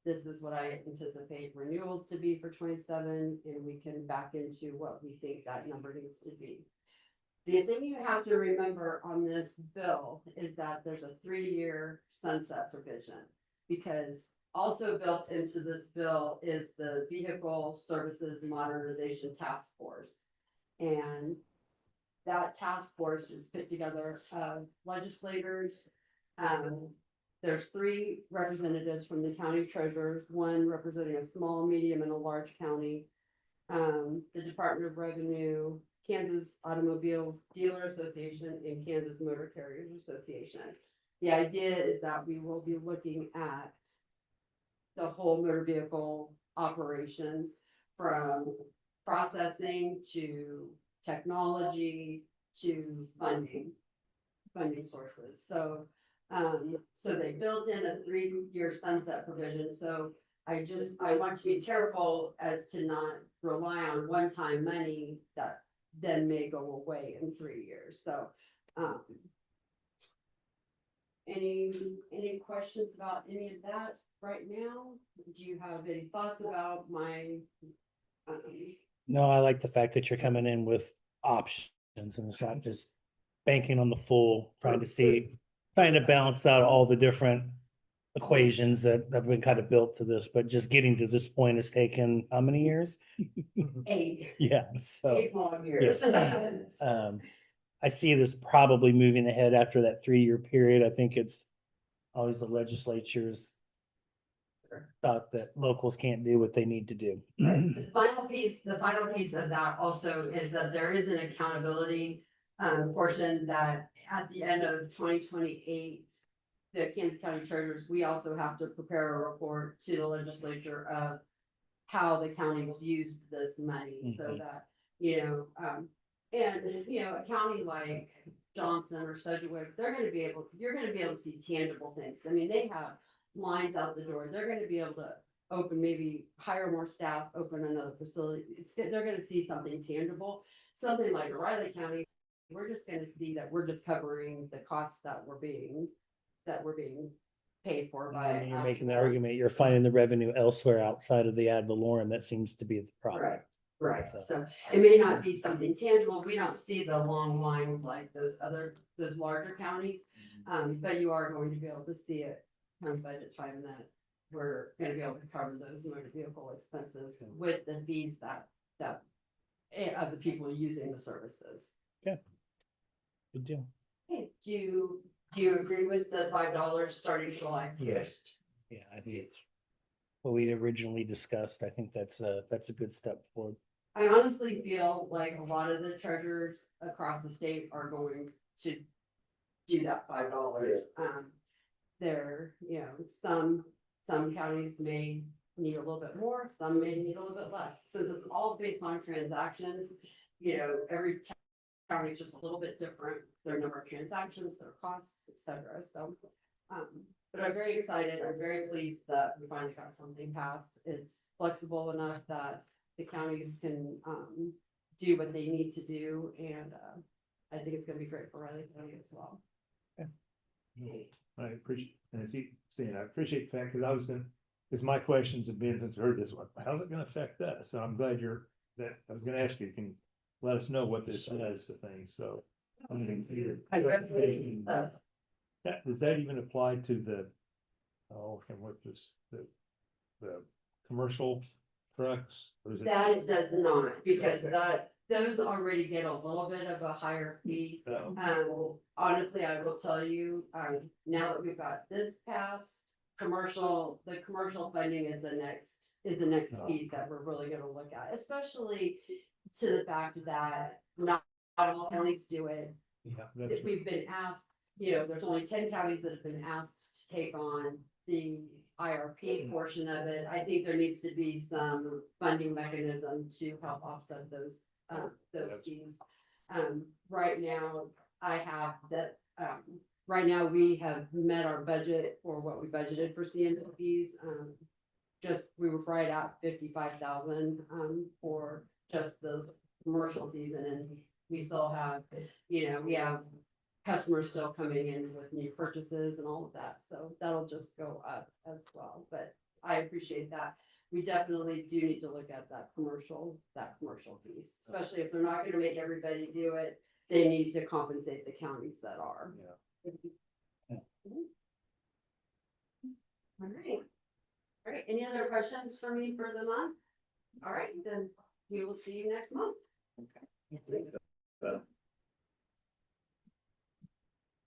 S12: This is what I anticipate renewals to be for 27, and we can back into what we think that number needs to be. The thing you have to remember on this bill is that there's a 3-year sunset provision, because also built into this bill is the Vehicle Services Modernization Task Force. And that task force is put together of legislators. There's 3 representatives from the county treasurers, 1 representing a small, medium, and a large county. The Department of Revenue, Kansas Automobile Dealer Association, and Kansas Motor Carriers Association. The idea is that we will be looking at the whole motor vehicle operations, from processing to technology to funding sources. So they built in a 3-year sunset provision. So I want to be careful as to not rely on one-time money that then may go away in 3 years. So any questions about any of that right now? Do you have any thoughts about my
S3: No, I like the fact that you're coming in with options and it's not just banking on the full, trying to balance out all the different equations that have been kind of built to this, but just getting to this point has taken how many years?
S12: 8
S3: Yeah, so.
S12: 8 long years?
S3: I see this probably moving ahead after that 3-year period. I think it's always the legislature's thought that locals can't do what they need to do.
S12: Right. The final piece of that also is that there is an accountability portion that at the end of 2028, the Kansas County Treasurers, we also have to prepare a report to the legislature of how the counties used this money, so that, a county like Johnson or Sedgwick, you're gonna be able to see tangible things. I mean, they have lines out the door. They're gonna be able to open, maybe hire more staff, open another facility. They're gonna see something tangible. Something like Riley County, we're just gonna see that we're just covering the costs that we're being paid for by.
S3: And you're making the argument, you're finding the revenue elsewhere outside of the ad valorem. That seems to be the problem.
S12: Right, so it may not be something tangible. We don't see the long lines like those larger counties. But you are going to be able to see it come budget time that we're gonna be able to cover those motor vehicle expenses with the fees that of the people using the services.
S3: Good deal.
S12: Okay, do you agree with the $5 starting July 1st?
S3: Yes. Yeah, I think it's what we originally discussed. I think that's a good step forward.
S12: I honestly feel like a lot of the treasurers across the state are going to do that $5. Some counties may need a little bit more, some may need a little bit less. So it's all based on transactions. Every county's just a little bit different, their number of transactions, their costs, et cetera, so. But I'm very excited, I'm very pleased that we finally got something passed. It's flexible enough that the counties can, do what they need to do, and, I think it's gonna be great for Riley County as well.
S7: I appreciate, and I keep saying, I appreciate the fact, because I was gonna, because my questions have been, since I heard this one, how's it gonna affect us? So I'm glad I was gonna ask you, can let us know what this does to things, so.
S12: I read,
S7: Does that even apply to the, and what this, the commercial trucks? Or is it?
S12: That it does not, because those already get a little bit of a higher fee. Honestly, I will tell you, now that we've got this passed, the commercial funding is the next piece that we're really gonna look at, especially to the fact that not all counties do it.
S7: Yeah.
S12: If we've been asked, there's only 10 counties that have been asked to take on the IRP portion of it. I think there needs to be some funding mechanism to help offset those fees. Right now, right now we have met our budget for what we budgeted for CMP fees. We were right at 55,000, for just the commercial season, and we still have, we have customers still coming in with new purchases and all of that, so that'll just go up as well, but I appreciate that. We definitely do need to look at that commercial piece, especially if they're not gonna make everybody do it, they need to compensate the counties that are.
S3: Yeah.
S12: All right, any other questions for me for the month? All right, then we will see you next month.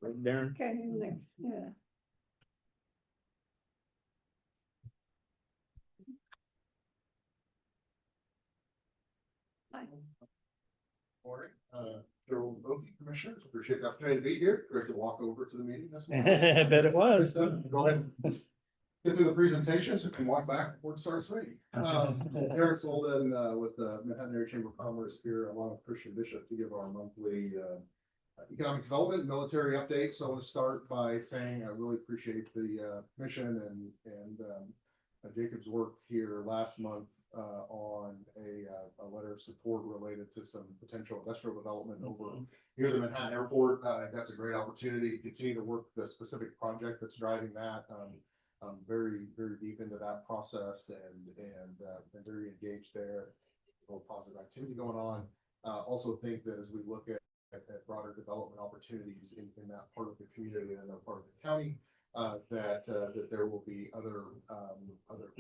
S7: Right, Darren?
S1: Okay, next, yeah. Hi.
S5: Morning, Joe Oakey, Commissioners, appreciate the opportunity to be here, great to walk over to the meeting this morning.
S3: I bet it was.
S5: Go ahead. Get through the presentation so we can walk back before it starts raining. Eric Solden, with the Manhattan Area Chamber of Commerce here, along with Christian Bishop, to give our monthly economic development military update. So I want to start by saying I really appreciate the commission and Jacob's work here last month on a letter of support related to some potential industrial development over near the Manhattan Airport. That's a great opportunity to continue to work the specific project that's driving that. I'm very, very deep into that process and been very engaged there. A little positive activity going on. Also think that as we look at broader development opportunities in that part of the community and that part of the county, that there will be other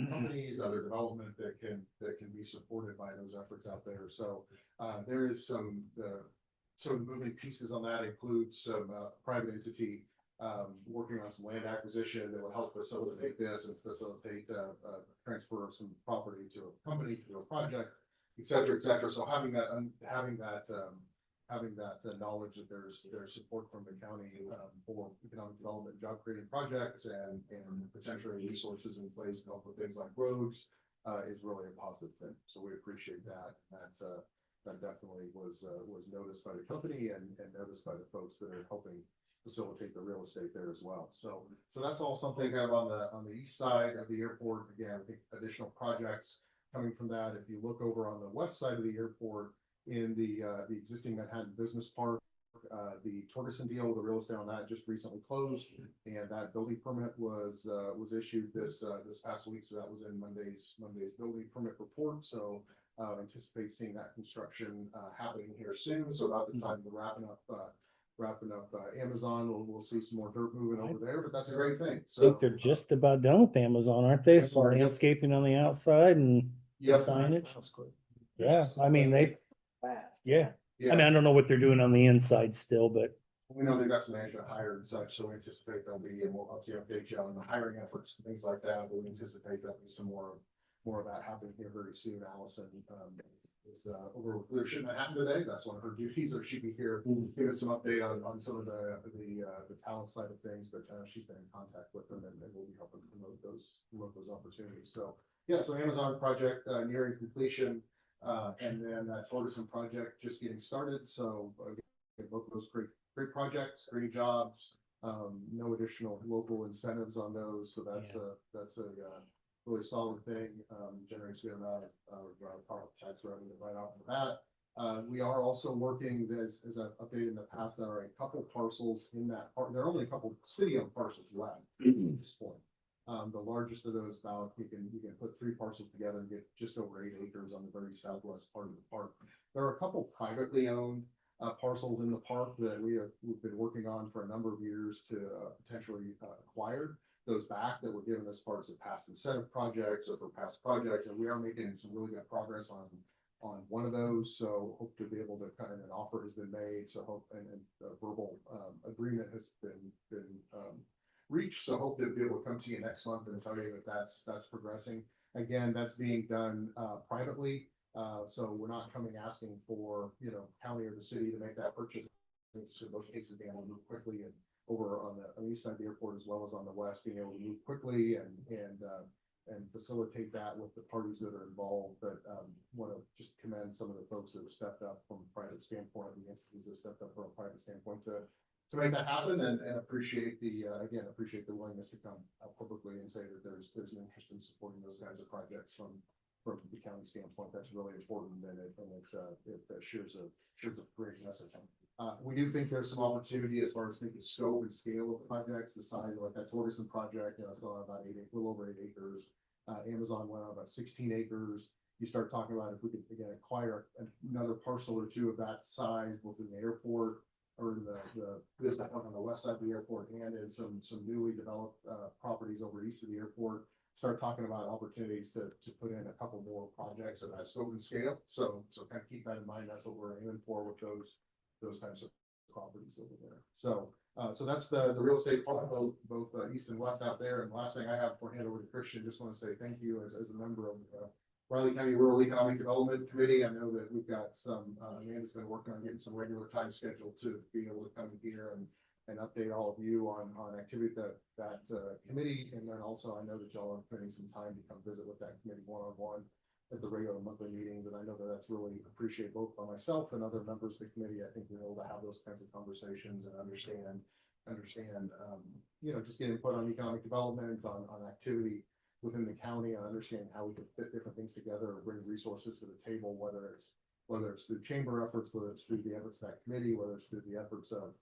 S5: companies, other development that can be supported by those efforts out there. So there is some moving pieces on that. Includes some private entity working on some land acquisition that will help facilitate this and facilitate transfer of some property to a company, to a project, et cetera, et cetera. So having that knowledge that there's support from the county for economic development, job creating projects and potentially resources in place to help with things like roads is really a positive thing. So we appreciate that. That definitely was noticed by the company and noticed by the folks that are helping facilitate the real estate there as well. So that's all something kind of on the east side of the airport. Again, I think additional projects coming from that. If you look over on the west side of the airport in the existing Manhattan Business Park, the Torgerson deal, the real estate on that just recently closed, and that building permit was issued this past week. So that was in Monday's building permit report. So anticipate seeing that construction happening here soon. So about the time we're wrapping up Amazon, we'll see some more dirt moving over there, but that's a great thing.
S3: I
S5: So
S3: think they're just about done with Amazon, aren't they? Some landscaping on the outside and some
S5: Yep.
S3: signage. Yeah, I mean, yeah.
S5: yeah.
S3: I mean, I don't know what they're doing on the inside still, but
S5: We know they've got some management hired and such, so we anticipate there'll be, and we'll obviously update you on the hiring efforts and things like that, but we anticipate there'll be some more of that happening here very soon. Allison is over with leadership Manhattan today. That's one of her duties, or she'd be here give us some update on some of the talent side of things, but she's been in contact with them and we'll be helping promote those opportunities. So yeah, so Amazon project nearing completion, and then that Torgerson project just getting started. So
S11: both of those great projects, great jobs. No additional local incentives on those, so that's a really solid thing. Generates a good amount of property tax revenue right off the bat. We are also working, as I've updated in the past, there are a couple parcels in that part. There are only a couple city-owned parcels left at this point. The largest of those, about you can put 3 parcels together and get just over 8 acres on the very southwest part of the park. There are a couple privately owned parcels in the park that we've been working on for a number of years to potentially acquire those back that were given as parts of past incentive projects or for past projects, and we are making some really good progress on one of those. So hope to be able to kind of, an offer has been made. So hope and a verbal agreement has been reached. So hope to be able to come to you next month and tell you that that's progressing. Again, that's being done privately. So we're not coming asking for, county or the city to make that purchase. So in those cases, being able to move quickly and over on the east side of the airport as well as on the west, being able to move quickly and facilitate that with the parties that are involved. But want to just commend some of the folks that have stepped up from a private standpoint, the entities that stepped up from a private standpoint to make that happen, and appreciate the willingness to come out publicly and say that there's an interest in supporting those kinds of projects from the county standpoint. That's really important, and it shares a great message. We do think there's some opportunity as far as the scope and scale of projects, the size of like that Torgerson project, it's going on about a little over 8 acres. Amazon went on about 16 acres. You start talking about if we could again acquire another parcel or two of that size, both in the airport or in this on the west side of the airport, and in some newly developed properties over east of the airport. Start talking about opportunities to put in a couple more projects of that scope and scale. So kind of keep that in mind. That's what we're aiming for with those types of properties over there. So that's the real estate part, both east and west out there. And the last thing I have before I hand over to Christian, just want to say thank you as a member of Riley County Rural Economic Development Committee. I know that we've got some, Amanda's been working on getting some regular time scheduled to be able to come here and update all of you on activity that committee. And then also I know that y'all are spending some time to come visit with that committee one-on-one at the regular monthly meetings. And I know that that's really appreciated both by myself and other members of the committee. I think we're able to have those kinds of conversations and understand, just get input on economic development, on activity within the county, and understand how we can fit different things together or bring resources to the table, whether it's through chamber efforts, whether it's through the efforts of that committee, whether it's through the efforts of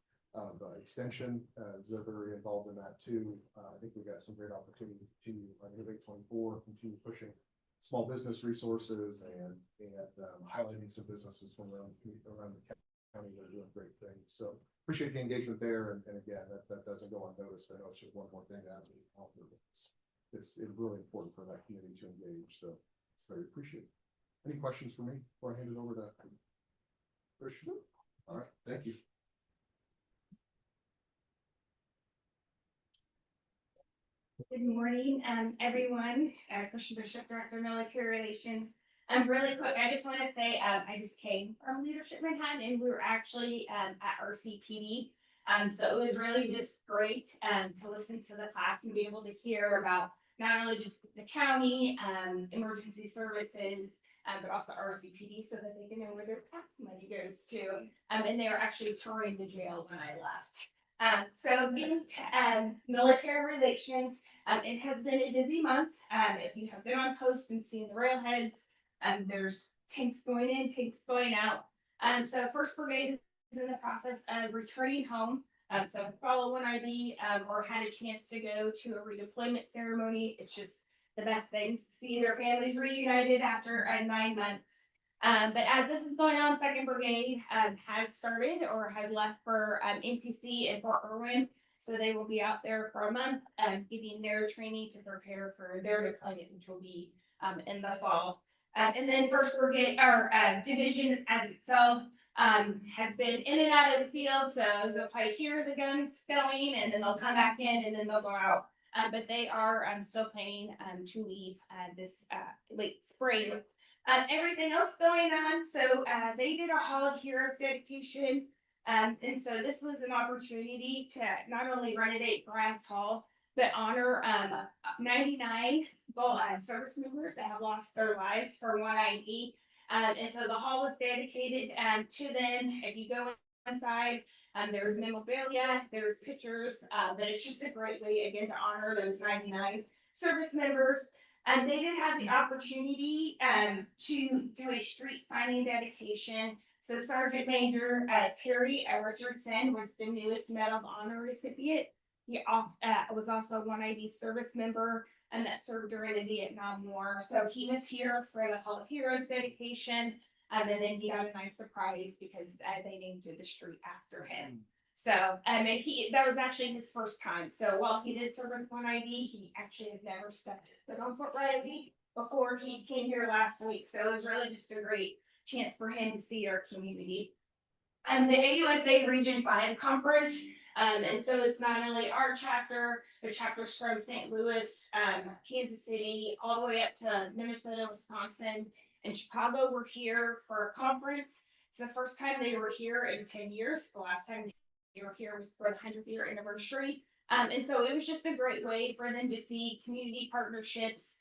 S11: extension. They're very involved in that too. I think we've got some great opportunity to Innovate 24, continue pushing small business resources and highlighting some businesses from around the county that are doing great things. So appreciate the engagement there. And again, that doesn't go unnoticed. I know it's just one more thing that it's really important for that community to engage. So it's very appreciated. Any questions for me before I hand it over to Christian? All right, thank you.
S13: Good morning, everyone. Christian Bishop, Director of Military Relations. Really quick, I just want to say I just came from Leadership Manhattan, and we were actually at RCPD. So it was really just great to listen to the class and be able to hear about not only just the county, emergency services, but also RCPD, so that they can know where their tax money goes to. And they were actually touring the jail when I left. So military relations, it has been a busy month. If you have been on post and seen the railheads, there's tanks going in, tanks going out. So First Brigade is in the process of returning home. So follow one ID or had a chance to go to a redeployment ceremony. It's just the best things to see their families reunited after 9 months. But as this is going on, Second Brigade has started or has left for NTC in Fort Irwin. So they will be out there for a month getting their training to prepare for their deployment, which will be in the fall. And then First Brigade, our division as itself, has been in and out of the field. So you'll probably hear the guns going, and then they'll come back in, and then they'll go out. But they are still planning to leave this late spring. Everything else going on. So they did a Hall of Heroes dedication. And so this was an opportunity to not only renovate Grass Hall, but honor 99 service members that have lost their lives for 1ID. And so the hall is dedicated to them. If you go side. There's memorabilia, there's pictures, but it's just a great way again to honor those 99 service members. And they did have the opportunity to do a street signing dedication. So Sergeant Major Terry Richardson was the newest Medal of Honor recipient. He was also a 1ID service member and that served during the Vietnam War. So he was here for the Hall of Heroes dedication. And then he got a nice surprise because they named the street after him. So, and that was actually his first time. So while he did serve with 1ID, he actually had never stepped foot on Fort Riley before he came here last week. So it was really just a great chance for him to see our community. The AUSA Region 5 Conference, and so it's not only our chapter, the chapters from St. Louis, Kansas City, all the way up to Minnesota, Wisconsin, and Chicago were here for a conference. It's the first time they were here in 10 years. The last time they were here was for the 100th year anniversary. And so it was just a great way for them to see community partnerships.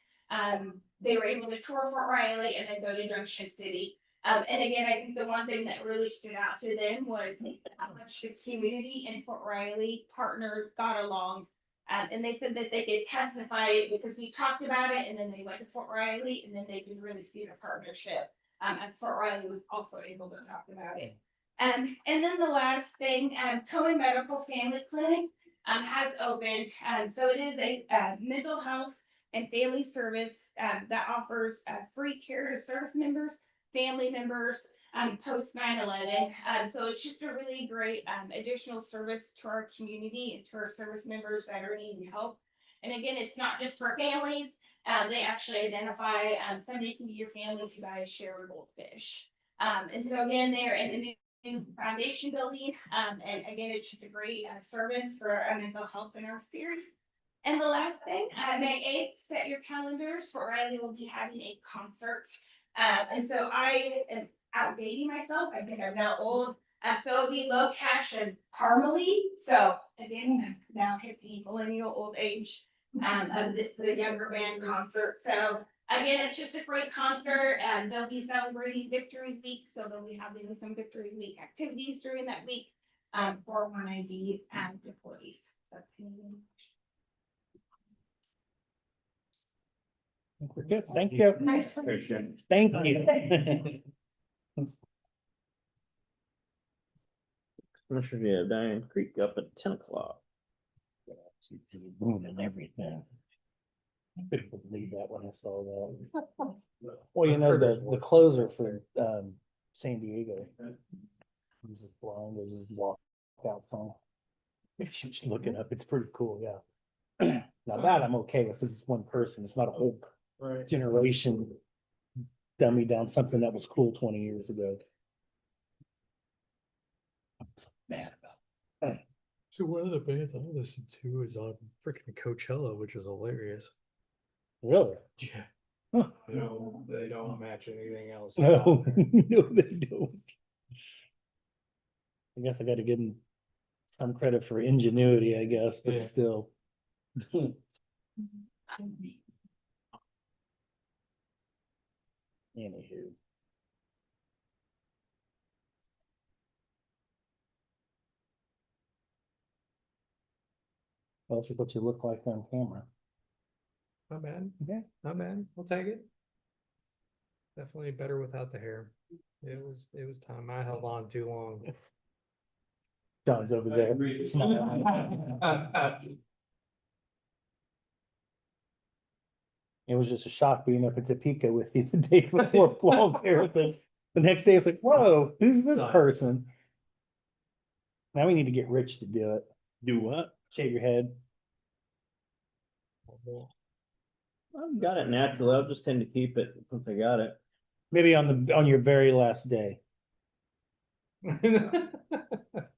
S13: They were able to tour Fort Riley and then go to Junction City. And again, I think the one thing that really stood out to them was how much the community in Fort Riley partnered, got along. And they said that they could testify because we talked about it and then they went to Fort Riley and then they could really see the partnership. As Fort Riley was also able to talk about it. And then the last thing, Cohen Medical Family Clinic has opened. So it is a mental health and family service that offers free care to service members, family members, post 9/11. So it's just a really great additional service to our community and to our service members that are needing help. And again, it's not just for families. They actually identify somebody can be your family if you buy a share of goldfish. And so again, they're in the new foundation building. And again, it's just a great service for mental health in our series. And the last thing, May 8th, set your calendars. Fort Riley will be having a concert. And so I am outdating myself. I think I'm now old. So it'll be Low Cash and Parmalee. So again, now hit the millennial old age. This is a younger band concert. So again, it's just a great concert. They'll be celebrating Victory Week. So they'll be having some Victory Week activities during that week for 1ID employees.
S3: We're good. Thank you.
S13: Nice.
S3: Thank you.
S4: Commissioner, yeah, Diane Creek up at 10 o'clock.
S3: Moon and everything. I couldn't believe that when I saw that. Well, you know, the closer for San Diego. He's just blind, there's this walkout song. If you just look it up, it's pretty cool, yeah. Now that I'm okay with, this is one person, it's not a whole generation dummy down something that was cool 20 years ago. I'm so mad about it.
S2: So one of the bands I listen to is on freaking Coachella, which is hilarious.
S3: Really?
S2: Yeah.
S3: Huh.
S2: No, they don't match anything else.
S3: No, no, they don't. I guess I gotta give them some credit for ingenuity, I guess, but
S2: Yeah.
S3: still. Anywho. Well, that's what you look like on camera.
S2: Not bad.
S3: Yeah.
S2: Not bad. We'll take it. Definitely better without the hair. It was time. I held on too long.
S3: John's over there. It was just a shock being up at Topeka with you the day before long hair thing. The next day it's like, whoa, who's this person? Now we need to get Rich to do it.
S7: Do what?
S3: Shave your head.
S4: I've got it naturally. I'll just tend to keep it since I got it.
S3: Maybe on your very last day.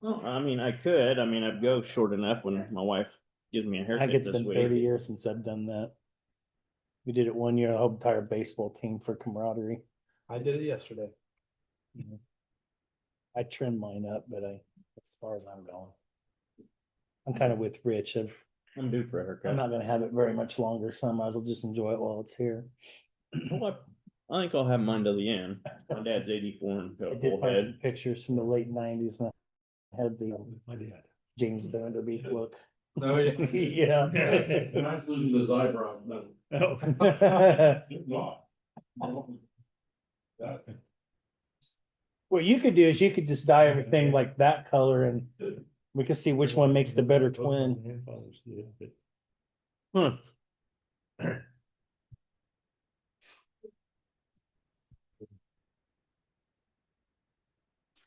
S4: Well, I mean, I could. I mean, I'd go short enough when my wife gives me a
S3: I
S4: haircut
S3: think it's
S4: this
S3: been
S4: week.
S3: 30 years since I've done that. We did it one year, a whole entire baseball team for camaraderie.
S2: I did it yesterday.
S3: I trimmed mine up, but as far as I'm going. I'm kind of with Rich.
S4: I'm due for a haircut.
S3: I'm not gonna have it very much longer, so I might as well just enjoy it while it's here.
S4: Well, I think I'll have mine to the end. My dad's 84 and got
S3: I
S4: a
S3: did
S4: full
S3: find
S4: head.
S3: some pictures from the late 90s and had the
S7: My dad.
S3: James Vanderbeek look.
S2: Oh, yeah.
S3: Yeah.
S4: Not losing his eyebrow, no.
S7: Oh.
S4: Not.
S3: What you could do is you could just dye everything like that color and we could see which one makes the better
S7: Both my
S3: twin.
S7: grandfathers did, but
S3: Hmm.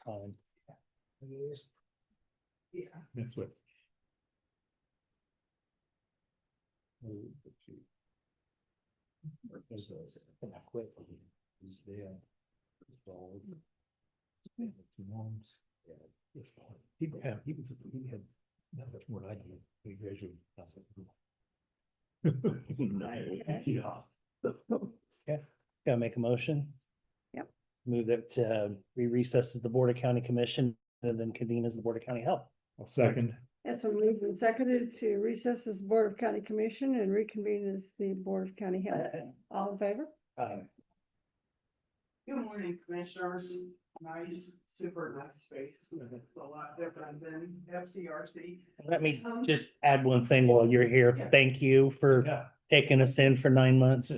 S3: Fine.
S7: that's what. He had not much more than I did. He graduated.
S3: Yeah, gotta make a motion.
S1: Yep.
S3: Move that we recess as the Board of County Commission and then convene as the Board of County Health.
S7: I'll second.
S1: It's been moved and seconded to recess as Board of County Commission and reconvene as the Board of County Health. All in favor?
S6: Good morning, commissioners. Nice, super nice space. It's a lot different than FCRC.
S3: Let me just add one thing while you're here. Thank you for
S7: Yeah.
S3: taking us in for 9 months.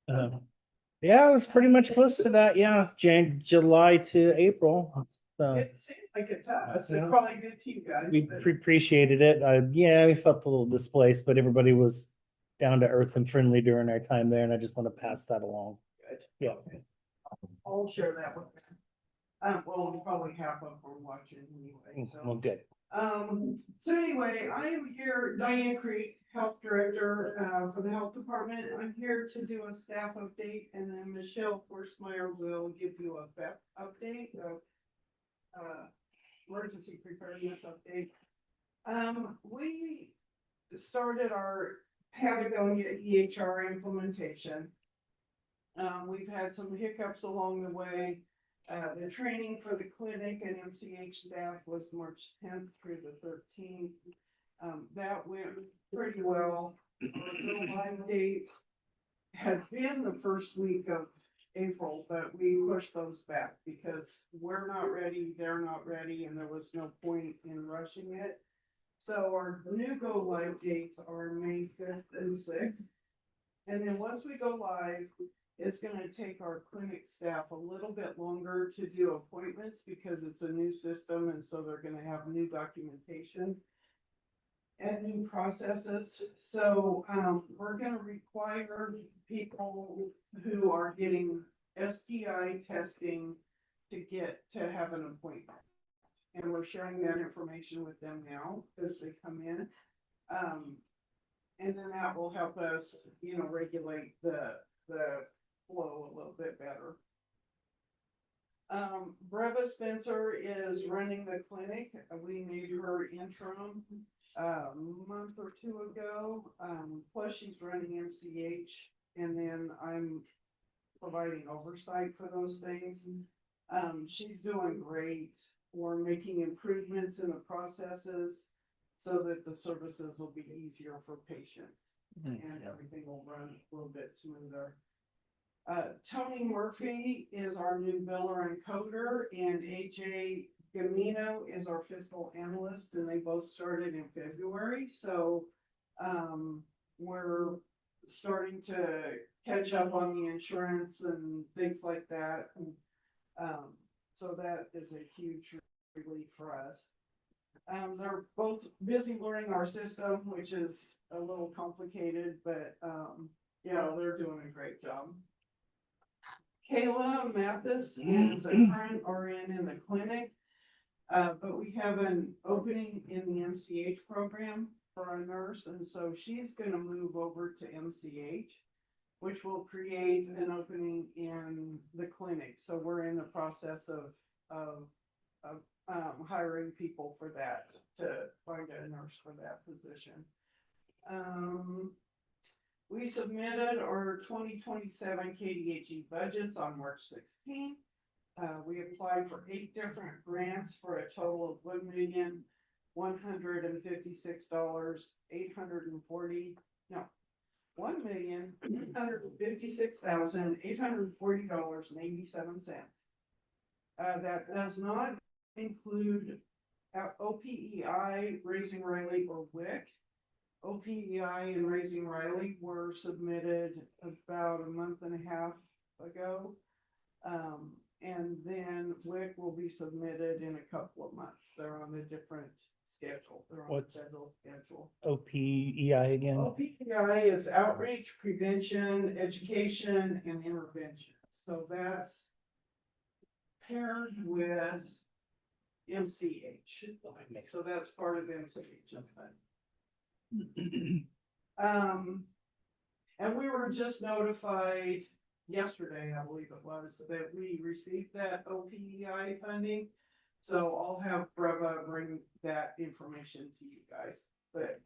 S3: Yeah, it was pretty much close to that. Yeah, July to April. So
S6: It seemed like it does.
S3: Yeah.
S6: It's probably good to you guys.
S3: we
S6: but-
S3: appreciated it. Yeah, we felt a little displaced, but everybody was down to earth and friendly during our time there, and I just want to pass that along.
S6: Good.
S3: Yeah.
S6: I'll share that with them. Well, probably half of them are watching anyway,
S3: Well,
S6: so.
S3: good.
S6: So anyway, I am here, Diane Creek, Health Director, for the Health Department. I'm here to do a staff update, and then Michelle Forstmeyer will give you a BEP update, emergency preparedness update. We started our Patagonia EHR implementation. We've had some hiccups along the way. The training for the clinic and MCH staff was March 10th through the 13th. That went pretty well. Our live dates had been the first week of April, but we pushed those back because we're not ready, they're not ready, and there was no point in rushing it. So our new go live dates are May 5th and 6th. And then once we go live, it's gonna take our clinic staff a little bit longer to do appointments because it's a new system, and so they're gonna have new documentation and new processes. So, we're gonna require people who are getting STI testing to have an appointment. And we're sharing that information with them now as they come in. And then that will help us, regulate the flow a little bit better. Breva Spencer is running the clinic. We made her interim a month or two ago. Plus she's running MCH, and then I'm providing oversight for those things. She's doing great. We're making improvements in the processes so that the services will be easier for patients and everything will run a little bit smoother. Tony Murphy is our new biller and coder, and AJ Gamino is our fiscal analyst, and they both started in February. So we're starting to catch up on the insurance and things like that. So that is a huge relief for us. They're both busy learning our system, which is a little complicated, but they're doing a great job. Kayla Mathis is a current RN in the clinic, but we have an opening in the MCH program for a nurse, and so she's gonna move over to MCH, which will create an opening in the clinic. So we're in the process of hiring people for that, to find a nurse for that position. We submitted our 2027 KDHE budgets on March 16th. We applied for 8 different grants for a total of $1,856,840.87. That does not
S14: include OPEI, Raising Riley, or WIC. OPEI and Raising Riley were submitted about a month and a half ago. And then WIC will be submitted in a couple of months. They're on a different schedule. They're on a
S3: What's-
S14: federal schedule.
S3: OPEI again?
S14: OPEI is outreach, prevention, education, and intervention. So that's paired with MCH. So that's part of MCH. And we were just notified yesterday, I believe it was, that we received that OPEI funding. So I'll have Breva bring that information to you guys, but,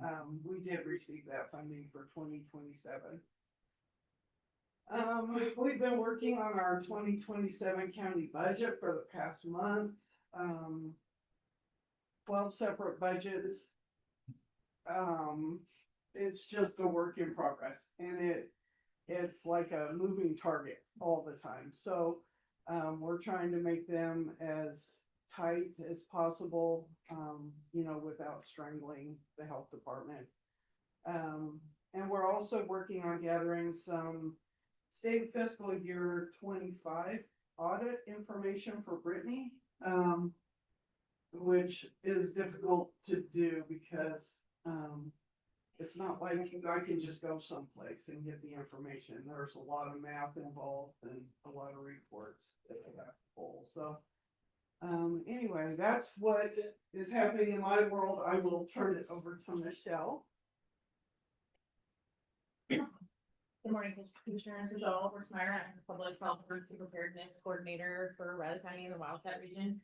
S14: we did receive that funding for 2027. We've been working on our 2027 county budget for the past month. 12 separate budgets. It's just a work in progress, and it's like a moving target all the time. So, we're trying to make them as tight as possible, without strangling the health department. And we're also working on gathering some state fiscal year 25 audit information for Brittany, which is difficult to do because, it's not like I can just go someplace and get the information. There's a lot of math involved and a lot of reports that I have to pull. So, anyway, that's what is happening in my world. I will turn it over to Michelle.
S10: Good morning, Commissioners. Michelle Horstmeyer. I'm the Public Health Emergency Preparedness Coordinator for Riley County and the Wildcat region.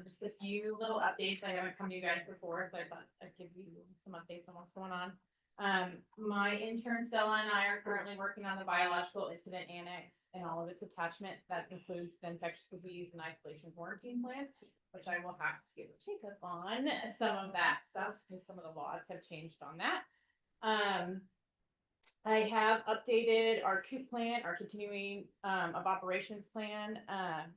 S10: Just a few little updates. I haven't come to you guys before, so I thought I'd give you some updates on what's going on. My intern Stella and I are currently working on the biological incident annex and all of its attachment. That includes the infectious disease and isolation quarantine plan, which I will have to give a check up on some of that stuff because some of the laws have changed on that. I have updated our COOP plan, our continuing of operations plan.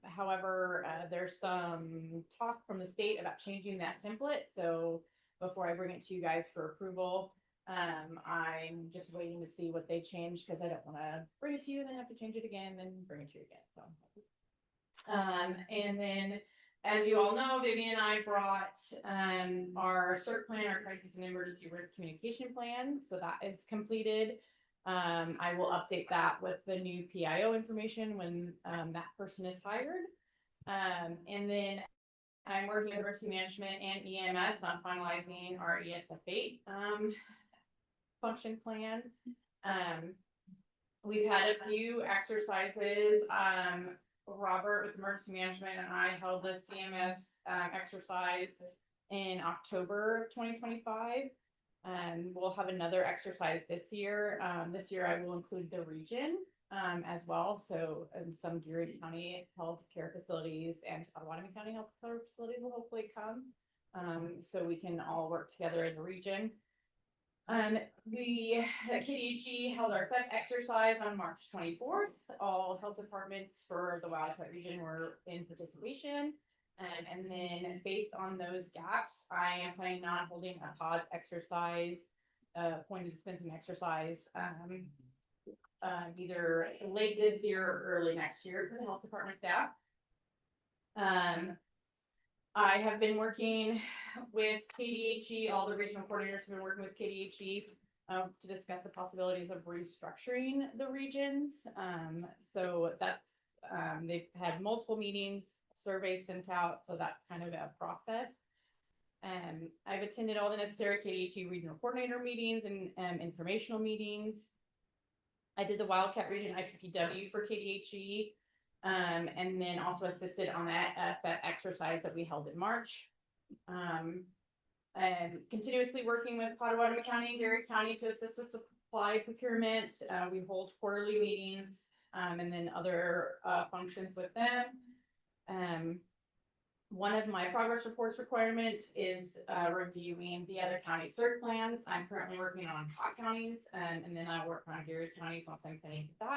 S10: However, there's some talk from the state about changing that template. So before I bring it to you guys for approval, I'm just waiting to see what they change because I don't want to bring it to you and then have to change it again and bring it to you again. So, and then as you all know, Vivian and I brought our CERT plan, our crisis and emergency risk communication plan. So that is completed. I will update that with the new PIO information when that person is hired. And then I'm working with emergency management and EMS on finalizing our ESF8 function plan. We've had a few exercises. Robert with emergency management and I held the CMS exercise in October of 2025. We'll have another exercise this year. This year I will include the region as well. So some Geary County health care facilities and Potawatomi County health care facilities will hopefully come. So we can all work together as a region. We at KDHE held our FEC exercise on March 24th. All health departments for the Wildcat region were in participation. And then based on those gaps, I am planning on holding a PODS exercise, point of dispensing exercise, either late this year or early next year for the health department staff. I have been working with KDHE, all the regional coordinators have been working with KDHE to discuss the possibilities of restructuring the regions. So that's, they've had multiple meetings, surveys sent out, so that's kind of a process. I've attended all the necessary KDHE regional coordinator meetings and informational meetings. I did the Wildcat Region IPPW for KDHE. And then also assisted on that exercise that we held in March. And continuously working with Potawatomi County and Geary County to assist with supply procurement. We hold quarterly meetings and then other functions with them. One of my progress reports requirements is reviewing the other county CERT plans. I'm currently working on Scott counties and then I work on Geary County, so I'm finished with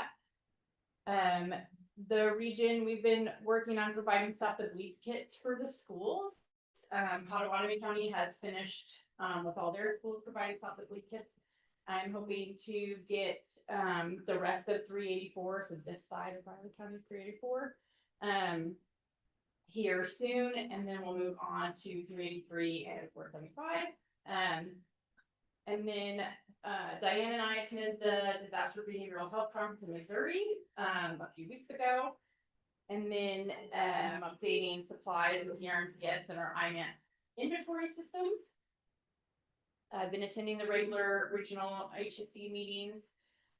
S10: that.
S6: the region, we've been working on providing stop the bleed kits for the schools. Potawatomi County has finished, with all their schools providing stop the bleed kits. I'm hoping to get, the rest of 384, so this side of Riley County's 384, here soon, and then we'll move on to 383 and 475. And then Diane and I attended the Disaster Behavioral Health Conference in Missouri a few weeks ago. And then updating supplies and CRMTS and our IMAX inventory systems. I've been attending the regular regional HSE meetings.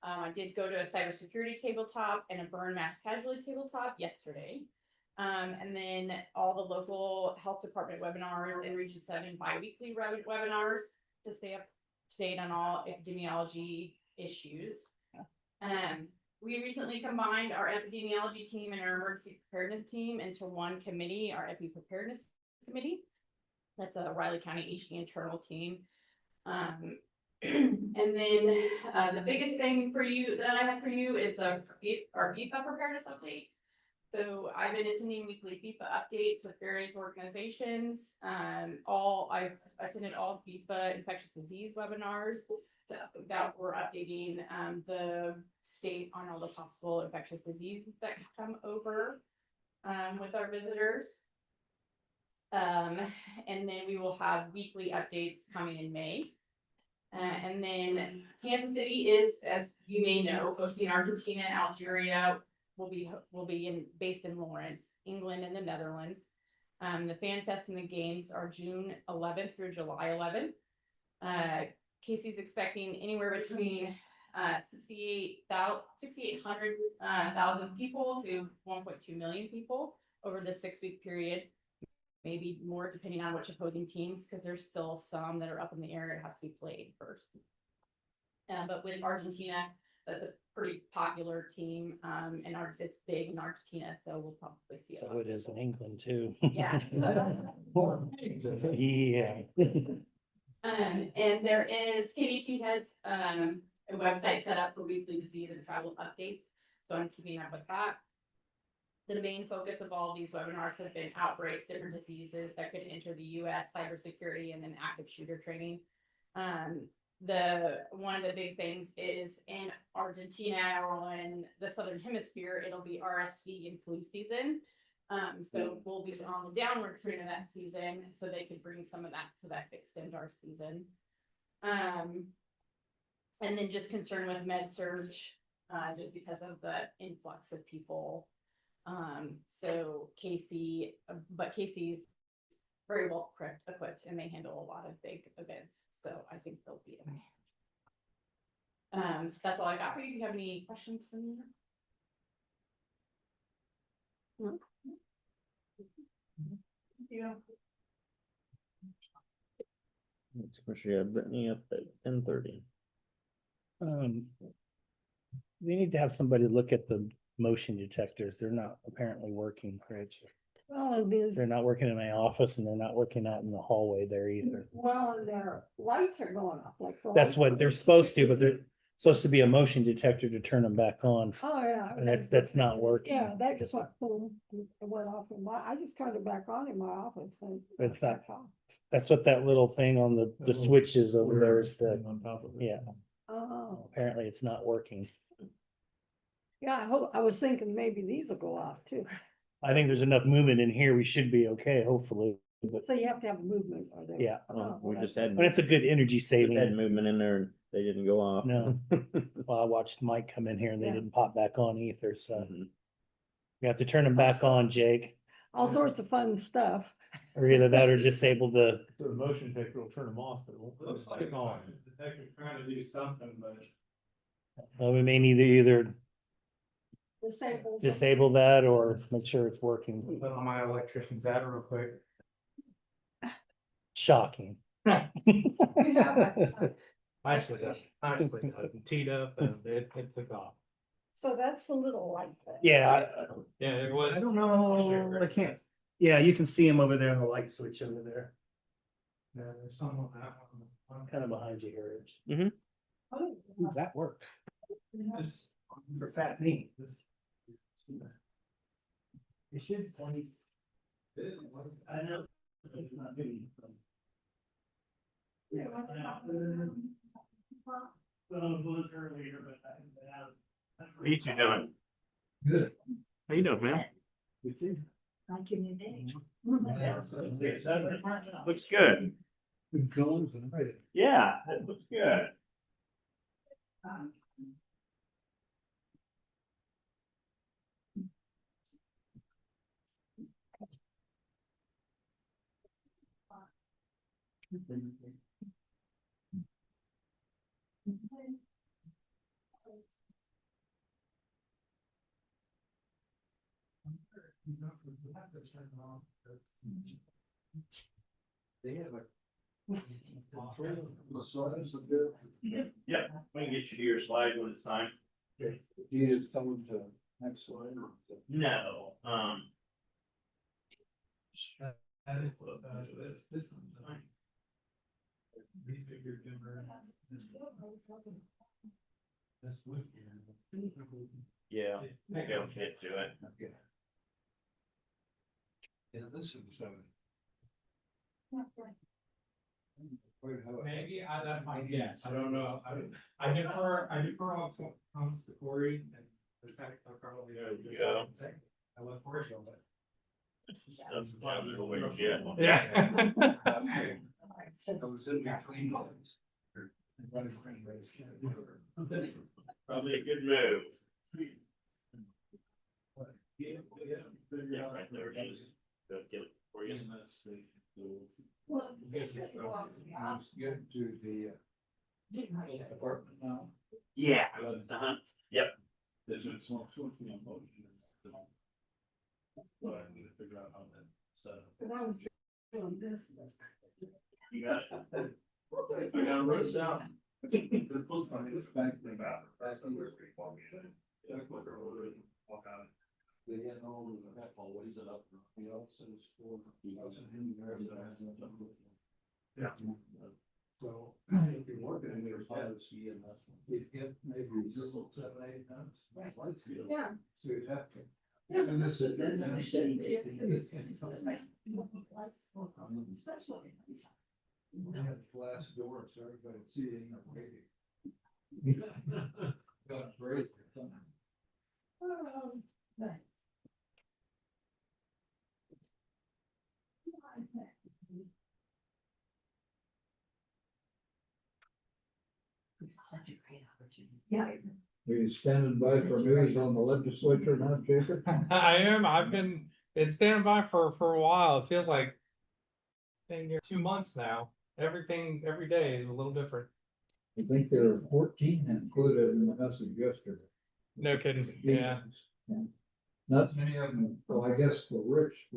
S6: I did go to a cybersecurity tabletop and a burn mass casualty tabletop yesterday. And then all the local health department webinars and Region 7 bi-weekly webinars to stay up to date on all epidemiology issues. We recently combined our epidemiology team and our emergency preparedness team into one committee, our Epi Preparedness Committee. That's a Riley County HD internal team. And then the biggest thing for you that I have for you is our FIFA preparedness update. So I've been attending weekly FIFA updates with various organizations. I've attended all FIFA infectious disease webinars that we're updating the state on all the possible infectious diseases that come over with our visitors. And then we will have weekly updates coming in May. And then Kansas City is, as you may know, hosting Argentina, Algeria. Will be based in Lawrence, England, and the Netherlands. The Fan Fest and the games are June 11th through July 11th. Casey's expecting anywhere between 6,800,000 people to 1.2 million people over the 6-week period. Maybe more depending on which opposing teams, because there's still some that are up in the air. It has to be played first. But with Argentina, that's a pretty popular team, and it's big in Argentina, so we'll probably see it.
S3: So it is in England too.
S6: Yeah.
S3: Yeah.
S6: And there is, KDHE has a website set up for weekly disease and travel updates, so I'm keeping up with that. The main focus of all of these webinars have been outbreaks, different diseases that could enter the U.S., cybersecurity, and then active shooter training. One of the big things is in Argentina or in the Southern Hemisphere, it'll be RSV and flu season. So we'll be on the downward trend of that season, so they could bring some of that, so that could extend our season. And then just concern with med surge, just because of the influx of people. So Casey's very well equipped, and they handle a lot of big events, so I think they'll be okay. That's all I got for you. Do you have any questions for me? No.
S14: Yeah.
S4: Commissioner, yeah, Brittany up at 10:30.
S3: We need to have somebody look at the motion detectors. They're not apparently working, Rich.
S1: Well, it is.
S3: They're not working in my office and they're not working out in the hallway there either.
S1: Well, their lights are going off like. the
S3: That's
S1: lights
S3: what
S1: are-
S3: they're supposed to, but they're supposed to be a motion detector to turn them back on.
S1: Oh, yeah.
S3: And that's not working.
S1: Yeah, that just went boom, it went off in I just turned it back on in my office and.
S3: It's not-
S1: that's all.
S3: That's what that little thing on the switches over there is the,
S7: On top of it.
S3: yeah,
S1: Oh,
S3: apparently it's not working.
S1: yeah, I was thinking maybe these will go off too.
S3: I think there's enough movement in here. We should be okay, hopefully. But
S1: So you have to have movement or they.
S3: yeah,
S1: Oh,
S4: We
S1: well,
S4: just had.
S3: but it's a good energy
S4: Had
S3: saving.
S4: movement in there, and they didn't go off.
S3: No. Well, I watched Mike come in here and they
S1: Yeah.
S3: didn't pop back on either, so
S4: Mhm.
S3: you have to turn them back on, Jake.
S1: All sorts of fun stuff.
S3: Or either that or disable the,
S7: So the motion detector will turn them off, but it won't.
S2: Looks like
S7: click on.
S2: the detective's trying to do something, but.
S3: well, we may need to either
S1: Disabled.
S3: disable that or make sure it's working.
S2: Put on my electrician's hat real quick.
S3: Shocking.
S2: Nicely done, nicely done. Teed up and it took off.
S1: So that's the little light thing.
S3: Yeah,
S2: Yeah, it was.
S3: I don't know, I can't, yeah, you can see them over there on the light switch over there.
S2: Yeah, there's some on that one.
S3: Kind of behind you here. Rich.
S1: Oh,
S3: Ooh, that works.
S2: This-
S3: For fat me. It should point. I know. It's not doing.
S4: What you two doing?
S3: Good.
S4: How you doing, man?
S9: Like in your day.
S4: Looks good. Yeah, it looks good.
S5: They have a.
S4: Yeah, we can get you to your slide when it's time.
S5: Do you just tell them to next slide?
S4: No, yeah, maybe I'll get to it.
S5: Yeah, this is.
S2: Maybe, that's my guess, I don't know, I defer all comments to Corey and the fact I'll probably.
S4: Yeah.
S2: I look forward to it.
S4: That's probably the way to get.
S2: Yeah.
S5: I was in between.
S4: Probably a good move. Yeah, right there it is. Go get it for you.
S5: Get to the apartment now.
S4: Yeah. Uh-huh. Yep.
S11: There's a small switching on motion. But I need to figure out how that set up.
S1: But I was doing this.
S4: You got it. I got it written down.
S11: They're supposed to find this back thing about. That's the word we walk in. That's what they're already walk out.
S5: They had all of the half always up. The offices for.
S11: Yeah.
S5: So if you're working in your policy and that's. If maybe just 7, 8 months.
S14: Yeah.
S5: So you'd have to. And this is. We have glass doors, so everybody can see it, waiting. Got great.
S9: Yeah.
S5: Are you standing by for news on the legislature now, Jacob?
S2: I am, I've been standing by for a while, it feels like. Been here 2 months now, everything, every day is a little different.
S5: I think there were 14 included in the message yesterday.
S2: No kidding, yeah.
S5: Not many of them, well, I guess for Rich,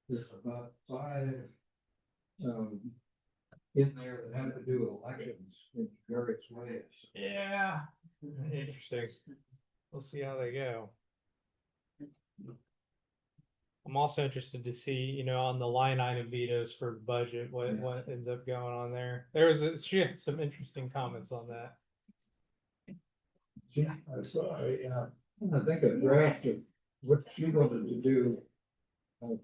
S5: there's about 5 in there that have to do with elections in various ways.
S2: Yeah, interesting. We'll see how they go. I'm also interested to see, on the line item vetoes for budget, what ends up going on there. She had some interesting comments on that.
S5: Yeah, I saw, I think a draft of what she wanted to do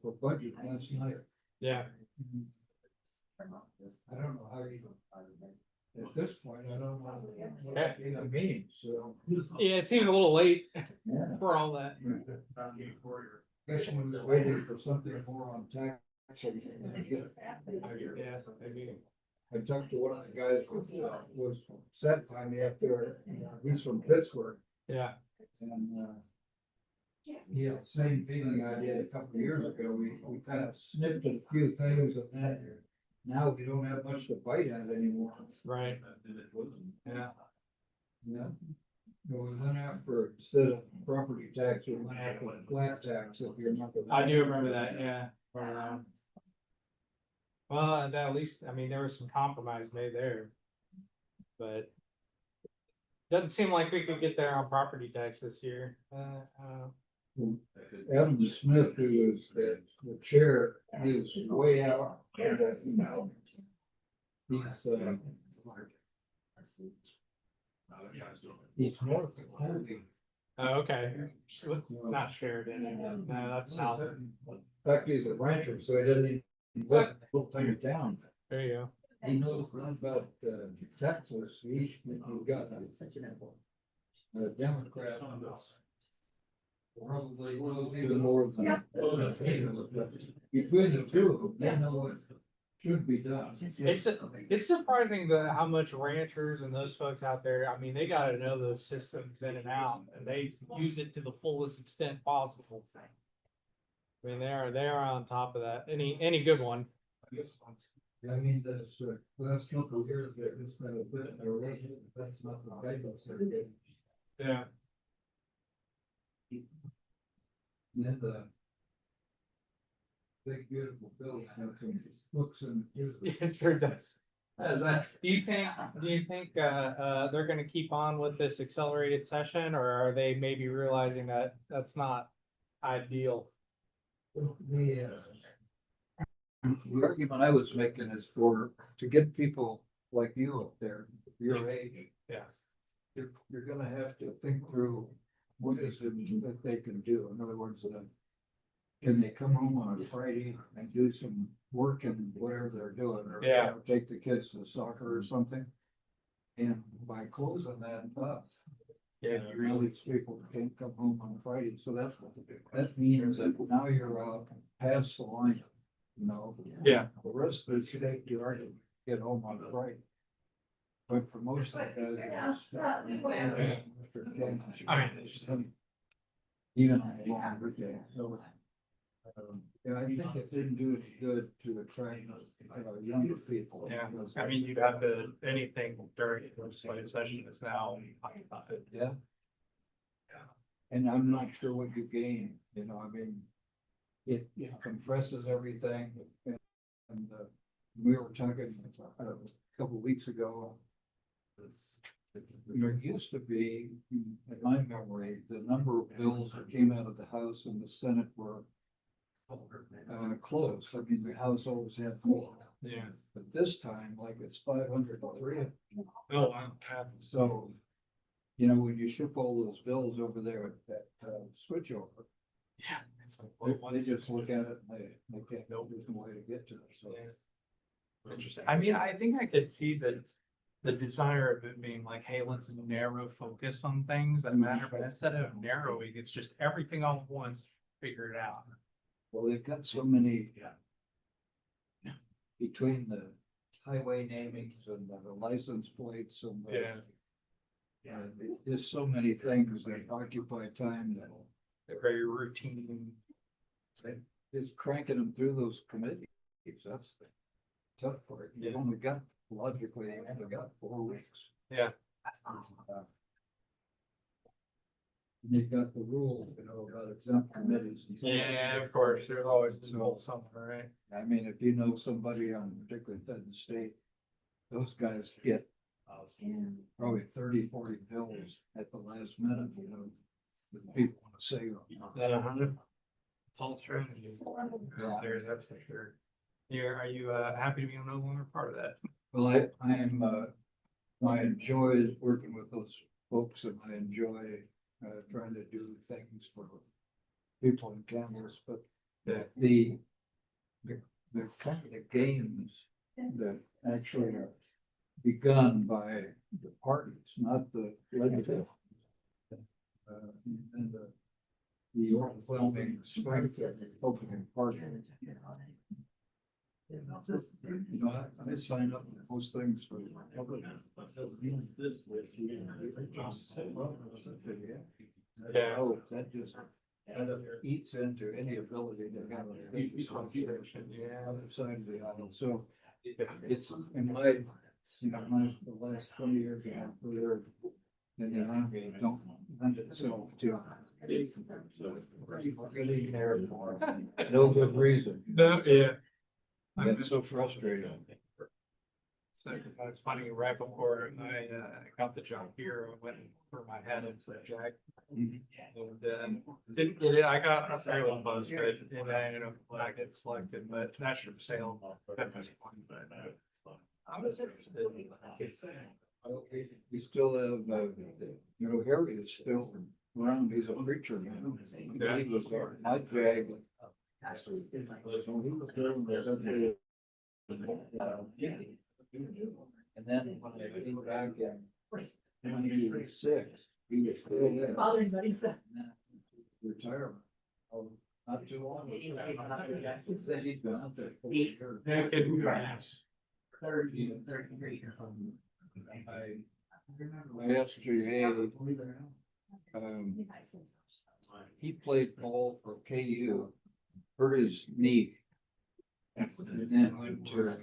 S5: for budget last night.
S2: Yeah.
S5: I don't know how you, at this point, I don't know what that even means, so.
S2: Yeah, it seems a little late
S5: Yeah.
S2: for all that.
S5: Guess we was waiting for something more on tax.
S2: Yeah, maybe.
S5: I talked to one of the guys that was set by me up there, he's from Pittsburgh,
S2: Yeah.
S5: and he had the same feeling I did a couple of years ago. We kind of snipped at a few things and then now we don't have much to bite at anymore.
S2: Right. Yeah.
S5: Yeah. We went after, instead of property tax, we went after the flat tax, if you remember.
S2: I do remember that, yeah. Well, and at least, there was some compromise made there. But doesn't seem like we could get there on property tax this year.
S5: Adam Smith, who is the chair, is way out. He's north of Colby.
S2: Oh, okay, not Sheridan, no, that's south,
S4: Fact, he's a rancher, so he doesn't even live full time town.
S2: there you go.
S4: He knows about Texas, he's got a Democrat that's probably knows even more than. Between the two of them, they know what should be done.
S2: It's surprising that how much ranchers and those folks out there, I mean, they gotta know those systems in and out, and they use it to the fullest extent possible. I mean, they are on top of that, any good one.
S4: I mean, that's, last couple of years, there has been a bit of a relation, that's not the guidance.
S2: Yeah.
S4: Then the big beautiful bill, books and.
S2: It sure does. Do you think, they're gonna keep on with this accelerated session, or are they maybe realizing that that's not ideal?
S4: The argument I was making is to get people like you up there, your age,
S2: Yes.
S4: you're gonna have to think through what is it that they can do. In other words, can they come home on a Friday and do some work in whatever they're doing, or
S2: Yeah.
S4: take the kids to soccer or something? And by closing that up, now these people can't come home on Friday, so that means that now you're out past the line, you know?
S2: Yeah.
S4: The rest of the state, you already get home on Friday. But for most of the guys. Even on a long weekend, so. Yeah, I think it didn't do any good to attract younger people.
S2: Yeah, I mean, you have anything during the legislative session is now occupied.
S4: Yeah. And I'm not sure what you gain, you know, I mean, it compresses everything, and we were talking a couple of weeks ago. There used to be, in my memory, the number of bills that came out of the House and the Senate were close. I mean, the House always had more.
S2: Yeah.
S4: But this time, like, it's 503.
S2: Oh, wow.
S4: So, you know, when you ship all those bills over there at switch over,
S2: Yeah.
S4: they just look at it and they can't know there's no way to get to it, so.
S2: Interesting. I mean, I think I could see the desire of it being like, hey, let's narrow focus on things that matter, but instead of narrowing, it's just everything all at once, figure it out.
S4: Well, they've got so many. Between the highway namings and the license plates and. There's so many things that occupy time that.
S2: They're very routine.
S4: Is cranking them through those committees, that's the tough part. You've only got, logically, you only got 4 weeks.
S2: Yeah. That's not.
S4: You've got the rule, you know, about exempt committees. And so on.
S2: Yeah, of course, there's always the rule somewhere, right?
S4: I mean, if you know somebody on particularly Fed and State, those guys get probably 30, 40 bills at the last minute, you know, that people want to say.
S2: It's all strategy.
S4: Yeah.
S2: There, that's for sure. Are you happy to be no longer part of that?
S4: Well, I am, I enjoy working with those folks, and I enjoy trying to do things for people in Kansas, but the kind of games that actually are begun by the parties, not the legislature. And the overwhelming strength of the Republican Party. You know, I signed up for most things for.
S2: Yeah.
S4: Oh, that just, that eats into any ability to have a big conversation on the side of the aisle, so. It's in my, you know, the last 20 years of my career in the Army don't lend itself to. Really there for no good reason.
S2: No, yeah.
S4: It's so frustrating.
S2: So it's funny, right before I got the job here, I went for my head into Jack. And didn't get it. I got fairly close, but I ended up not getting selected, but that should have sailed at this point, but I was interested.
S4: We still have, you know, Harry is still Well, he's a preacher, man. He was my drag. And then when I came back in 96, he was still there. Retirement. Oh, not too long. Said he'd been out there 4 years. I asked you, hey, he played ball for KU, hurt his knee. And then went to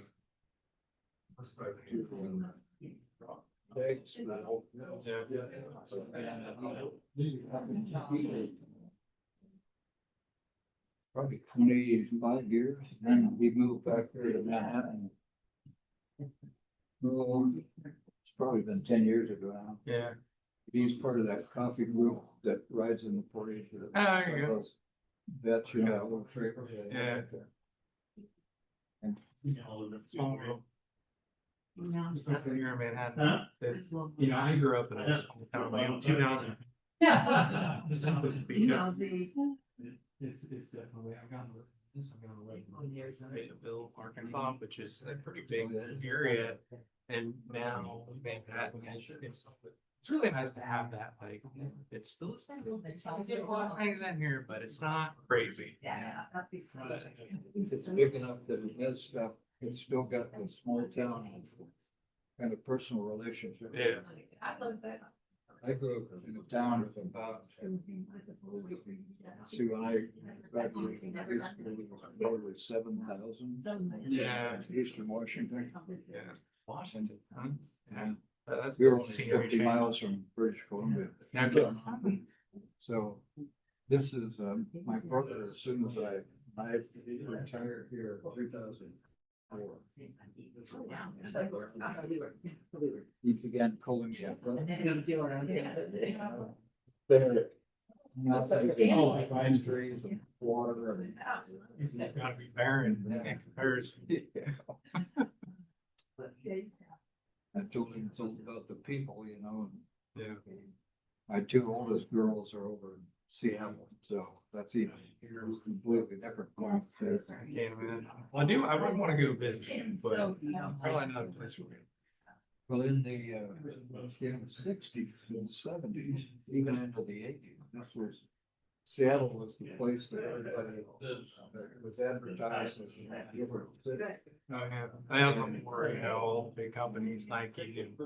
S4: tech school. Probably 25 years, and then we moved back there to Manhattan. Well, it's probably been 10 years ago now.
S2: Yeah.
S4: He's part of that coffee group that rides in the parade.
S2: Oh, there you go.
S4: That's, you know, that little trailer.
S2: Yeah. Small world. Here in Manhattan, it's, you know, I grew up in a small town, like 2000. It's definitely, I've gone to Bill, Arkansas, which is a pretty big area. And now Manhattan, it's really nice to have that, like, it's still, it's a lot of things in here, but it's not crazy.
S4: It's big enough that it has stuff, it's still got the small town kind of personal relationship.
S2: Yeah.
S4: I grew up in a town of about, see, when I graduated from high school, there was 7,000.
S2: Yeah.
S4: Eastern Washington.
S2: Yeah. Washington, huh?
S4: Yeah.
S2: That's
S4: We were only
S2: scenery
S4: 50
S2: change.
S4: miles from British Columbia.
S2: No kidding.
S4: So this is my brother, as soon as I retired here in 2004. He began calling me up. There. Pine trees and water and.
S2: It's gotta be barren in comparison.
S4: I told him it's all about the people, you know, and
S2: Yeah.
S4: my 2 oldest girls are over in Seattle, so that's even completely different.
S2: Can't imagine. Well, I would wanna go visit, but probably not a place for me.
S4: Well, in the 60s and 70s, even into the 80s, this was, Seattle was the place that everybody was advertised as a different city.
S2: Oh, yeah. I also before, you know, all the big companies, Nike and.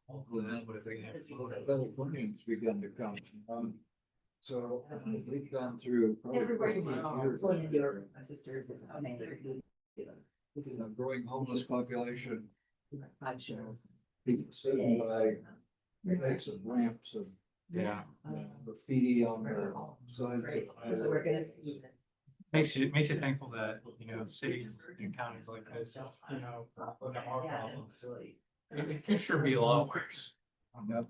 S2: What is it?
S4: Californians began to come. So we've gone through probably 20 years. A growing homeless population. People sitting by makes of ramps and
S2: Yeah.
S4: graffiti on their sides.
S2: Makes you thankful that, you know, cities and counties like this, you know, look at our problems. It could sure be a lot worse.
S4: Yep.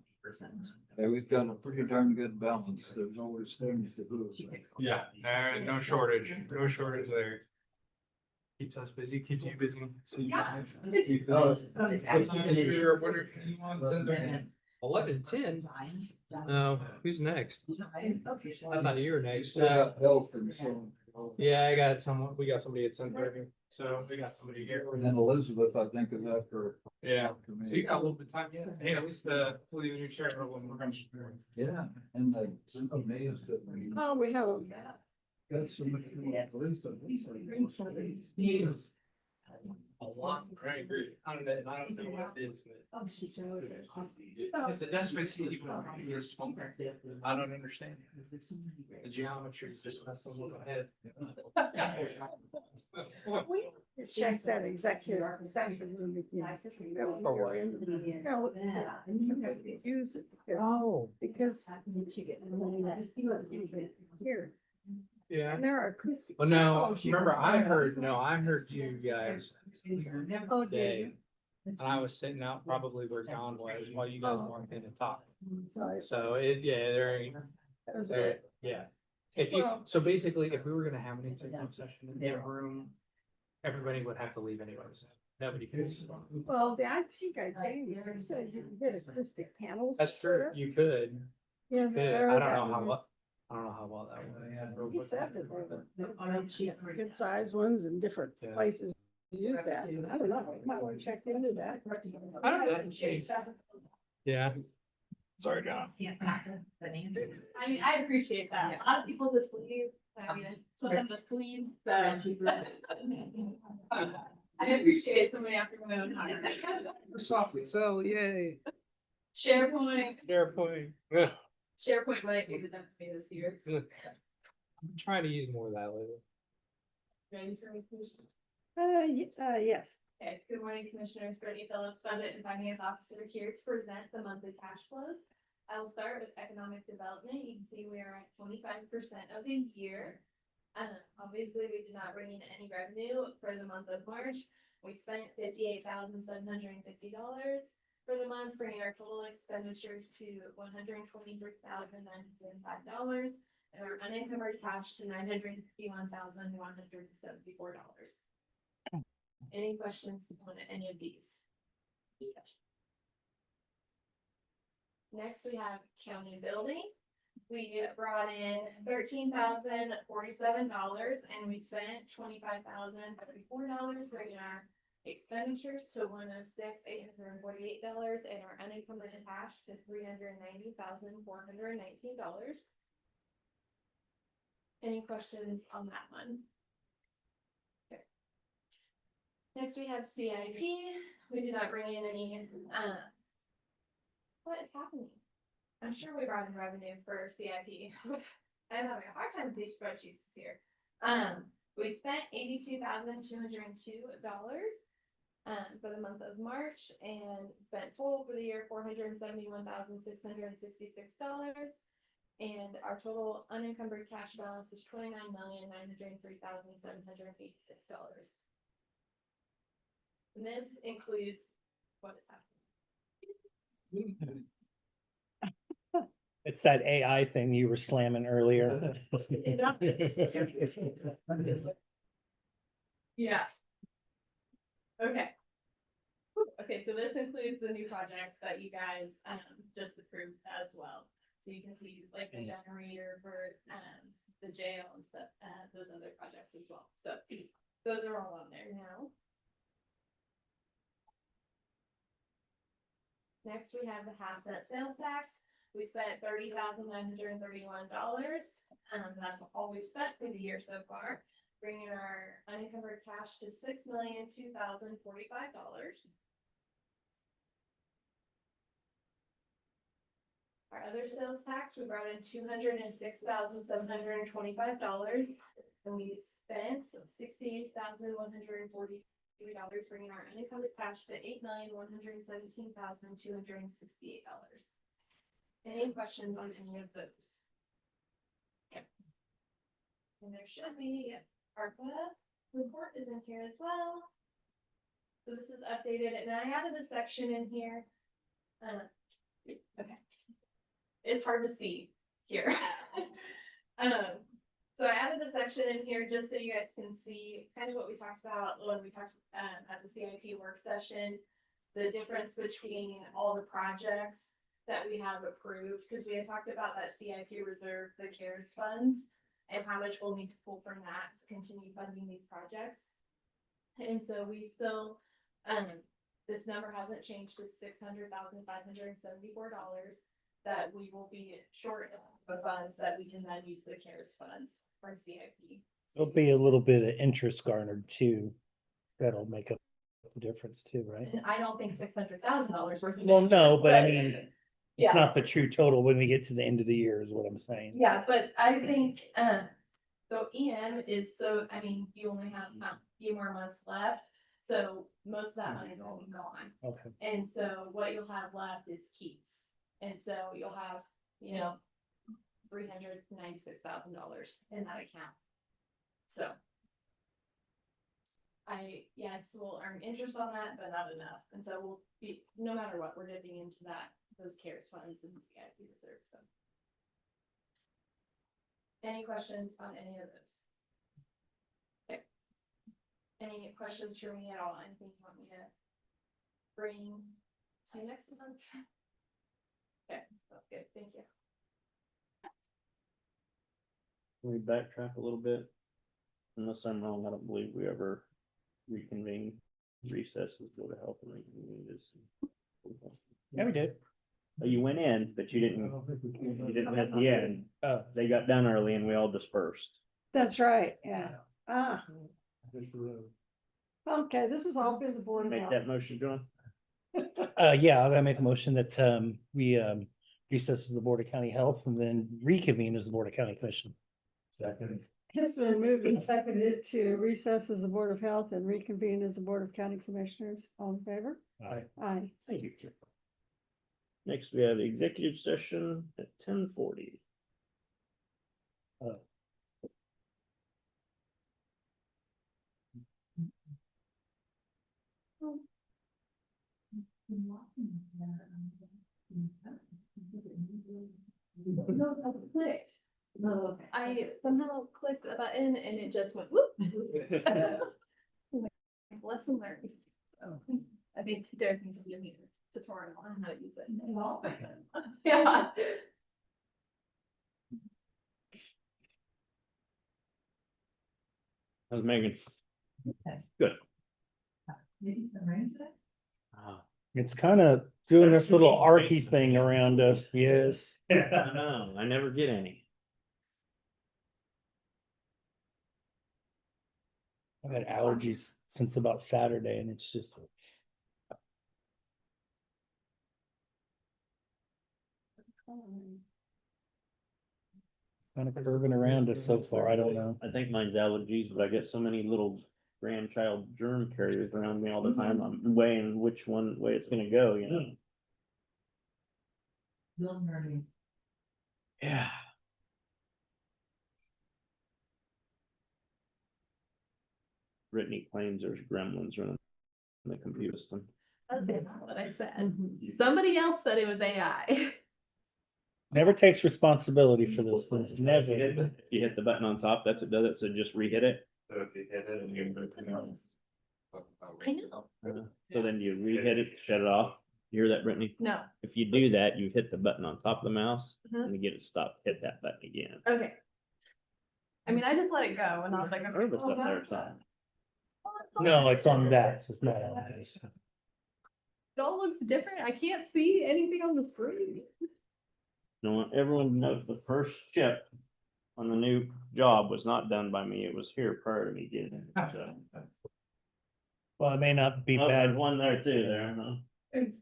S4: Yeah, we've got a pretty darn good balance. There's always things to do.
S2: Yeah, no shortage there. Keeps us busy, keeps you busy. So you guys- What's on your, what are you on? 11:10? No, who's next? I thought you were next.
S4: Still got health and so.
S2: Yeah, we got somebody at 10:30, so we got somebody here.
S4: And then Elizabeth, I think, is after.
S2: Yeah,
S4: after me.
S2: so you got a little bit of time yet? Hey, at least hopefully the new chair when we're coming.
S4: Yeah, and I'm amazed that we
S1: Oh, we have a
S4: got so much.
S2: A lot, I agree. I don't know what it is, but. It's a desperation even you're a smoker. I don't understand. The geometry is just messing with my head.
S1: We check that executive session room again. Use it.
S2: Oh.
S1: Because. Here,
S2: Yeah.
S1: and there are acoustic.
S2: Well, no, remember, I heard you guys
S1: Oh,
S2: today. And I was sitting out probably where John was while you guys walked in and talked.
S1: Sorry.
S2: So there ain't,
S1: That was
S2: there, yeah. So basically, if we were gonna have an executive session in their room, everybody would have to leave anyways. Nobody could.
S1: Well, I think I James said you can get acoustic panels.
S2: That's true, you could.
S1: Yeah.
S2: Good. I don't know how well, I don't know how well that went.
S1: He said that there were good sized ones in different
S2: Yeah.
S1: places to use that. So I don't know, might want to check into that.
S2: I don't know. Yeah. Sorry, John.
S10: I mean, I appreciate that. A lot of people just leave. I mean, it's for them to sleep, so. I appreciate somebody after my own heart.
S2: Softly, so yay.
S10: SharePoint,
S2: SharePoint. Yeah.
S10: SharePoint might be the next me this year.
S2: I'm trying to use more of that lately.
S10: Ready for me, Commissioner?
S1: Yes.
S10: Okay, good morning, Commissioners. Brittany Phillips, Budget and Finance Officer here to present the monthly cash flows. I will start with economic development. You can see we are at 25% of the year. Obviously, we did not bring in any revenue for the month of March. We spent $58,750 for the month, bringing our total expenditures to $123,905 and our unencumbered cash to $951,174. Any questions on any of these? Next, we have county building. We brought in $13,047 and we spent $25,034, bringing our expenditures to $106,848 and our unencumbered cash to $390,419. Any questions on that one? Okay. Next, we have CIP. We did not bring in any, what is happening? I'm sure we brought in revenue for CIP. I'm having a hard time with these spreadsheets this year. We spent $82,202 for the month of March and spent total for the year $471,666. And our total unencumbered cash balance is $29,903,786. And this includes what is happening.
S3: It's that AI thing you were slamming earlier.
S10: Yeah. Okay. Okay, so this includes the new projects that you guys just approved as well. So you can see like the generator for the jail and stuff, those other projects as well. So those are all on there now. Next, we have the Hasnet sales tax. We spent $30,931. That's all we've spent for the year so far, bringing our unencumbered cash to $6,002,045. Our other sales tax, we brought in $206,725, and we spent $68,143, bringing our unencumbered cash to $8,117,268. Any questions on any of those? Okay. And there should be ARPA report is in here as well. So this is updated, and I added a section in here. Okay. It's hard to see here. So I added a section in here just so you guys can see kind of what we talked about when we talked at the CIP work session, the difference between all the projects that we have approved, because we had talked about that CIP reserve, the CARES funds, and how much we'll need to pull from that to continue funding these projects. And so we still, this number hasn't changed to $600,574 that we will be short of funds that we can then use the CARES funds for CIP.
S3: There'll be a little bit of interest garnered too. That'll make up the difference too, right?
S10: And I don't think $600,000 worth.
S3: Well, no, but I mean,
S10: yeah.
S3: not the true total when we get to the end of the year is what I'm saying.
S10: Yeah, but I think, so EM is so, I mean, you only have a few more months left. So most of that money is all gone.
S3: Okay.
S10: And so what you'll have left is keeps. And so you'll have, you know, $396,000 in that account. So yes, we'll earn interest on that, but not enough. And so we'll be, no matter what, we're dipping into those CARES funds and the CIP reserve. So any questions on any of those? Okay. Any questions for me at all? Anything you want me to bring to next month? Okay, that's good. Thank you.
S4: Can we backtrack a little bit? Unless I'm wrong, I don't believe we ever reconvene recesses, go to help and reconvene this.
S3: Yeah, we did.
S4: You went in, but you didn't at the end.
S3: Oh.
S4: They got done early and we all dispersed.
S1: That's right, yeah. Ah, okay, this has all been the board of
S4: Make
S1: health.
S4: that motion, John.
S3: Yeah, I'm gonna make a motion that, we, recess as the Board of County Health and then reconvene as the Board of County Commission.
S11: Second.
S1: It's been moved and seconded to recess as the Board of Health and reconvene as the Board of County Commissioners. All in favor?
S3: Aye.
S1: Aye.
S4: Thank you. Next, we have executive session at 10:40.
S10: Clicked. I somehow clicked a button and it just went whoop. Lesson learned. I think Derek needs to give me a tutorial on how to use it. Yeah.
S4: How's Megan? Good.
S3: It's kind of doing this little arky thing around us, yes.
S4: I know, I never get any.
S3: I've had allergies since about Saturday and it's just. Kind of curving around us so far, I don't know.
S4: I think mine's allergies, but I get so many little grandchild germ carriers around me all the time. I'm weighing which way it's gonna go, you know? Yeah. Brittany claims there's gremlins running the computer system.
S10: That's not what I said. Somebody else said it was AI.
S3: Never takes responsibility for those things, never.
S4: If you hit the button on top, that's what does it, so just re-hit it.
S11: So if you hit it and you.
S10: I know.
S4: So then you re-hit it, shut it off. You hear that, Brittany?
S10: No.
S4: If you do that, you hit the button on top of the mouse
S10: Mhm.
S4: and to get it stopped, hit that button again.
S10: Okay. I mean, I just let it go and I was like,
S4: I heard this
S10: okay,
S4: stuff there,
S10: well,
S4: so.
S10: it's on
S3: No,
S10: there.
S3: it's on that, so it's not on this.
S10: It all looks different. I can't see anything on the screen.
S4: No one, everyone knows the first chip on the new job was not done by me. It was here prior to me getting it. So.
S3: Well, it may not be
S4: Oh, there's
S3: bad,
S4: one there too, there, huh?
S1: And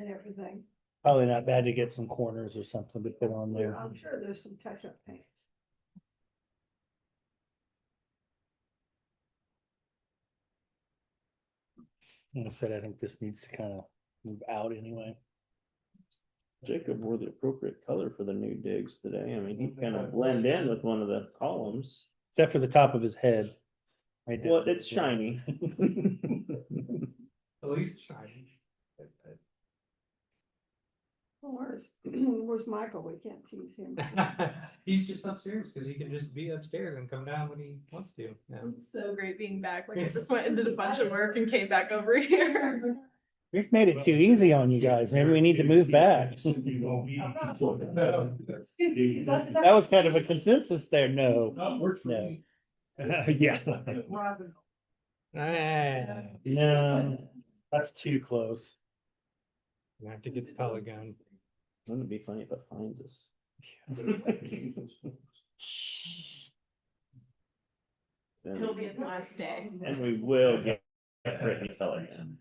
S1: everything.
S3: probably not bad to get some corners or something to put on there.
S1: I'm sure there's some touch-up paint.
S3: Like I said, I think this needs to kind of move out anyway.
S4: Jacob wore the appropriate color for the new digs today. I mean, he kind of blend in with one of the columns.
S3: Except for the top of his head. Right there.
S4: Well, it's shiny.
S2: At least shiny.
S1: Where's Michael? We can't tease him.
S2: He's just upstairs because he can just be upstairs and come down when he wants to. Yeah.
S10: It's so great being back. Like I just went and did a bunch of work and came back over here.
S3: We've made it too easy on you guys. Maybe we need to move back. That was kind of a consensus there. No. No. Yeah.
S2: Ah,
S3: No, that's too close.
S2: I have to get the pellet gun.
S4: Wouldn't it be funny if it finds us?
S10: It'll be its last day.
S4: And we will get Brittany color again.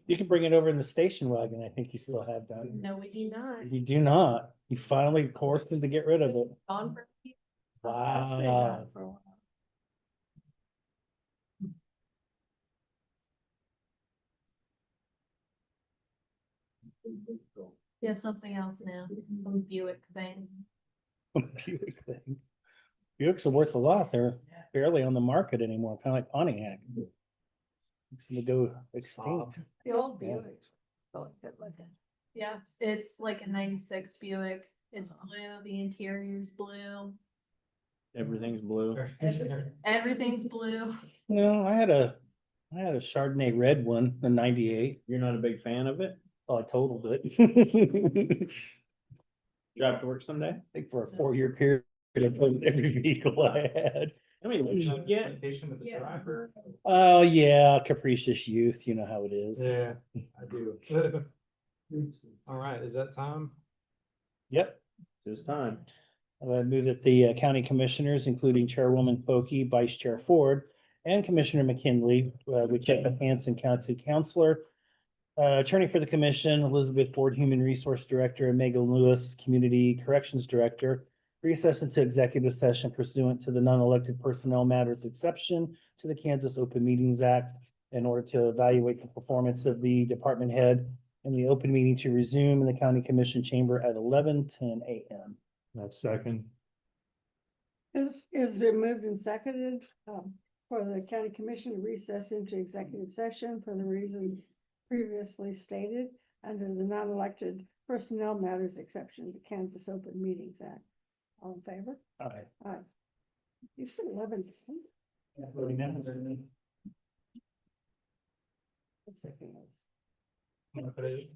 S3: You can bring it over in the station wagon. I think you still have that.
S10: No, we do not.
S3: You do not. You finally forced them to get rid of it.
S10: Gone for.
S3: Wow.
S10: Yeah, something else now. Some Buick thing.
S3: Buick thing. Buicks are worth a lot. They're barely on the market anymore, kind of like Pontiac. It's gonna go extinct.
S1: The old
S3: Yeah.
S1: Buick. I like that like that.
S10: Yeah, it's like a 96 Buick. It's blue, the interior's blue.
S4: Everything's blue.
S10: Everything's blue.
S3: No, I had a Chardonnay red one, the 98.
S4: You're not a big fan of it?
S3: Oh, I totaled it.
S4: Drive to work someday?
S3: I think for a 4-year period, I totaled every vehicle I had.
S4: I mean, what you get?
S2: Communication with the
S10: Yeah.
S2: driver.
S3: Oh, yeah, capricious youth, you know how it is.
S2: Yeah, I do. All right, is that time?
S3: Yep.
S4: This time.
S3: I move that the county commissioners, including Chairwoman Pokey, Vice Chair Ford, and Commissioner McKinley, with Jeff Hanson, County Counselor, Attorney for the Commission, Elizabeth Ford, Human Resource Director, and Megan Lewis, Community Corrections Director, recess into executive session pursuant to the non-elected personnel matters exception to the Kansas Open Meetings Act in order to evaluate the performance of the department head and the open meeting to resume in the county commission chamber at 11:10 a.m.
S7: That's second.
S1: Is been moved and seconded, for the county commission to recess into executive session for the reasons previously stated under the non-elected personnel matters exception to Kansas Open Meetings Act. All in favor?
S3: Aye.
S1: Aye. You said 11.
S3: Voting minutes.
S1: Second is-
S2: I'm gonna put it-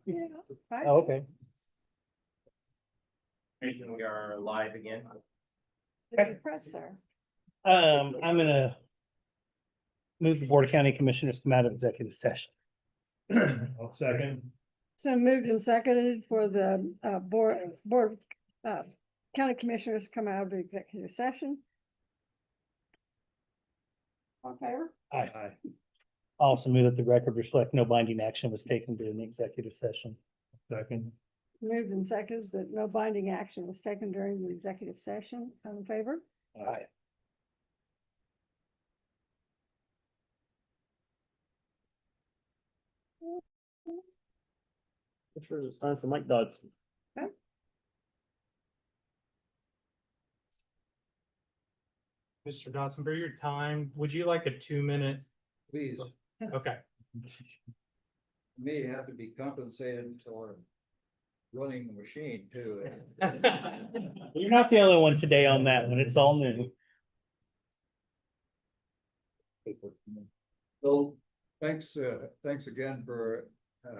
S1: Yeah. I-
S3: Oh, okay.
S4: We are live again.
S1: Did you press there?
S3: I'm gonna move the Board of County Commissioners come out of executive session.
S7: I'll second.
S1: It's been moved and seconded for the board county commissioners come out of the executive session. All in favor?
S3: I also move that the record reflect no binding action was taken during the executive session.
S7: Second.
S1: Moved and seconded that no binding action was taken during the executive session. All in favor?
S3: Aye.
S4: Sure, it's time for Mike Dodson.
S2: Mr. Dodson, for your time, would you like a 2-minute?
S15: Please,
S2: Okay.
S15: may have to be compensated for running the machine too.
S3: You're not the only one today on that one. It's all new.
S15: So, thanks again for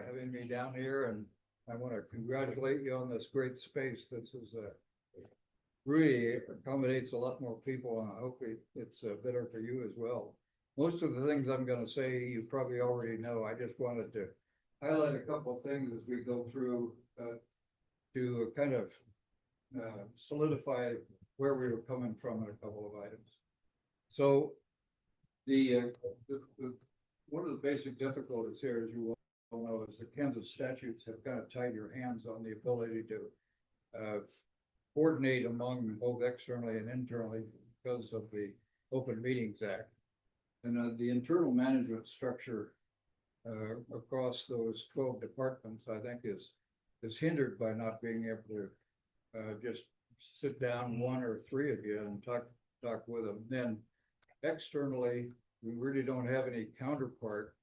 S15: having me down here, and I want to congratulate you on this great space. This is really accommodates a lot more people, and I hope it's better for you as well. Most of the things I'm gonna say, you probably already know. I just wanted to highlight a couple of things as we go through to kind of solidify where we were coming from in a couple of items. So the one of the basic difficulties here, as you well know, is the Kansas statutes have kind of tied your hands on the ability to coordinate among both externally and internally because of the Open Meetings Act. And the internal management structure across those 12 departments, I think, is hindered by not being able to just sit down, one or three of you, and talk with them. Then externally, we really don't have any counterpart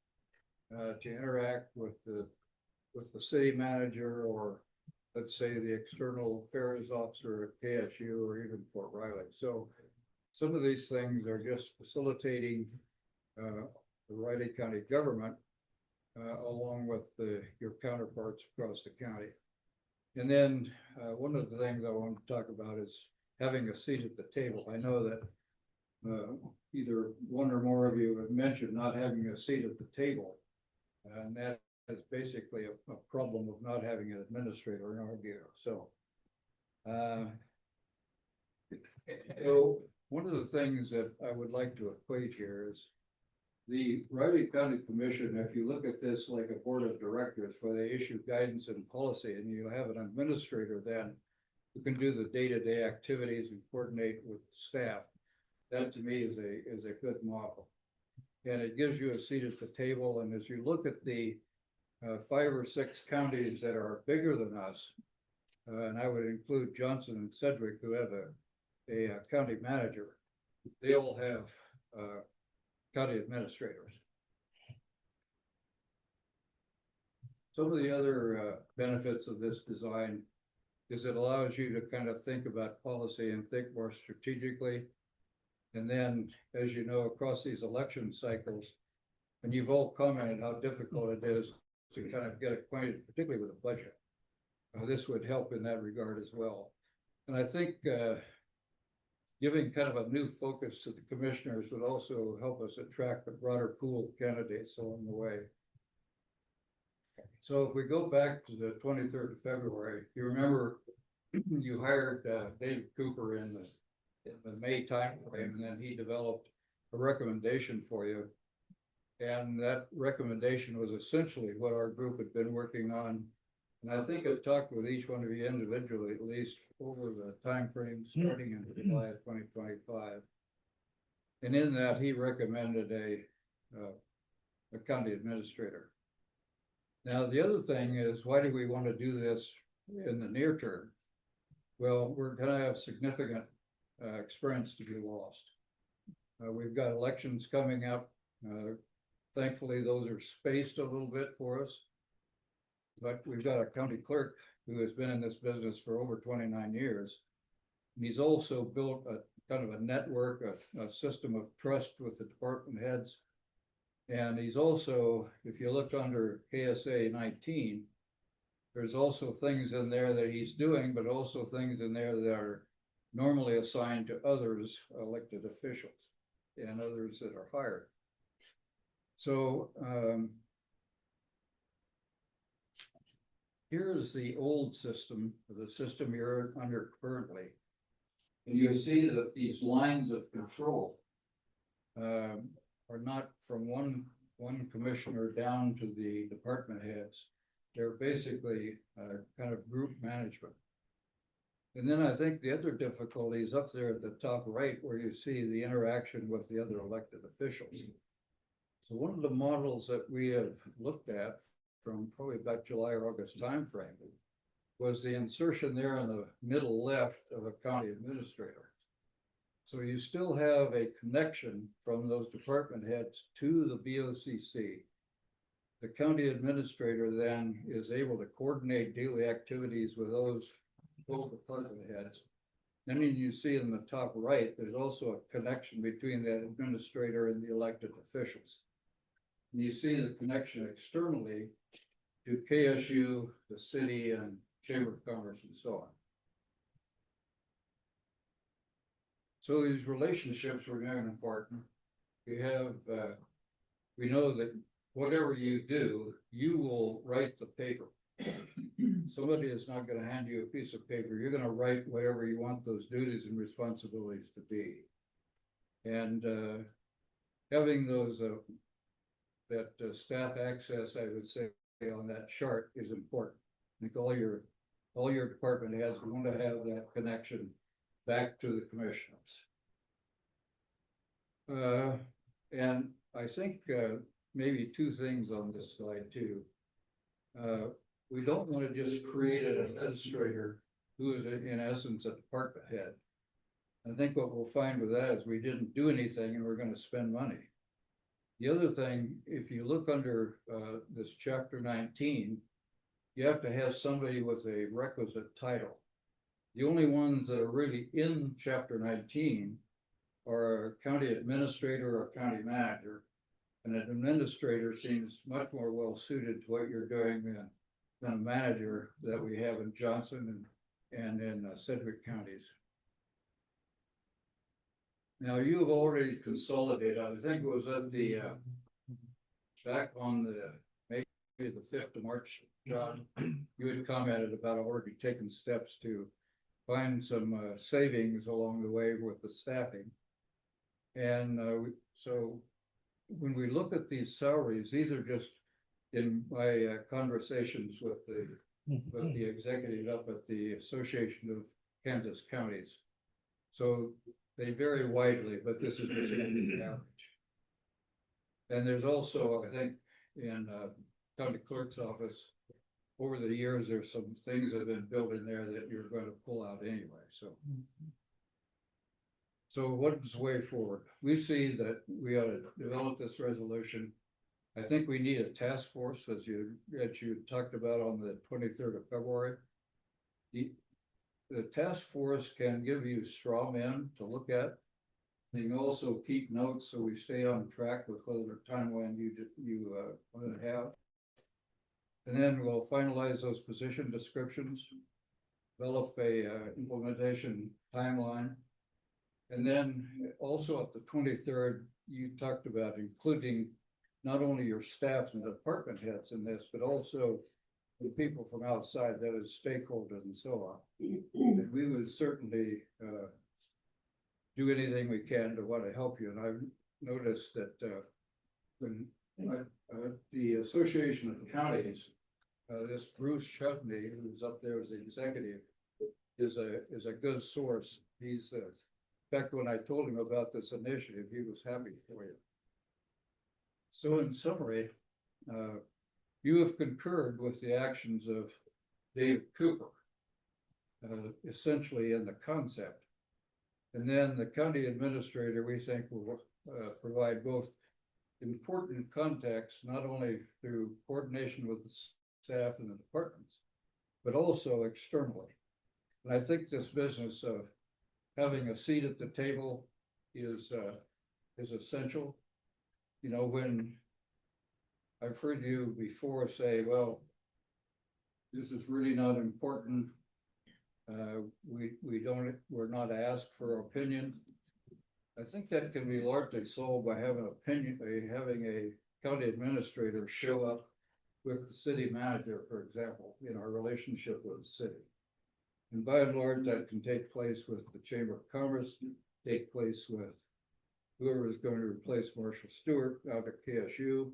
S15: to interact with the city manager, or let's say the external affairs officer at KSU or even Fort Riley. So some of these things are just facilitating the Riley County government along with your counterparts across the county. And then one of the things I want to talk about is having a seat at the table. I know that either one or more of you have mentioned not having a seat at the table. And that is basically a problem of not having an administrator in our view. So one of the things that I would like to equate here is the Riley County Commission. If you look at this like a board of directors where they issue guidance and policy, and you have an administrator then who can do the day-to-day activities and coordinate with staff, that to me is a good model. And it gives you a seat at the table. And as you look at the 5 or 6 counties that are bigger than us, and I would include Johnson and Sedgwick, who have a county manager, they all have county administrators. Some of the other benefits of this design is it allows you to kind of think about policy and think more strategically. And then, as you know, across these election cycles, and you've all commented how difficult it is to kind of get acquainted, particularly with a budget. This would help in that regard as well. And I think giving kind of a new focus to the commissioners would also help us attract a broader pool of candidates along the way. So if we go back to the 23rd of February, you remember you hired Dave Cooper in the May timeframe, and then he developed a recommendation for you. And that recommendation was essentially what our group had been working on. And I think I talked with each one of you individually, at least over the time frame starting in July of 2025. And in that, he recommended a county administrator. Now, the other thing is, why do we want to do this in the near term? Well, we're going to have significant experience to be lost. We've got elections coming up. Thankfully, those are spaced a little bit for us. But we've got a county clerk who has been in this business for over 29 years. And he's also built a kind of a network, a system of trust with the department heads. And he's also, if you look under KSA 19, there's also things in there that he's doing, but also things in there that are normally assigned to others, elected officials, and others that are hired. So here's the old system, the system you're under currently. And you see that these lines of control are not from one commissioner down to the department heads. They're basically kind of group management. And then I think the other difficulty is up there at the top right, where you see the interaction with the other elected officials. So one of the models that we have looked at from probably about July or August timeframe was the insertion there in the middle left of a county administrator. So you still have a connection from those department heads to the BOCC. The county administrator then is able to coordinate daily activities with those both department heads. Then you see in the top right, there's also a connection between that administrator and the elected officials. And you see the connection externally to KSU, the city, and Chamber of Commerce, and so on. So these relationships are very important. We have, we know that whatever you do, you will write the paper. Somebody is not going to hand you a piece of paper. You're going to write whatever you want those duties and responsibilities to be. And having those staff access, I would say, on that chart is important. I think all your department heads want to have that connection back to the commissioners. And I think maybe two things on this slide too. We don't want to just create an administrator who is in essence a department head. I think what we'll find with that is we didn't do anything and we're going to spend money. The other thing, if you look under this chapter 19, you have to have somebody with a requisite title. The only ones that are really in chapter 19 are a county administrator or county manager. And an administrator seems much more well suited to what you're doing than a manager that we have in Johnson and in Sedgwick counties. Now you have already consolidated, I think it was at the, back on the, maybe the 5th of March, John, you had commented about already taking steps to find some savings along the way with the staffing. And so when we look at these salaries, these are just in my conversations with the executive up at the Association of Kansas Counties. So they vary widely, but this is just the average. And there's also, I think, in county clerk's office, over the years, there's some things that have been built in there that you're going to pull out anyway. So what's the way forward? We see that we ought to develop this resolution. I think we need a task force, as you talked about on the 23rd of February. The task force can give you straw men to look at. You can also keep notes so we stay on track with whatever timeline you want to have. And then we'll finalize those position descriptions, develop a implementation timeline. And then also at the 23rd, you talked about including not only your staff and department heads in this, but also the people from outside, that is stakeholders and so on. And we would certainly do anything we can to want to help you. And I've noticed that when the Association of Counties, this Bruce Chutney, who's up there as the executive, is a good source. He's in fact, when I told him about this initiative, he was happy for you. So in summary, you have concurred with the actions of Dave Cooper, essentially in the concept. And then the county administrator, we think, will provide both important context, not only through coordination with the staff and the departments, but also externally. And I think this business of having a seat at the table is essential. You know, when I've heard you before say, well, this is really not important. We're not asked for opinion. I think that can be largely solved by having having a county administrator show up with the city manager, for example, in our relationship with the city. And by and large, that can take place with the Chamber of Commerce, take place with whoever is going to replace Marshall Stewart out at KSU.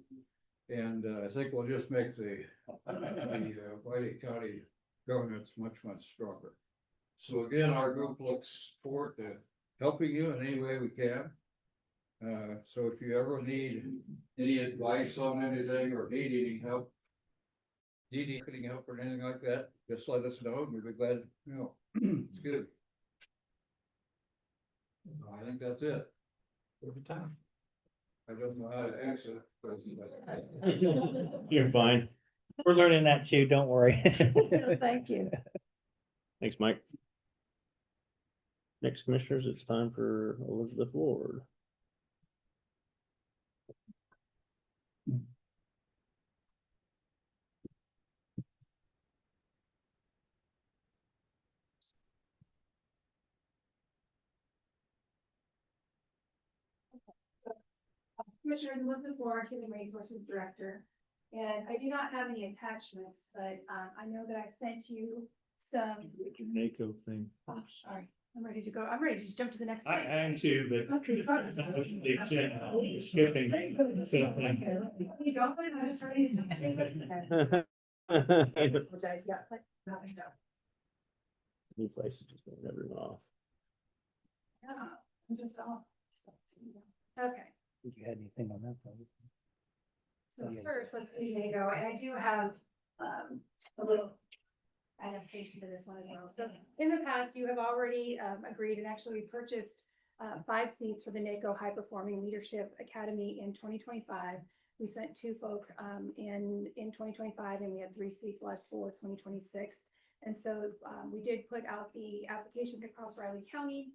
S15: And I think we'll just make the Whitey County governance much, much stronger. So again, our group looks forward to helping you in any way we can. So if you ever need any advice on anything or need any help, getting help or anything like that, just let us know and we'd be glad, it's good. I think that's it.
S2: Every time.
S15: I don't know how to exit.
S7: You're fine.
S3: We're learning that too, don't worry.
S1: Thank you.
S4: Thanks, Mike. Next, commissioners, it's time for Elizabeth Ward.
S9: Commissioner Elizabeth Ward, Human Resources Director. And I do not have any attachments, but I know that I sent you some.
S7: NACO thing.
S9: Oh, sorry, I'm ready to go. I'm ready to just jump to the next thing.
S7: I am too, but.
S9: Okay, sorry.
S7: Skipping.
S9: Okay, you go, I'm just ready to jump to the Apologize, yeah, but nothing to.
S4: New places just going everyone off.
S9: Yeah, I'm just off. Okay.
S3: Did you have anything on that? Probably?
S9: So first, let's do NACO, and I do have a little adaptation to this one as well. So in the past, you have already agreed and actually purchased 5 seats for the NACO High Performing Leadership Academy in 2025. We sent 2 folk in 2025, and we had 3 seats left for 2026. And so we did put out the applications across Riley County.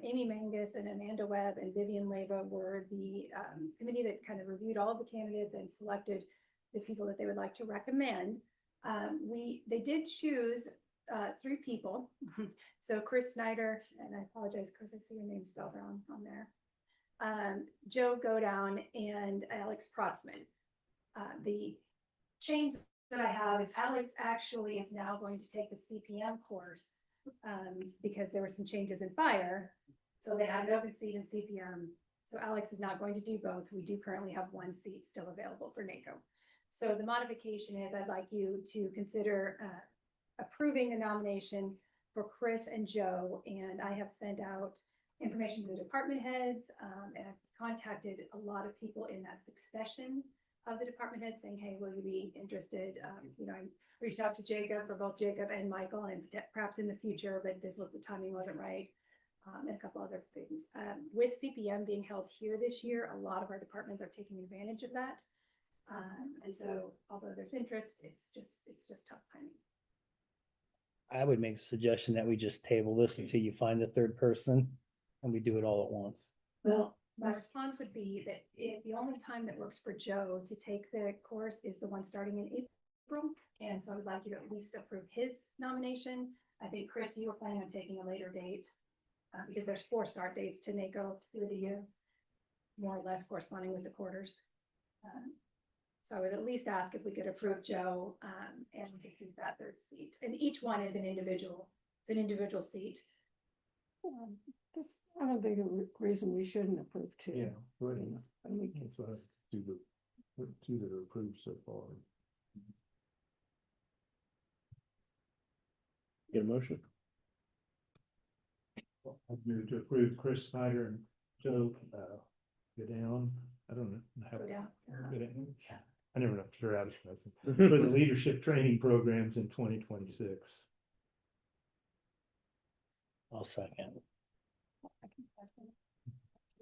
S9: Amy Mangus and Amanda Webb and Vivian Leva were the committee that kind of reviewed all of the candidates and selected the people that they would like to recommend. They did choose 3 people. So Chris Snyder, and I apologize, Chris, I see your name spelled wrong on there. Joe Godown and Alex Protzman. The change that I have is Alex actually is now going to take the CPM course. Because there were some changes in fire. So they had an open seat in CPM. So Alex is not going to do both. We do currently have 1 seat still available for NACO. So the modification is I'd like you to consider approving the nomination for Chris and Joe. And I have sent out information to the department heads and I've contacted a lot of people in that succession of the department heads saying, hey, will you be interested? I reached out to Jacob for both Jacob and Michael and perhaps in the future, but this was the timing wasn't right. And a couple other things. With CPM being held here this year, a lot of our departments are taking advantage of that. And so although there's interest, it's just tough timing.
S3: I would make the suggestion that we just table this until you find the 3rd person and we do it all at once.
S9: Well, my response would be that the only time that works for Joe to take the course is the one starting in April. And so I would like you to at least approve his nomination. I think, Chris, you were planning on taking a later date because there's 4 start dates to NACO through the year, more or less corresponding with the quarters. So I would at least ask if we could approve Joe and we could see that 3rd seat. And each one is an individual seat.
S1: I don't think a reason we shouldn't approve 2.
S7: Yeah. Right.
S1: And we
S7: That's what I do the 2 that are approved so far.
S4: Get a motion?
S7: I've moved to approve Chris Snyder and Joe, go down. I don't know.
S9: Go down.
S7: Go down. I never know for how to pronounce it. For the leadership training programs in 2026.
S3: I'll second.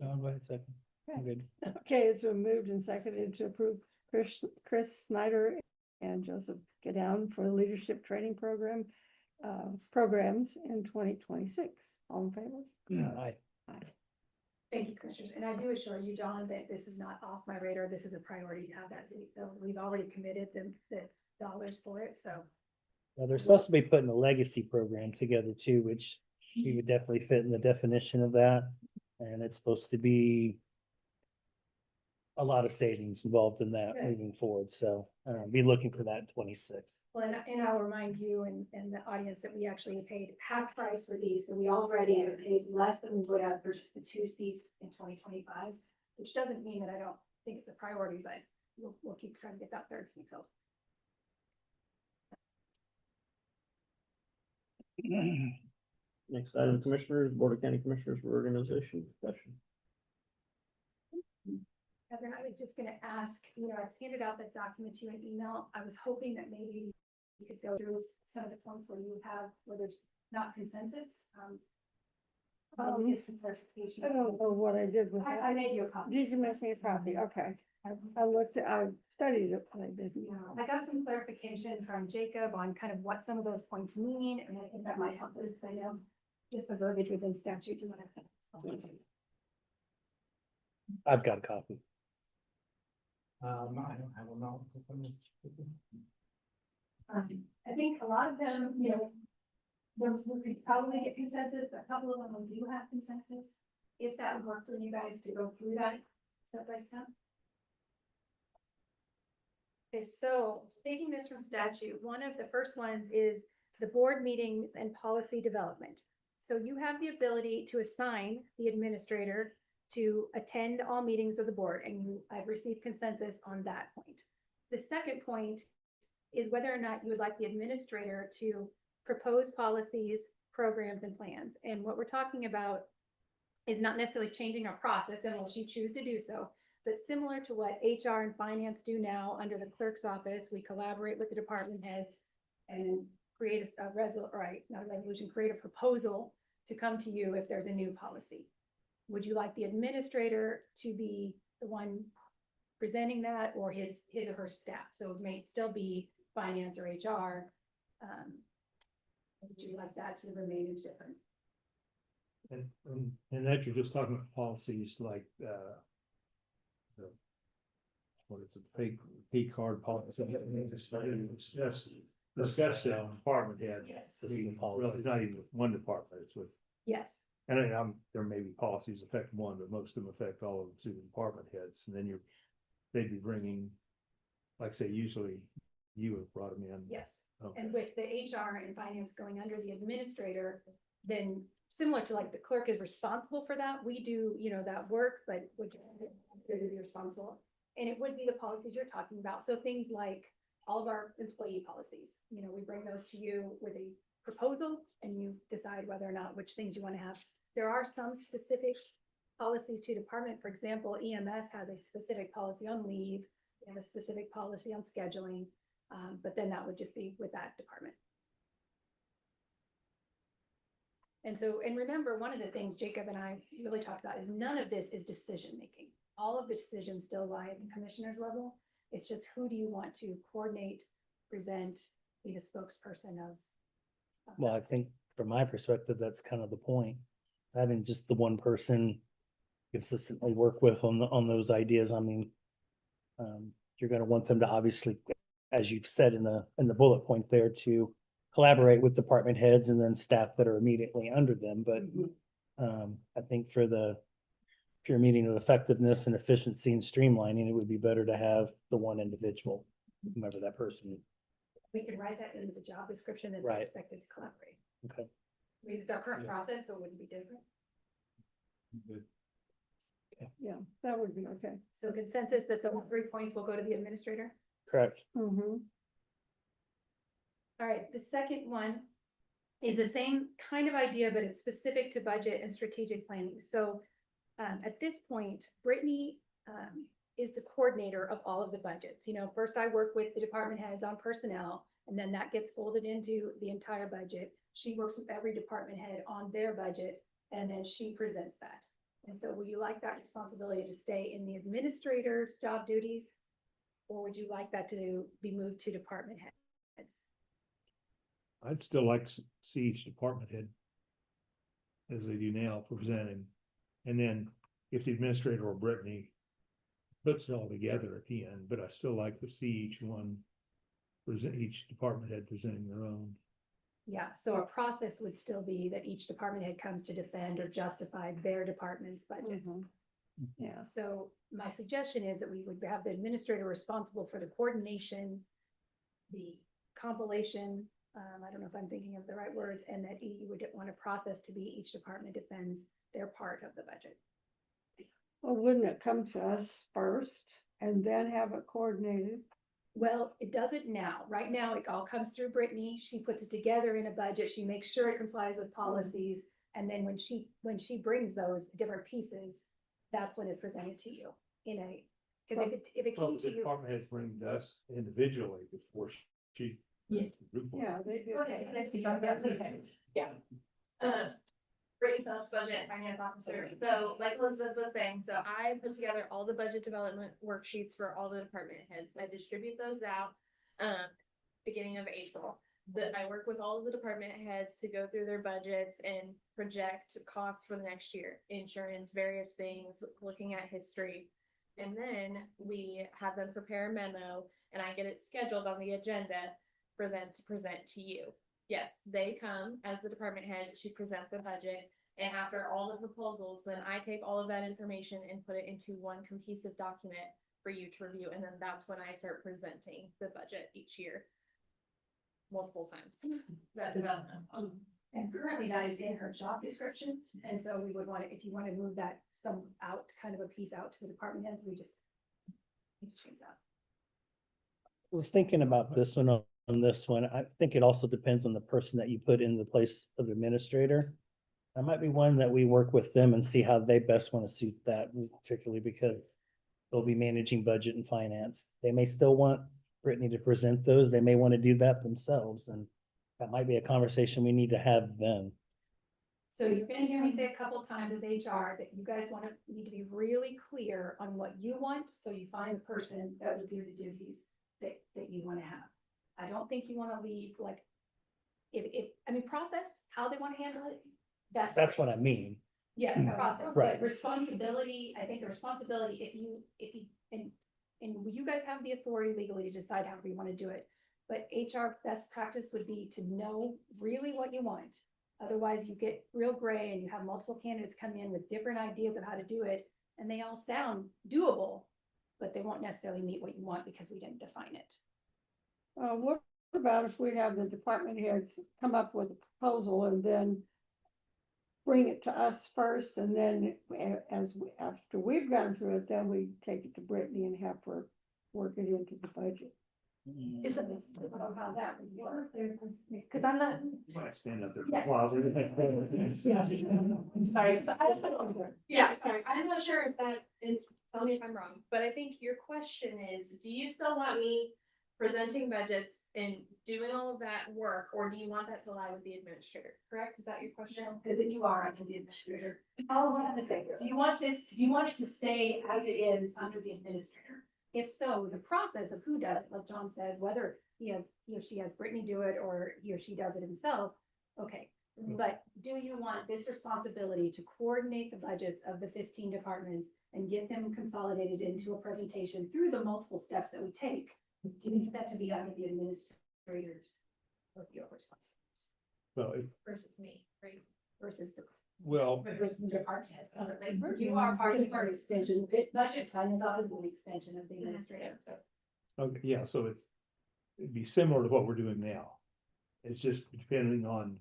S3: Go ahead, second. I'm good.
S1: Okay, it's been moved and seconded to approve Chris Snyder and Joseph Godown for the leadership training programs in 2026. All in favor?
S3: Aye.
S1: Aye.
S9: Thank you, Commissioners. And I do assure you, John, that this is not off my radar. This is a priority to have that city built. We've already committed the dollars for it, so.
S3: Well, they're supposed to be putting a legacy program together too, which he would definitely fit in the definition of that. And it's supposed to be a lot of savings involved in that
S9: Good.
S3: moving forward. So be looking for that in 26.
S9: Well, and I'll remind you and the audience that we actually paid half price for these, so we already have paid less than we would have for just the 2 seats in 2025, which doesn't mean that I don't think it's a priority, but we'll keep trying to get that third seat filled.
S4: Next item, Commissioners, Board of County Commissioners reorganization discussion.
S9: Catherine, I was just gonna ask, I handed out that document to you in email. I was hoping that maybe you could go through some of the points where there's not consensus. Get some clarification.
S1: I don't know what I did with
S9: I
S1: that.
S9: made you a copy.
S1: Did you make me a copy? Okay. I studied it, but I didn't.
S9: I got some clarification from Jacob on kind of what some of those points mean, and I think that might help us, because I know just the verbiage within statutes and whatever.
S3: I've got a copy.
S2: I don't have a note.
S9: I think a lot of them, we could probably get consensus, a couple of them we do have consensus. If that would work for you guys to go through that step by step. Okay, so taking this from statute, one of the first ones is the board meetings and policy development. So you have the ability to assign the administrator to attend all meetings of the board, and I've received consensus on that point. The second point is whether or not you would like the administrator to propose policies, programs, and plans. And what we're talking about is not necessarily changing our process unless you choose to do so, but similar to what HR and finance do now under the clerk's office, we collaborate with the department heads and create create a proposal to come to you if there's a new policy. Would you like the administrator to be the one presenting that, or his or her staff? So it may still be finance or HR. Would you like that to remain indifferent?
S7: And that you're just talking about policies like, what is it, pay card policy. Discuss it on department head.
S9: Yes.
S7: Really, it's not even with one department, it's with,
S9: Yes.
S7: and there may be policies affect one, but most of them affect all of the two department heads, and then they'd be bringing, like say, usually you have brought them in.
S9: Yes.
S7: Okay.
S9: And with the HR and finance going under the administrator, then similar to like the clerk is responsible for that, we do, that work, but would be responsible. And it would be the policies you're talking about. So things like all of our employee policies, we bring those to you with a proposal and you decide whether or not which things you want to have. There are some specific policies to department. For example, EMS has a specific policy on leave, they have a specific policy on scheduling, but then that would just be with that department. And remember, one of the things Jacob and I really talked about is none of this is decision-making. All of the decisions still lie at the commissioner's level. It's just who do you want to coordinate, present, be the spokesperson of.
S3: Well, I think from my perspective, that's kind of the point. Having just the one person consistently work with on those ideas. I mean, you're going to want them to obviously, as you've said in the bullet point there, to collaborate with department heads and then staff that are immediately under them. But I think for the pure meaning of effectiveness and efficiency and streamlining, it would be better to have the one individual, whomever that person.
S9: We could write that into the job description that
S3: Right.
S9: they're expected to collaborate.
S3: Okay.
S9: I mean, it's our current process, so it wouldn't be different.
S1: Yeah, that would be okay.
S9: So consensus that the 3 points will go to the administrator.
S3: Correct.
S1: Mm-hmm.
S9: All right, the second one is the same kind of idea, but it's specific to budget and strategic planning. So at this point, Brittany is the coordinator of all of the budgets. First I work with the department heads on personnel, and then that gets folded into the entire budget. She works with every department head on their budget, and then she presents that. And so would you like that responsibility to stay in the administrator's job duties? Or would you like that to be moved to department heads?
S7: I'd still like to see each department head, as they do now, presenting. And then if the administrator or Brittany puts it all together at the end, but I still like to see each one present, each department head presenting their own.
S9: Yeah, so a process would still be that each department head comes to defend or justify their department's budget.
S1: Yeah,
S9: So my suggestion is that we would have the administrator responsible for the coordination, the compilation, I don't know if I'm thinking of the right words, and that you would want a process to be each department defends their part of the budget.
S1: well, wouldn't it come to us first and then have it coordinated?
S9: Well, it doesn't now. Right now, it all comes through Brittany. She puts it together in a budget. She makes sure it complies with policies. And then when she brings those different pieces, that's when it's presented to you in a, because if it
S7: Well,
S9: came
S7: the
S9: to you.
S7: department heads bring to us individually before she.
S9: Yeah.
S1: They do.
S9: Okay.
S8: Yeah. Brittany Phillips, Budget and Finance Officer. So like Elizabeth was saying, so I put together all the budget development worksheets for all the department heads. I distribute those out, beginning of April. I work with all of the department heads to go through their budgets and project costs for the next year, insurance, various things, looking at history. And then we have them prepare a memo and I get it scheduled on the agenda for them to present to you. Yes, they come as the department head to present the budget. And after all the proposals, then I take all of that information and put it into one cohesive document for you to review. And then that's when I start presenting the budget each year. Multiple times. That development.
S9: And currently that is in her job description. And so we would want to, if you want to move that some out, kind of a piece out to the department heads, we just need to change that.
S3: I was thinking about this one on this one. I think it also depends on the person that you put in the place of administrator. That might be one that we work with them and see how they best want to suit that, particularly because they'll be managing budget and finance. They may still want Brittany to present those. They may want to do that themselves, and that might be a conversation we need to have then.
S9: So you're gonna hear me say a couple times as HR that you guys need to be really clear on what you want, so you find the person that will do the duties that you wanna have. I don't think you wanna leave like, process, how they wanna handle it.
S3: That's what I mean.
S9: Yes, process,
S3: Right.
S9: but responsibility, I think the responsibility, if you, and you guys have the authority legally to decide however you wanna do it. But HR best practice would be to know really what you want. Otherwise you get real gray and you have multiple candidates come in with different ideas of how to do it. And they all sound doable, but they won't necessarily meet what you want because we didn't define it.
S1: What about if we have the department heads come up with a proposal and then bring it to us first, and then after we've gone through it, then we take it to Brittany and have her work it into the budget.
S9: Is it how that would work? Because I'm not.
S7: Might stand up there.
S9: Yeah.
S8: Sorry. Yeah, sorry. I'm not sure if that is, tell me if I'm wrong, but I think your question is, do you still want me presenting budgets and doing all of that work, or do you want that to lie with the administrator? Correct? Is that your question?
S9: Because if you are under the administrator, I'll have to say, do you want it to stay as it is under the administrator? If so, the process of who does it, like John says, whether he or she has Brittany do it, or he or she does it himself, okay. But do you want this responsibility to coordinate the budgets of the 15 departments and get them consolidated into a presentation through the multiple steps that we take? Do you want that to be under the administrators or your responsibility
S7: Well,
S8: Versus me, right?
S9: versus the
S8: Versus
S9: the department heads? You are part of the extension, budget fund is obviously an extension of the administrator, so.
S7: okay, yeah, so it'd be similar to what we're doing now. It's just depending on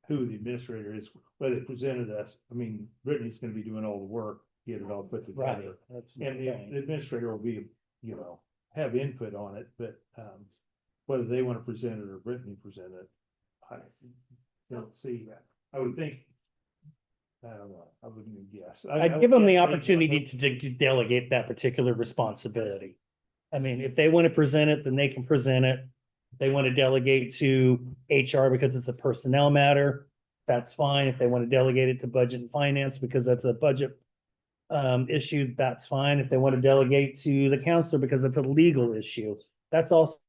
S7: who the administrator is, whether they presented us. I mean, Brittany's gonna be doing all the work, get it all put
S3: Right.
S7: together.
S3: That's
S7: And
S3: the
S7: the
S3: thing.
S7: administrator will be, have input on it, but, whether they want to present it or Brittany present it, I don't see that. I would think, I don't know, I wouldn't guess.
S3: I'd give them the opportunity to delegate that particular responsibility. I mean, if they want to present it, then they can present it. If they want to delegate to HR because it's a personnel matter, that's fine. If they want to delegate it to budget and finance because that's a budget issue, that's fine. If they want to delegate to the counselor because it's a legal issue, that's also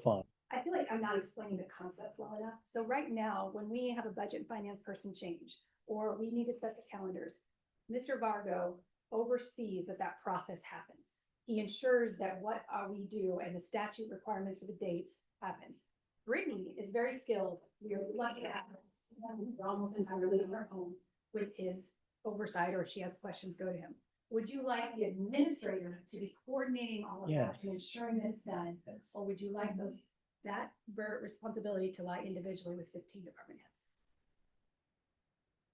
S3: fine.
S9: I feel like I'm not explaining the concept well enough. So right now, when we have a budget and finance person change, or we need to set the calendars, Mr. Vargo oversees that process happens. He ensures that what we do and the statute requirements for the dates happens. Brittany is very skilled. We are lucky to have her. We're almost entirely in her home with his oversight, or if she has questions, go to him. Would you like the administrator to be coordinating all of that
S3: Yes.
S9: and ensuring that it's done? Or would you like that responsibility to lie individually with 15 department heads?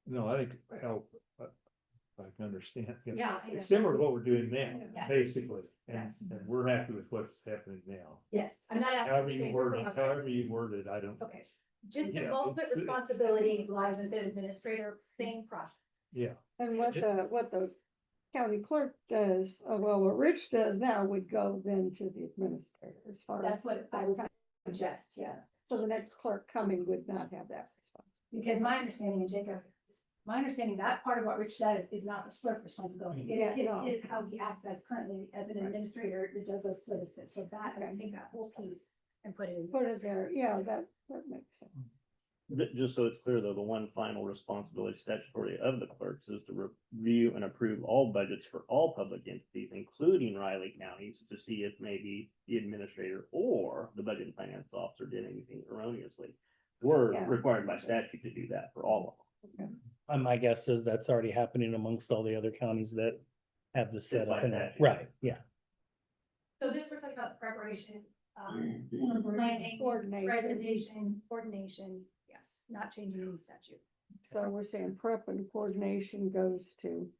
S7: No, I think help, I can understand.
S9: Yeah.
S7: It's similar to what we're doing now,
S9: Yes.
S7: basically, and,
S9: Yes.
S7: and we're happy with what's happening now.
S9: Yes, I'm not asking.
S7: However
S9: for
S7: you
S9: favor
S7: word
S9: for
S7: it,
S9: us.
S7: however you word it, I don't,
S9: Okay, just the
S7: Yeah,
S9: ultimate
S7: it's-
S9: responsibility lies with the administrator, same process.
S7: yeah.
S1: And what the county clerk does, well, what Rich does now would go then to the administrator as far as.
S9: That's what I would suggest, yeah.
S1: So the next clerk coming would not have that responsibility.
S9: Because my understanding, and Jacob, my understanding, that part of what Rich does is not the clerk responsibility. It is how he acts as currently as an administrator that does those services. So that, I take that whole piece and put it in.
S1: Put it there, yeah, that makes sense.
S4: Just so it's clear though, the one final responsibility statutory of the clerks is to review and approve all budgets for all public entities, including Riley counties, to see if maybe the administrator or the budget and finance officer did anything erroneously. We're
S1: Yeah.
S4: required by statute to do that for all of them.
S3: My guess is that's already happening amongst all the other counties that have this set up.
S4: by statute.
S3: Right, yeah.
S9: So this, we're talking about the preparation, planning,
S1: Coordination.
S9: presentation, coordination, yes, not changing any statute.
S1: So we're saying prep and coordination goes to.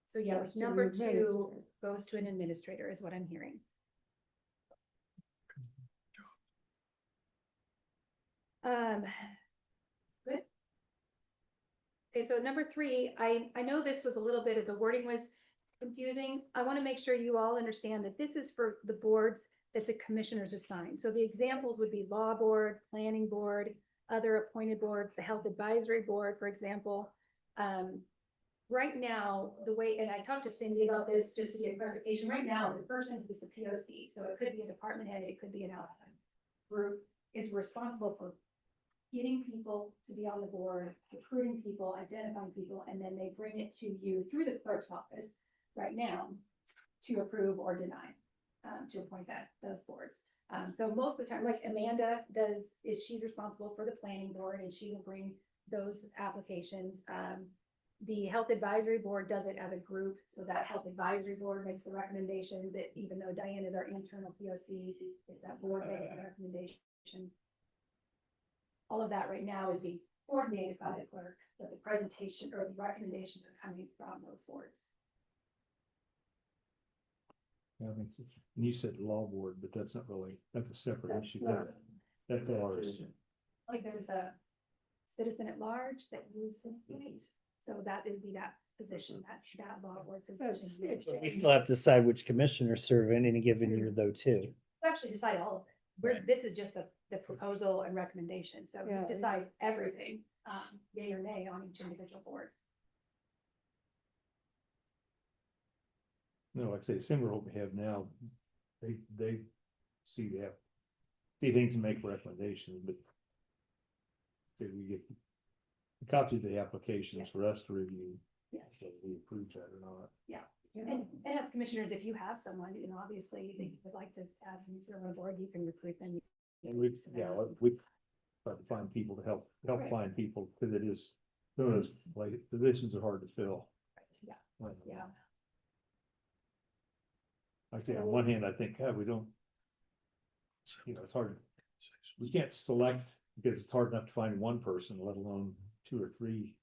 S9: So yeah,
S1: goes to
S9: number
S1: the
S9: 2
S1: administrator.
S9: goes to an administrator is what I'm hearing. Good. Okay, so number 3, I know this was a little bit of the wording was confusing. I want to make sure you all understand that this is for the boards that the commissioners assign. So the examples would be law board, planning board, other appointed boards, the health advisory board, for example. Right now, the way, and I talked to Cindy about this just to get clarification, right now, the person who's the POC, so it could be a department head, it could be an outside group, is responsible for getting people to be on the board, recruiting people, identifying people, and then they bring it to you through the clerk's office right now to approve or deny, to appoint those boards. So most of the time, like Amanda she's responsible for the planning board and she will bring those applications. The health advisory board does it as a group, so that health advisory board makes the recommendation that even though Diane is our internal POC, it's that board makes the recommendation. All of that right now is being coordinated by the clerk, but the presentation or the recommendations are coming from those boards.
S7: I think so. And you said law board, but that's not really, that's a separate
S1: That's
S7: issue.
S1: not-
S7: That's ours.
S9: Like there's a citizen at large that moves in point, so that would be that position, that law board position.
S3: We still have to decide which commissioners serve in any given year though, too.
S9: We actually decide all of it. This is just the proposal and recommendation, so
S1: Yeah.
S9: we decide everything, yay or nay on each individual board.
S7: No, like I say, similar to what we have now, they see things and make recommendations, but say we get a copy of the applications for us to review,
S9: Yes.
S7: so we approve that or not.
S9: And as commissioners, if you have someone, obviously that you would like to add them to the board, you can recruit them.
S7: And we try to find people to help
S9: Right.
S7: find people, because it is, some of those like positions are hard to fill.
S9: Yeah.
S7: Like,
S9: Yeah.
S7: Like, on one hand, I think, God, we don't. It's hard. We can't select because it's hard enough to find one person, let alone 2 or 3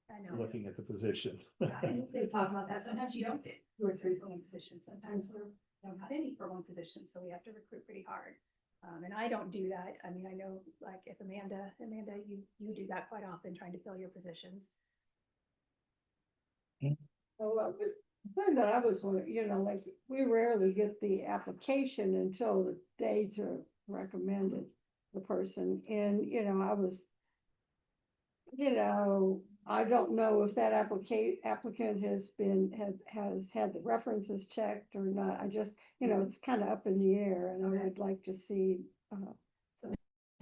S9: I know.
S7: looking at the position.
S9: Yeah, and they talk about that. Sometimes you don't get 2 or 3 for one position. Sometimes we don't have any for one position, so we have to recruit pretty hard. And I don't do that. I mean, I know like if Amanda, you do that quite often, trying to fill your positions.
S1: But the thing that I was wondering, like, we rarely get the application until the day to recommended the person, and, I was. I don't know if that applicant has had the references checked or not. I just, it's kind of up in the air, and I would like to see,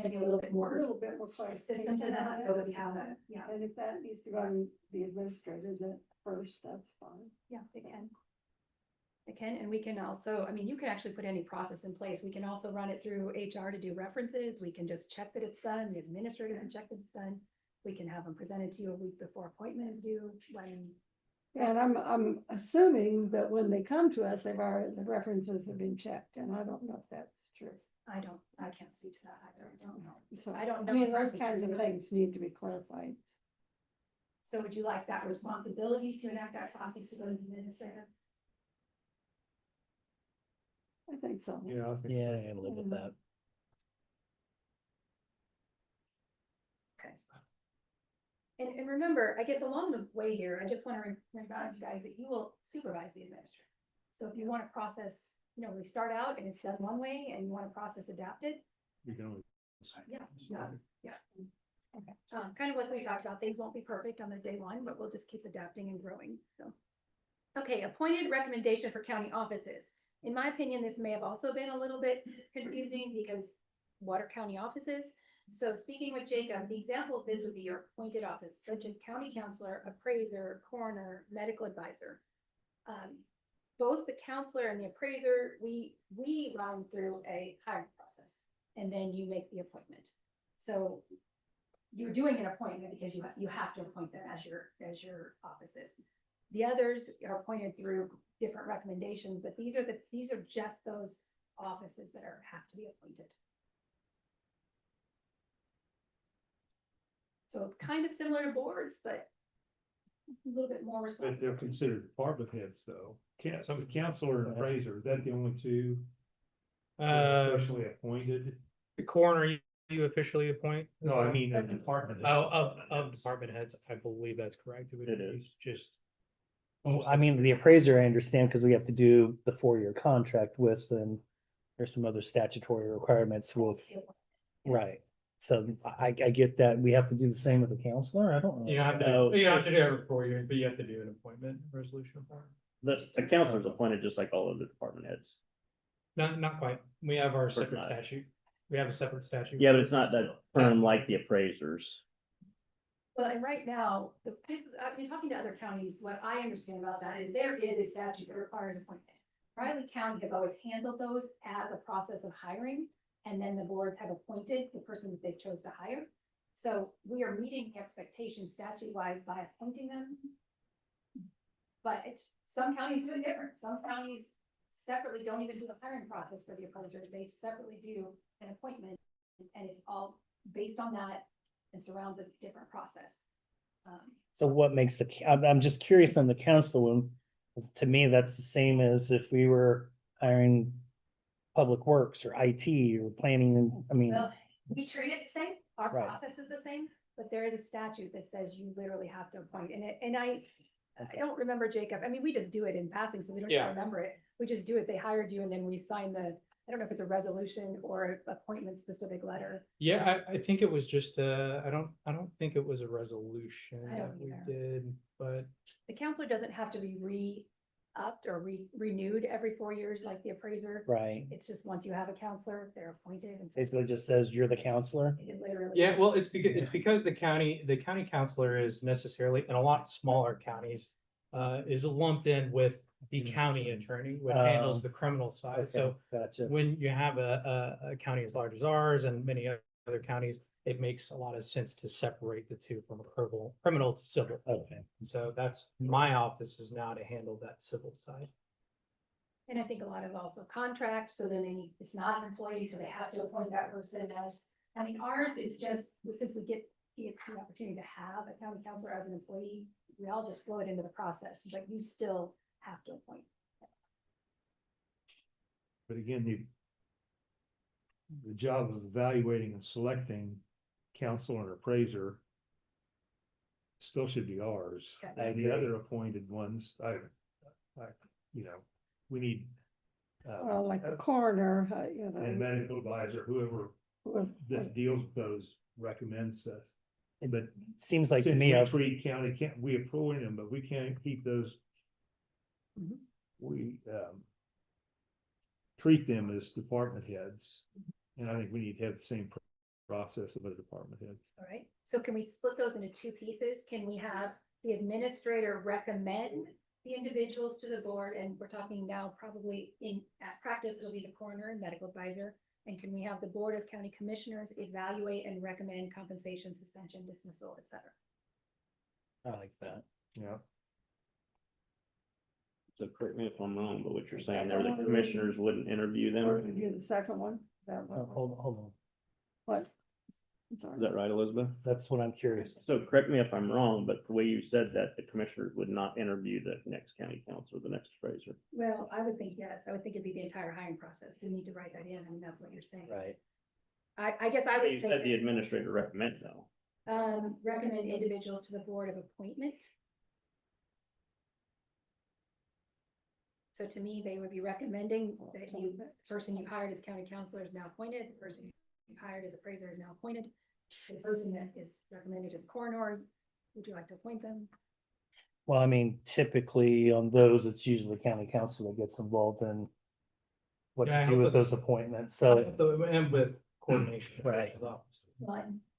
S9: maybe a little bit
S1: A
S9: more
S1: little bit more
S9: system to that, so that we have a, yeah,
S1: And if that needs to go on the administrator then first, that's fine.
S9: yeah, they can. They can, and we can also, I mean, you can actually put any process in place. We can also run it through HR to do references. We can just check that it's done. The administrator can check that it's done. We can have them presented to you a week before appointment is due, when.
S1: And I'm assuming that when they come to us, the references have been checked, and I don't know if that's true.
S9: I can't speak to that either. I don't know.
S1: So,
S9: I don't
S1: I
S9: know
S1: mean,
S9: if
S1: those
S9: references
S1: kinds of
S9: are-
S1: things need to be clarified.
S9: So would you like that responsibility to enact that process to go to the administrator?
S1: I think so.
S7: Yeah, I think
S3: Yeah, I can live with that.
S9: Okay. And remember, I guess along the way here, I just want to remind you guys that you will supervise the administrator. So if you want to process, we start out and it's done one way and you want to process adapted,
S7: we can only.
S9: yeah. Okay, kind of like we talked about, things won't be perfect on the day one, but we'll just keep adapting and growing, so. Okay, appointed recommendation for county offices. In my opinion, this may have also been a little bit confusing because what are county offices? So speaking with Jacob, the example of this would be your appointed office, such as county counselor, appraiser, coroner, medical advisor. Both the counselor and the appraiser, we run through a hiring process, and then you make the appointment. So you're doing an appointment because you have to appoint them as your offices. The others are appointed through different recommendations, but these are just those offices that have to be appointed. So kind of similar to boards, but a little bit more
S7: But they're
S9: responsible.
S7: considered department heads, though. Some counselor and appraiser, is that the only two officially appointed?
S2: The coroner you officially appoint?
S7: No, I mean, a department. head.
S2: Of department heads, I believe that's correct. would
S4: It
S2: be
S4: is.
S2: Just.
S3: Well, I mean, the appraiser, I understand, because we have to do the 4-year contract with, and there's some other statutory requirements with, right? So I get that. We have to do the same with the counselor. I don't know.
S2: You don't have to,
S4: No.
S2: you don't have to do it every 4 years, but you have to do an appointment resolution for it.
S4: The counselor's appointed just like all of the department heads.
S2: Not quite. We have our
S4: course
S2: separate
S4: not.
S2: statute. We have a separate statute.
S4: Yeah, but it's not that term like the appraisers.
S9: Well, and right now, I've been talking to other counties, what I understand about that is there is a statute that requires appointment. Riley County has always handled those as a process of hiring, and then the boards have appointed the person that they chose to hire. So we are meeting the expectations statute-wise by appointing them. But some counties do it different. Some counties separately don't even do the hiring process for the appraisers. They separately do an appointment, and it's all based on that and surrounds a different process.
S3: So what makes I'm just curious on the council one, 'cause to me, that's the same as if we were hiring public works or IT or planning, and I mean,
S9: Well, we treat it the same, our
S3: Right.
S9: process is the same, but there is a statute that says you literally have to appoint, and I don't remember, Jacob, I mean, we just do it in passing, so we don't even
S2: Yeah.
S9: remember it. We just do it, they hired you, and then we sign I don't know if it's a resolution or an appointment specific letter.
S2: Yeah, I think it was just, I don't think it was a resolution
S9: I don't
S2: that we
S9: either.
S2: did, but
S9: The counselor doesn't have to be re-upped or renewed every 4 years like the appraiser.
S3: right?
S9: It's just once you have a counselor, they're appointed. and
S3: Basically just says you're the counselor.
S9: it literally-
S2: yeah, well, it's because the county counselor is necessarily, in a lot smaller counties, is lumped in with the county attorney, which handles the criminal side.
S3: Okay,
S2: So
S3: gotcha.
S2: when you have a county as large as ours and many other counties, it makes a lot of sense to separate the two from a criminal to civil.
S3: Okay.
S2: So that's, my office is now to handle that civil side.
S9: And I think a lot of also contracts, so then it's not an employee, so they have to appoint that person as, I mean, ours is just, since we get the opportunity to have a county counselor as an employee, we all just flow it into the process, but you still have to appoint.
S7: But again, the job of evaluating and selecting counsel and appraiser still should be ours.
S9: Okay.
S3: I
S7: And the
S3: agree.
S7: other appointed ones, we need
S1: Well, like the coroner,
S7: and medical advisor, whoever that deals with those recommends that. But
S3: Seems like to
S7: since
S3: me,
S7: we treat county, we appoint them, but we can't keep those.
S9: Mhm.
S7: We treat them as department heads, and I think we need to have the same process of a department head.
S9: All right, so can we split those into two pieces? Can we have the administrator recommend the individuals to the board? And we're talking now probably at practice, it'll be the coroner and medical advisor. And can we have the Board of County Commissioners evaluate and recommend compensation, suspension, dismissal, et cetera?
S3: I like that.
S7: Yeah.
S4: So correct me if I'm wrong, but what you're saying there, the commissioners wouldn't interview them?
S1: Or do the second one, that
S3: Oh,
S1: one,
S3: hold on.
S1: what? I'm sorry.
S4: Is that right, Elizabeth?
S3: That's what I'm curious.
S4: So correct me if I'm wrong, but the way you said that, the commissioners would not interview the next county council, the next appraiser.
S9: Well, I would think, yes, I would think it'd be the entire hiring process. We need to write that in. I mean, that's what you're saying.
S3: Right.
S9: I guess I would
S4: You
S9: say.
S4: said the administrator recommend though.
S9: Recommend individuals to the Board of Appointment. So to me, they would be recommending that the person you hired as county counselor is now appointed, the person you hired as appraiser is now appointed. The person that is recommended as coroner, would you like to appoint them?
S3: Well, I mean, typically on those, it's usually county council that gets involved in what
S2: Yeah, I
S3: to
S2: hope
S3: do with
S2: that-
S3: those appointments, so.
S2: And with coordination.
S3: Right.
S9: Well,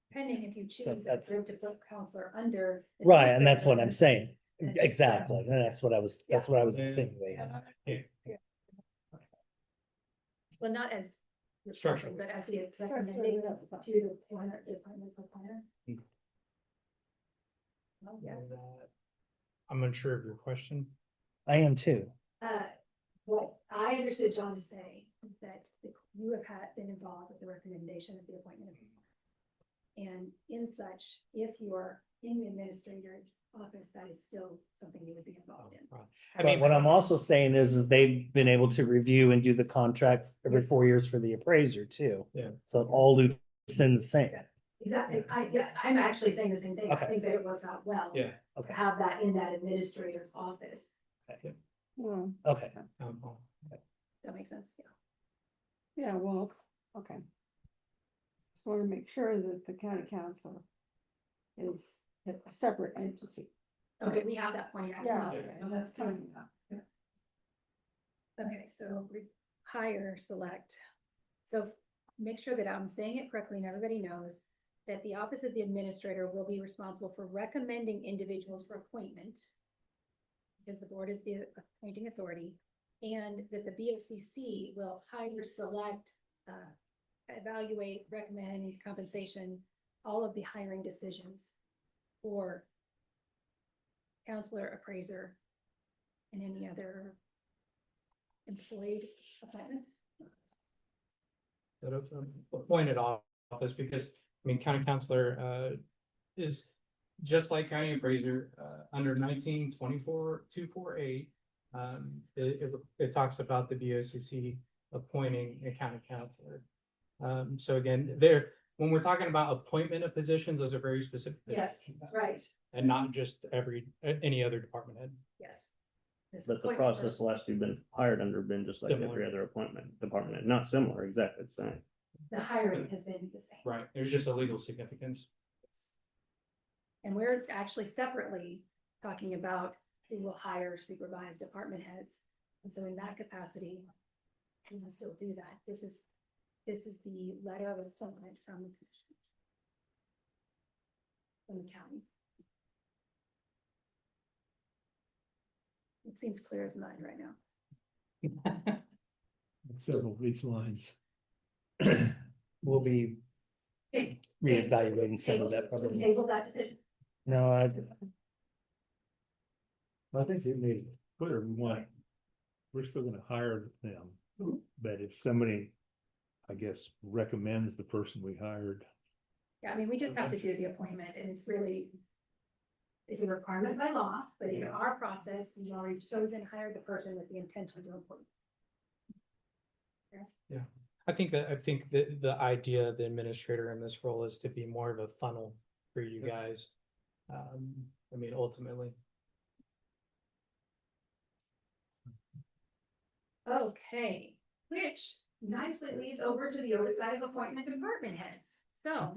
S9: depending if you
S3: So
S9: choose a
S3: that's-
S9: group to put counselor under.
S3: Right, and that's what I'm saying.
S9: And-
S3: Exactly, and that's what I was
S2: Yeah.
S3: insinuating.
S2: Yeah.
S9: Well, not as.
S2: Structure.
S9: But as the recommending to the planner, departmental planner. Oh, yes.
S2: I'm unsure of your question.
S3: I am too.
S9: What I understood John to say is that you have been involved with the recommendation of the appointment of. And in such, if you're in the administrator's office, that is still something you would be involved in.
S2: I
S3: But
S2: mean,
S3: what I'm also saying is they've been able to review and do the contract every 4 years for the appraiser too.
S2: Yeah.
S3: So it all loops in the same.
S9: Exactly. I'm actually saying the same thing. I
S3: Okay.
S9: think that it works out well.
S2: Yeah.
S9: To
S3: Okay,
S9: have that in that administrator's office.
S1: Well,
S3: okay.
S9: Does that make sense? Yeah.
S1: yeah, well, okay. Just want to make sure that the county council is a separate entity.
S9: Okay, we have that point.
S1: Yeah,
S9: Okay,
S1: so that's coming up.
S9: Okay, so hire, select. So make sure that I'm saying it correctly and everybody knows that the office of the administrator will be responsible for recommending individuals for appointment. Because the board is the appointing authority, and that the BOCC will hire, select, evaluate, recommend compensation, all of the hiring decisions for counselor, appraiser, and any other employed appointment.
S2: Sort of appointed office, because, I mean, county councilor, is just like county appraiser, under 1924-248. It talks about the BOCC appointing a county councilor. So again, when we're talking about appointment of positions, those are very specific.
S9: Yes, right,
S2: And not just any other department head.
S9: yes. This
S4: But the
S9: appointment
S4: process
S9: person,
S4: last you've been hired under been just like
S2: Similar.
S4: every other appointment, department, head. Not similar, exactly the same.
S9: The hiring has been the same.
S2: Right, there's just a legal significance.
S9: And we're actually separately talking about who will hire, supervise department heads. And so in that capacity, we will still do that. This is the letter of appointment from the county. It seems clear as mud right now.
S7: Several of these lines.
S3: We'll be
S9: Okay,
S3: reevaluating some of that
S9: should we
S3: probably.
S9: table that decision?
S3: No,
S7: I think it made it clear what, we're still gonna hire them, but if somebody, I guess, recommends the person we hired.
S9: Yeah, I mean, we just have to do the appointment and it's really. It's a requirement by law, but in our process, we've already chosen, hired the person with the intention to appoint.
S2: I think that the idea of the administrator in this role is to be more of a funnel for you guys. I mean, ultimately.
S9: Okay, which nicely leads over to the oversight of appointment department heads, so.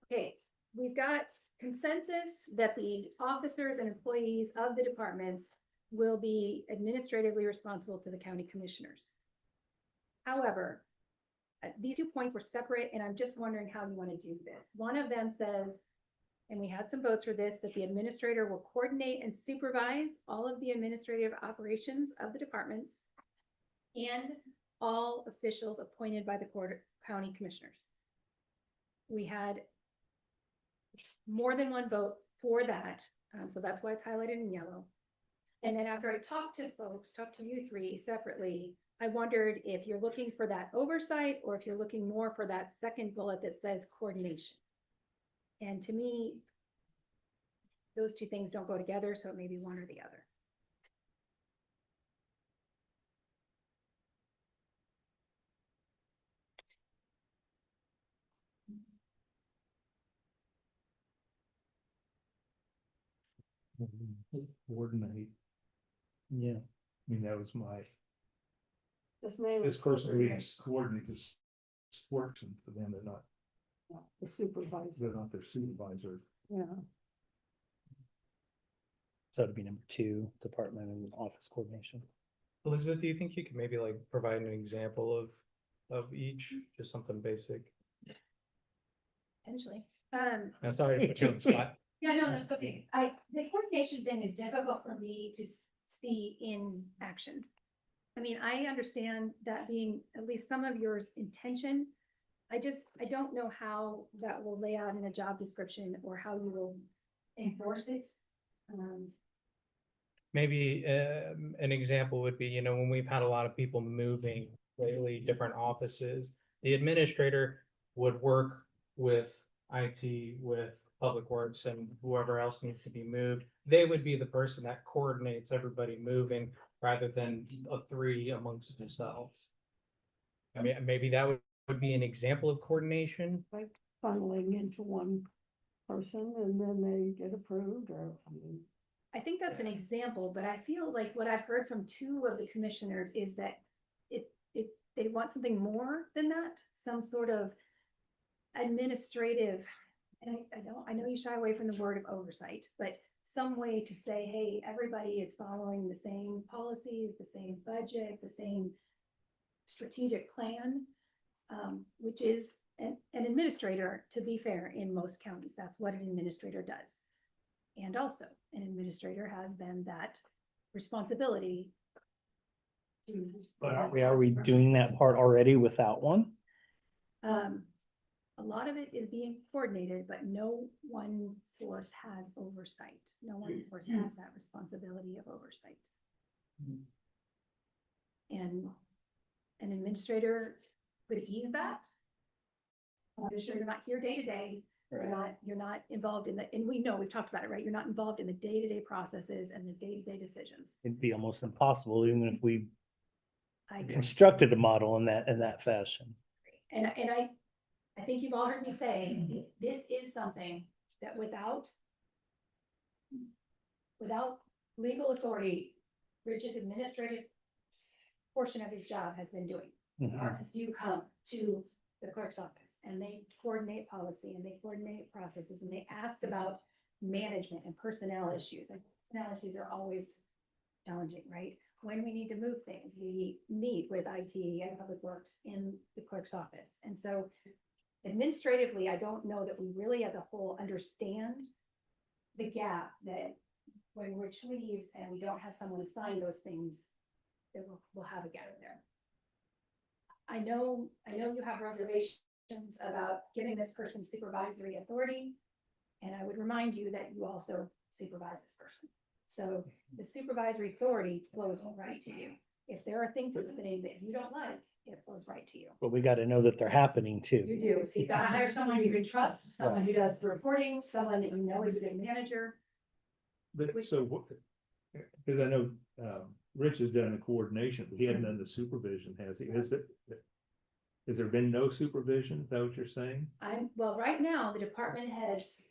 S9: Okay, we've got consensus that the officers and employees of the departments will be administratively responsible to the county commissioners. However, these 2 points were separate, and I'm just wondering how you want to do this. One of them says, and we had some votes for this, that the administrator will coordinate and supervise all of the administrative operations of the departments and all officials appointed by the county commissioners. We had more than one vote for that, so that's why it's highlighted in yellow. And then after I talked to you three separately, I wondered if you're looking for that oversight or if you're looking more for that second bullet that says coordination. And to me, those two things don't go together, so it may be one or the other.
S7: Coordinate.
S3: Yeah.
S7: I mean, that was my,
S1: This man.
S7: this person reads coordinate is works and for them,
S1: The supervisor,
S7: they're not their supervisor.
S1: yeah.
S3: So it'd be number 2, department and office coordination.
S2: Elizabeth, do you think you could maybe like provide an example of each, just something basic?
S9: Potentially.
S2: I'm sorry to put you on the spot.
S9: Yeah, no, that's okay. The coordination thing is difficult for me to see in action. I mean, I understand that being at least some of yours intention. I don't know how that will lay out in a job description or how you will enforce it.
S2: Maybe an example would be, you know, when we've had a lot of people moving lately, different offices, the administrator would work with IT, with Public Works and whoever else needs to be moved. They would be the person that coordinates everybody moving rather than a 3 amongst themselves. I mean, maybe that would be an example of coordination.
S1: Like funneling into one person and then they get approved or, I mean.
S9: I think that's an example, but I feel like what I've heard from 2 of the commissioners is that they want something more than that, some sort of administrative, and I know you shy away from the word of oversight, but some way to say, hey, everybody is following the same policies, the same budget, the same strategic plan, which is an administrator, to be fair, in most counties. That's what an administrator does. And also, an administrator has then that responsibility to.
S3: But are we doing that part already without one?
S9: A lot of it is being coordinated, but no one source has oversight. No one source has that responsibility of oversight. And an administrator could ease that. I'm sure you're not here day to day. You're not involved in the, and we know, we've talked about it, right? You're not involved in the day-to-day processes and the day-to-day decisions.
S3: It'd be almost impossible, even if we
S9: I agree.
S3: constructed a model in that fashion.
S9: And I think you've all heard me say, this is something that without legal authority, Rich's administrative portion of his job has been doing. Departments do come to the clerk's office and they coordinate policy and they coordinate processes and they ask about management and personnel issues. And personnel issues are always challenging, right? When we need to move things, we meet with IT and Public Works in the clerk's office. And so administratively, I don't know that we really as a whole understand the gap that when Rich leaves and we don't have someone assign those things, that we'll have a gap there. I know you have reservations about giving this person supervisory authority. And I would remind you that you also supervise this person. So the supervisory authority flows right to you. If there are things happening that you don't like, it flows right to you.
S3: But we got to know that they're happening too.
S9: You do. So you gotta hire someone you can trust, someone who does the reporting, someone that you know is a good manager.
S7: But so what, because I know, Rich has done the coordination, but he hasn't done the supervision, has he? Has there been no supervision? Is that what you're saying?
S9: Well, right now, the department heads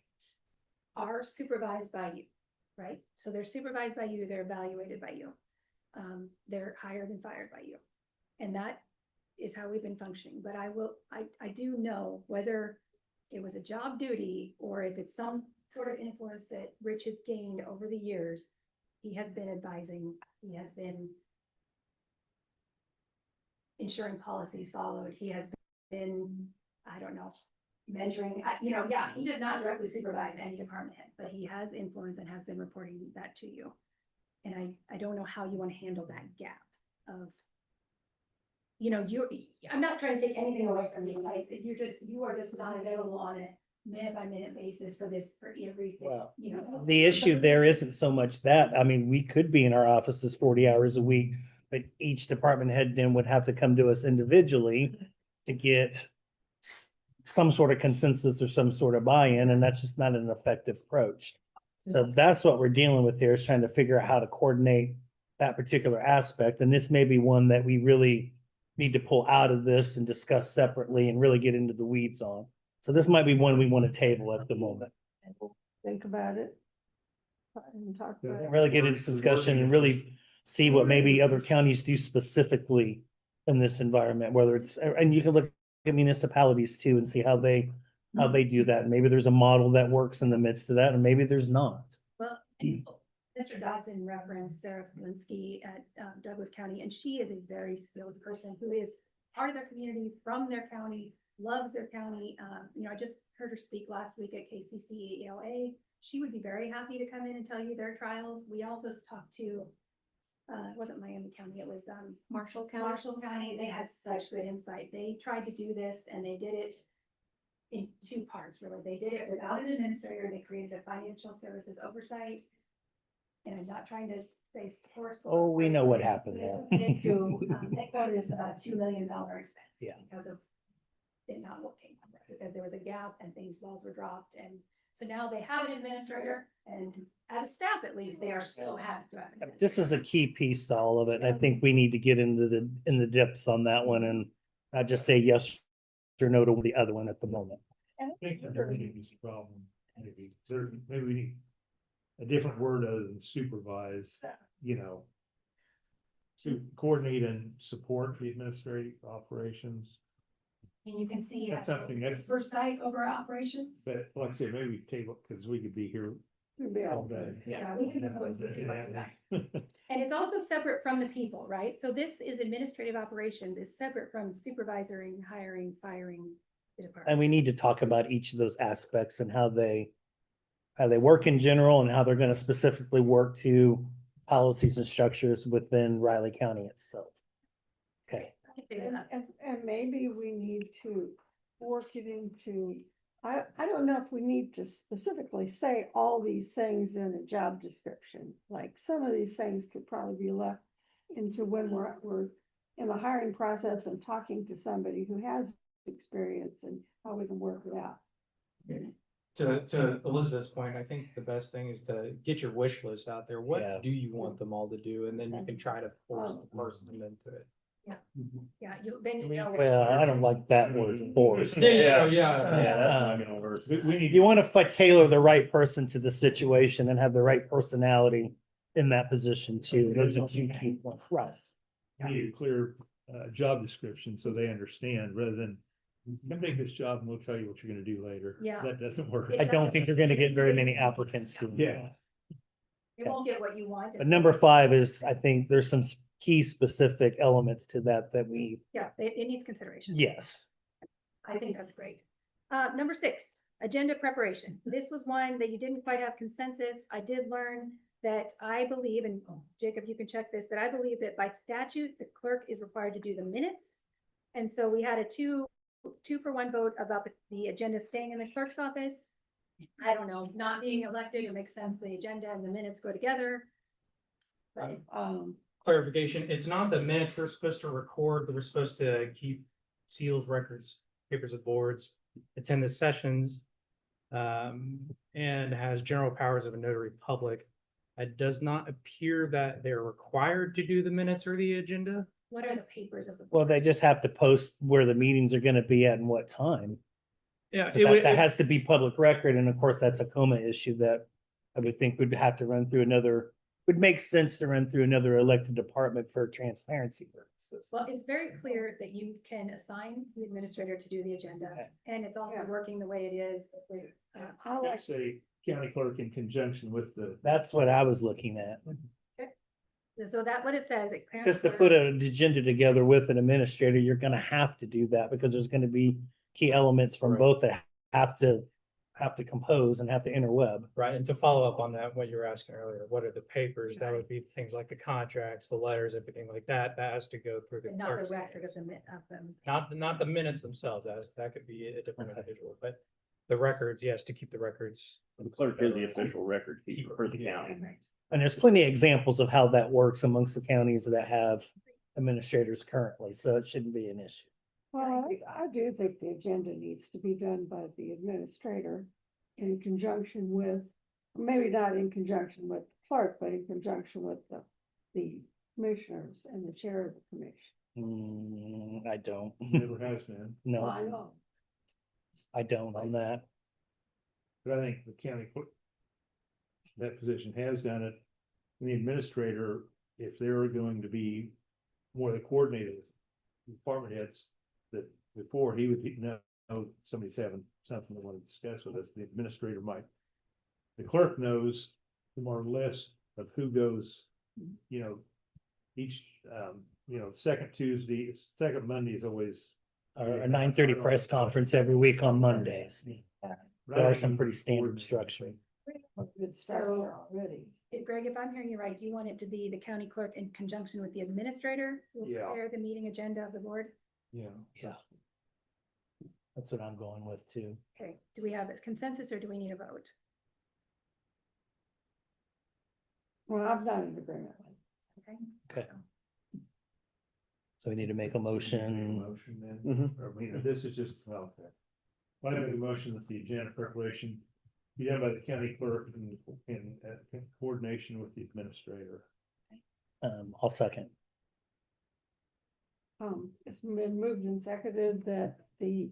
S9: are supervised by you, right? So they're supervised by you, they're evaluated by you. They're hired and fired by you. And that is how we've been functioning. But I do know whether it was a job duty or if it's some sort of influence that Rich has gained over the years, he has been advising, he has been ensuring policies followed, he has been, I don't know, mentoring, you know, yeah, he does not directly supervise any department head, but he has influence and has been reporting that to you. And I don't know how you want to handle that gap of, you know, I'm not trying to take anything away from you, like, you are just not available on a minute by minute basis for this, for everything,
S3: Well,
S9: you know.
S3: the issue there isn't so much that, I mean, we could be in our offices 40 hours a week, but each department head then would have to come to us individually to get some sort of consensus or some sort of buy-in, and that's just not an effective approach. So that's what we're dealing with here, is trying to figure out how to coordinate that particular aspect, and this may be one that we really need to pull out of this and discuss separately and really get into the weeds on. So this might be one we want to table at the moment.
S1: Think about it. And talk about it.
S3: Really get into discussion and really see what maybe other counties do specifically in this environment, whether it's, and you can look at municipalities too and see how they do that. Maybe there's a model that works in the midst of that, and maybe there's not.
S9: Well, Mr. Dodson referenced Sarah Polinsky at Douglas County, and she is a very skilled person who is part of their community, from their county, loves their county. You know, I just heard her speak last week at KCCELA. She would be very happy to come in and tell you their trials. We also talked to, it wasn't Miami County, it was
S8: Marshall County.
S9: Marshall County. They had such good insight. They tried to do this and they did it in two parts, really. They did it without an administrator. They created a financial services oversight. And I'm not trying to say forceful.
S3: Oh, we know what happened there.
S9: Into, they quoted us about $2 million expense.
S3: Yeah.
S9: Because of it not working, because there was a gap and things, balls were dropped. And so now they have an administrator, and as a staff, at least, they are so happy to have an
S3: This is a key piece to all of it, and I think we need to get into the depths on that one and not just say yes or no to the other one at the moment.
S7: I think that there is a problem. Maybe we need a different word other than supervise, you know. To coordinate and support the administrative operations.
S9: And you can see
S7: That's something that's,
S9: oversight over operations.
S7: but like I said, maybe we table, because we could be here
S1: Maybe
S7: all
S1: I'll-
S7: day.
S9: Yeah, we can. And it's also separate from the people, right? So this is administrative operations is separate from supervising, hiring, firing the department.
S3: And we need to talk about each of those aspects and how they work in general and how they're gonna specifically work to policies and structures within Riley County itself. Okay.
S1: And maybe we need to work it into, I don't know if we need to specifically say all these things in a job description. Like, some of these things could probably be left into when we're in the hiring process and talking to somebody who has experience and how we can work it out.
S2: To Elizabeth's point, I think the best thing is to get your wish list out there.
S3: Yeah.
S2: What do you want them all to do? And then you can try to force the person into it.
S9: Yeah, then you know.
S3: Well, I don't like that word, force.
S2: Yeah.
S7: That's not gonna work. We need.
S3: You want to tailor the right person to the situation and have the right personality in that position too. Those are two key points. Right.
S7: Need a clear job description so they understand, rather than come take this job and we'll tell you what you're gonna do later.
S9: Yeah.
S7: That doesn't work.
S3: I don't think you're gonna get very many applicants. doing that.
S7: Yeah.
S9: You won't get what you want.
S3: But number 5 is, I think there's some key specific elements to that we,
S9: Yeah, it needs consideration.
S3: yes.
S9: I think that's great. Number 6, agenda preparation. This was one that you didn't quite have consensus. I did learn that I believe, and Jacob, you can check this, that I believe that by statute, the clerk is required to do the minutes. And so we had a two for one vote about the agenda staying in the clerk's office. I don't know, not being elected, it makes sense, the agenda and the minutes go together. But,
S2: Clarification, it's not the minutes they're supposed to record, but they're supposed to keep seals, records, papers of boards, attend the sessions. And has general powers of a notary public. It does not appear that they're required to do the minutes or the agenda.
S9: what are the papers of the?
S3: Well, they just have to post where the meetings are gonna be at and what time.
S2: Yeah,
S3: That has to be public record, and of course, that's a coma issue that I would think would have to run through would make sense to run through another elected department for transparency purposes.
S9: Well, it's very clear that you can assign the administrator to do the agenda, and it's also working the way it is. with,
S7: Let's say county clerk in conjunction with the.
S3: That's what I was looking at.
S9: So that what it says.
S3: Just to put an agenda together with an administrator, you're gonna have to do that because there's gonna be key elements from
S2: Right.
S3: both that have to compose and have to interweb.
S2: Right, and to follow up on that, what you were asking earlier, what are the papers? That would be things like the contracts, the letters, everything like that, that has to go through the
S9: But not
S2: clerk's
S9: the record
S2: hands.
S9: of them.
S2: Not the minutes themselves, that could be a different individual, but the records, yes, to keep the records.
S4: The clerk is the official record keeper for the county.
S3: And there's plenty of examples of how that works amongst the counties that have administrators currently, so it shouldn't be an issue.
S1: Well, I do think the agenda needs to be done by the administrator in conjunction with, maybe not in conjunction with the clerk, but in conjunction with the commissioners and the chair of the commission.
S3: I don't.
S7: Never has been.
S1: Well, I
S3: No,
S1: know.
S3: I don't on that.
S7: But I think the county clerk, that position has done it. The administrator, if they're going to be more the coordinator with department heads, that before he would know somebody's having something they want to discuss with us, the administrator might. The clerk knows more or less of who goes, each, second Tuesday, second Monday is always.
S3: Our 9:30 press conference every week on Mondays. There are some pretty standard structure.
S1: Good start there already.
S9: Greg, if I'm hearing you right, do you want it to be the county clerk in conjunction with the administrator? Who will
S7: Yeah.
S9: prepare the meeting agenda of the board?
S7: Yeah.
S3: Yeah. That's what I'm going with too.
S9: Okay, do we have a consensus or do we need a vote?
S1: Well, I'm not in agreement with.
S9: Okay.
S3: Okay. So we need to make a motion.
S7: Motion then,
S3: Mhm.
S7: or, this is just, well, okay. I make a motion that the agenda preparation be done by the county clerk in coordination with the administrator.
S3: I'll second.
S1: It's been moved and seconded that the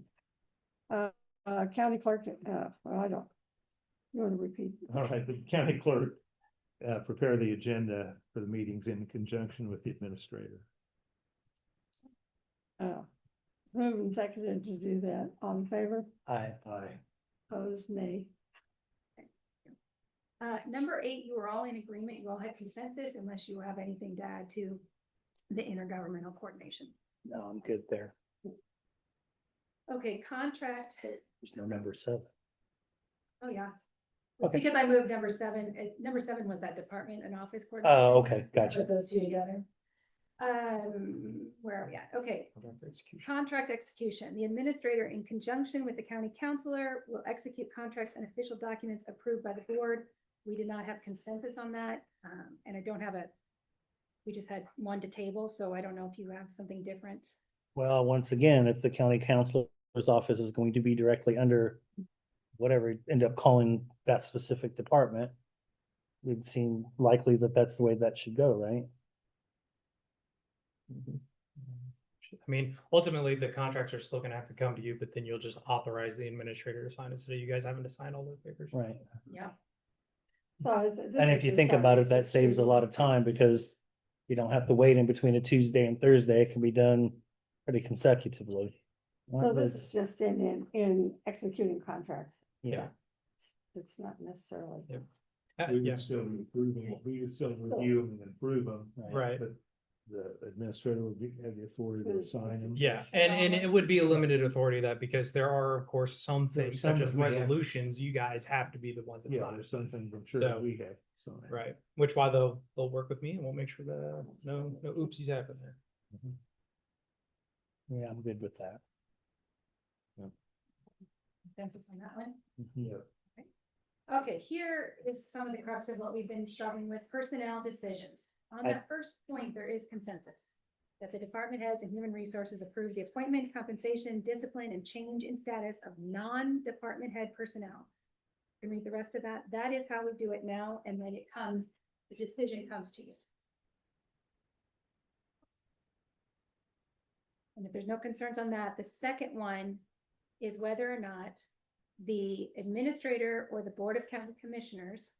S1: county clerk, well, I don't. You want to repeat?
S7: All right, the county clerk prepare the agenda for the meetings in conjunction with the administrator.
S1: Moved and seconded to do that. On favor?
S3: Aye.
S1: Opposed, nay.
S9: Number 8, you were all in agreement, you all had consensus unless you have anything to add to the intergovernmental coordination.
S3: No, I'm good there.
S9: Okay, contract,
S3: There's no number 7.
S9: oh yeah.
S3: Okay.
S9: Because I moved number 7, number 7 was that department and office coordination.
S3: Oh, okay, gotcha.
S9: Put those two together. Where are we at? Okay, contract execution. The administrator, in conjunction with the county councilor, will execute contracts and official documents approved by the board. We did not have consensus on that, and I don't have we just had one to table, so I don't know if you have something different.
S3: Well, once again, if the county councilor's office is going to be directly under whatever you end up calling that specific department, it would seem likely that that's the way that should go, right?
S2: I mean, ultimately, the contracts are still gonna have to come to you, but then you'll just authorize the administrator to sign it, so you guys having to sign all those papers.
S3: Right.
S9: Yeah.
S1: So
S3: And if you think about it, that saves a lot of time because you don't have to wait in between a Tuesday and Thursday. It can be done pretty consecutively.
S1: So this is just in executing contracts.
S3: Yeah.
S1: It's not necessarily.
S7: We
S2: Yeah,
S7: would still approve them, we would still review them and approve them.
S2: right.
S7: But the administrator would have the authority to sign them.
S2: Yeah, and it would be a limited authority that because there are, of course, some
S7: There are
S2: things
S7: some
S2: such as
S7: that we have-
S2: resolutions, you guys have to be the ones that
S7: Yeah,
S2: sign.
S7: there's
S2: it.
S7: some things I'm sure
S2: So-
S7: that we have, so.
S2: Right, which why they'll work with me and we'll make sure that no oopsies happen there.
S3: Yeah, I'm good with that.
S9: Consensus on that one?
S7: Yeah.
S9: Okay, here is some of the crux of what we've been struggling with, personnel decisions. On
S3: I-
S9: that first point, there is consensus. That the department heads and human resources approve the appointment, compensation, discipline, and change in status of non-department head personnel. You can read the rest of that. That is how we do it now, and then it comes, the decision comes to you. And if there's no concerns on that, the second one is whether or not the administrator or the Board of County Commissioners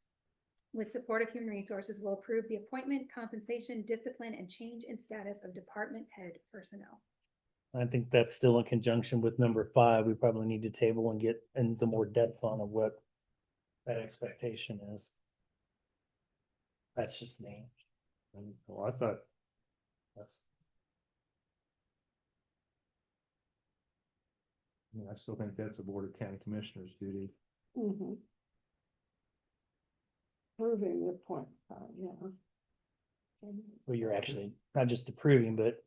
S9: with support of Human Resources will approve the appointment, compensation, discipline, and change in status of department head personnel.
S3: I think that's still in conjunction with number 5. We probably need to table and get into more depth on what that expectation is. That's just me.
S7: Well, I thought. That's. I mean, I still think that's a Board of County Commissioners duty.
S1: Mhm. Proving the point, yeah.
S3: Well, you're actually not just approving, but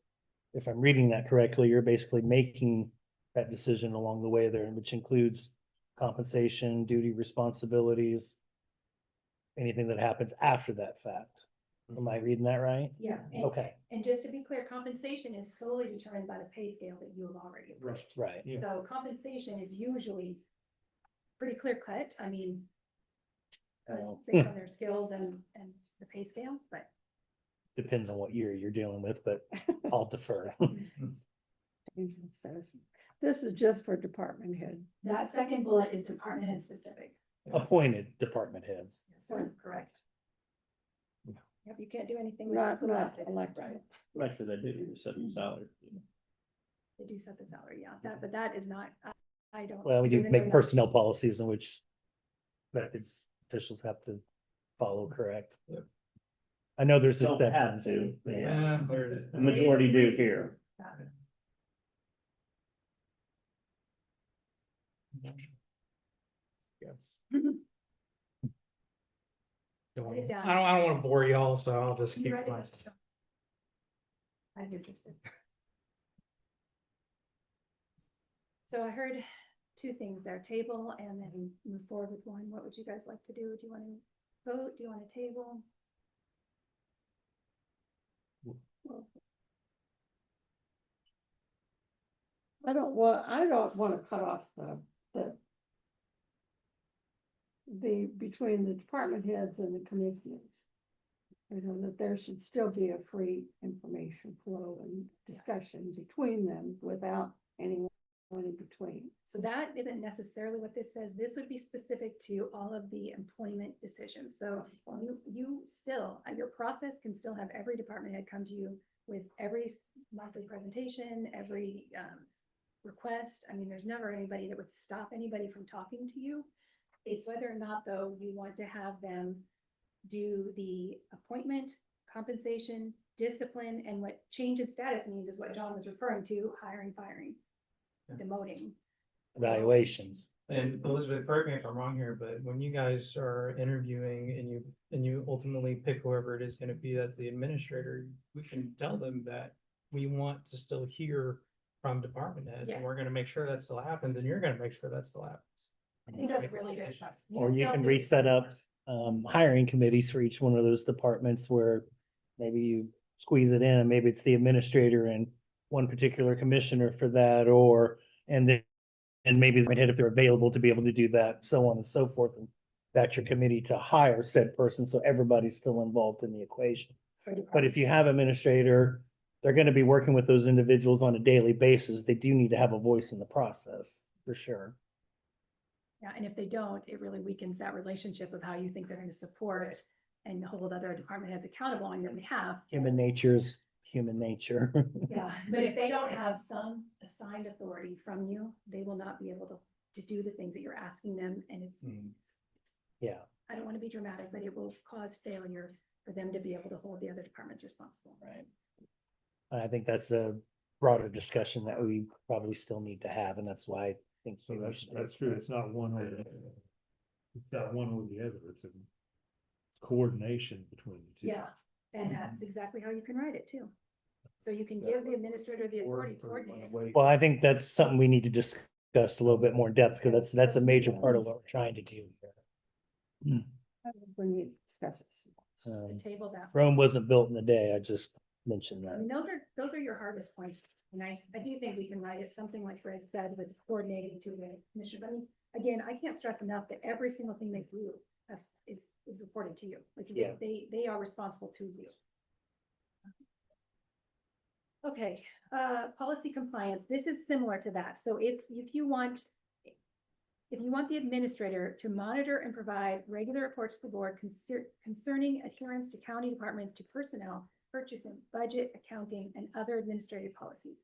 S3: if I'm reading that correctly, you're basically making that decision along the way there, which includes compensation, duty, responsibilities, anything that happens after that fact. Am I reading that right?
S9: Yeah. and-
S3: Okay,
S9: And just to be clear, compensation is solely determined by the pay scale that you have already approved.
S3: right.
S7: Yeah.
S9: So compensation is usually pretty clear cut. I mean, based on their skills and the pay scale, but
S3: Depends on what year you're dealing with, but I'll defer.
S1: This is just for department head.
S9: that second bullet is department head specific.
S3: Appointed department heads.
S9: So correct. Yep, you can't do anything. with
S1: Not
S9: what's elected.
S1: elected.
S4: Actually, they do set the salary.
S9: They do set the salary, yeah, but that is not, I don't.
S3: Well, we do
S9: there's
S3: make
S9: another-
S3: personnel policies in which that the officials have to follow, correct?
S4: Yep.
S3: I know there's.
S4: Don't have
S3: exceptions.
S4: to,
S2: Yeah,
S4: the majority do here.
S9: Write it down.
S2: I don't wanna bore y'all, so I'll just
S9: You
S2: keep
S9: write it
S2: my.
S9: down. I'm interested. So I heard two things there, table and then move forward with one. What would you guys like to do? Do you want to vote? Do you want to table?
S1: I don't want to cut off the between the department heads and the commissioners. You know, that there should still be a free information flow and discussion between them without anyone in between.
S9: So that isn't necessarily what this says. This would be specific to all of the employment decisions. So you still, your process can still have every department head come to you with every monthly presentation, every request. I mean, there's never anybody that would stop anybody from talking to you. It's whether or not, though, you want to have them do the appointment, compensation, discipline, and what change in status means is what John was referring to, hiring, firing, demoting.
S3: Evaluations.
S2: And Elizabeth, correct me if I'm wrong here, but when you guys are interviewing and you ultimately pick whoever it is gonna be, that's the administrator, we can tell them that we want to still hear from department heads,
S9: Yeah.
S2: and we're gonna make sure that still happens, and you're gonna make sure that still happens.
S9: I think that's really good.
S3: Or you can reset up hiring committees for each one of those departments where maybe you squeeze it in and maybe it's the administrator and one particular commissioner for that, or, and then, and maybe the head if they're available to be able to do that, so on and so forth. And that's your committee to hire said person, so everybody's still involved in the equation. But if you have administrator, they're gonna be working with those individuals on a daily basis. They do need to have a voice in the process, for sure.
S9: Yeah, and if they don't, it really weakens that relationship of how you think they're going to support and hold other department heads accountable on your behalf.
S3: Human nature's human nature.
S9: Yeah, but if they don't have some assigned authority from you, they will not be able to do the things that you're asking them, and it's,
S3: Yeah,
S9: I don't want to be dramatic, but it will cause failure for them to be able to hold the other departments responsible.
S3: right. I think that's a broader discussion that we probably still need to have, and that's why I think.
S7: So
S3: maybe we should
S7: that's
S3: take-
S7: true. It's not one or the other. It's not one or the other. It's a coordination between the two.
S9: Yeah, and that's exactly how you can write it too. So you can give the administrator the authority to coordinate.
S3: Well, I think that's something we need to discuss a little bit more in depth, because that's a major part of what we're trying to do.
S1: When you discuss this.
S9: To table that.
S3: Rome wasn't built in a day. I just mentioned
S9: I mean,
S3: that.
S9: those are your hardest points, and I do think we can write it something like Greg said, with coordinating to the commission. I mean, again, I can't stress enough that every single thing they do is reported to you. Like,
S3: Yeah.
S9: they are responsible to you. Okay, policy compliance, this is similar to that. So if you want the administrator to monitor and provide regular reports to the board concerning adherence to county departments, to personnel, purchasing, budget, accounting, and other administrative policies.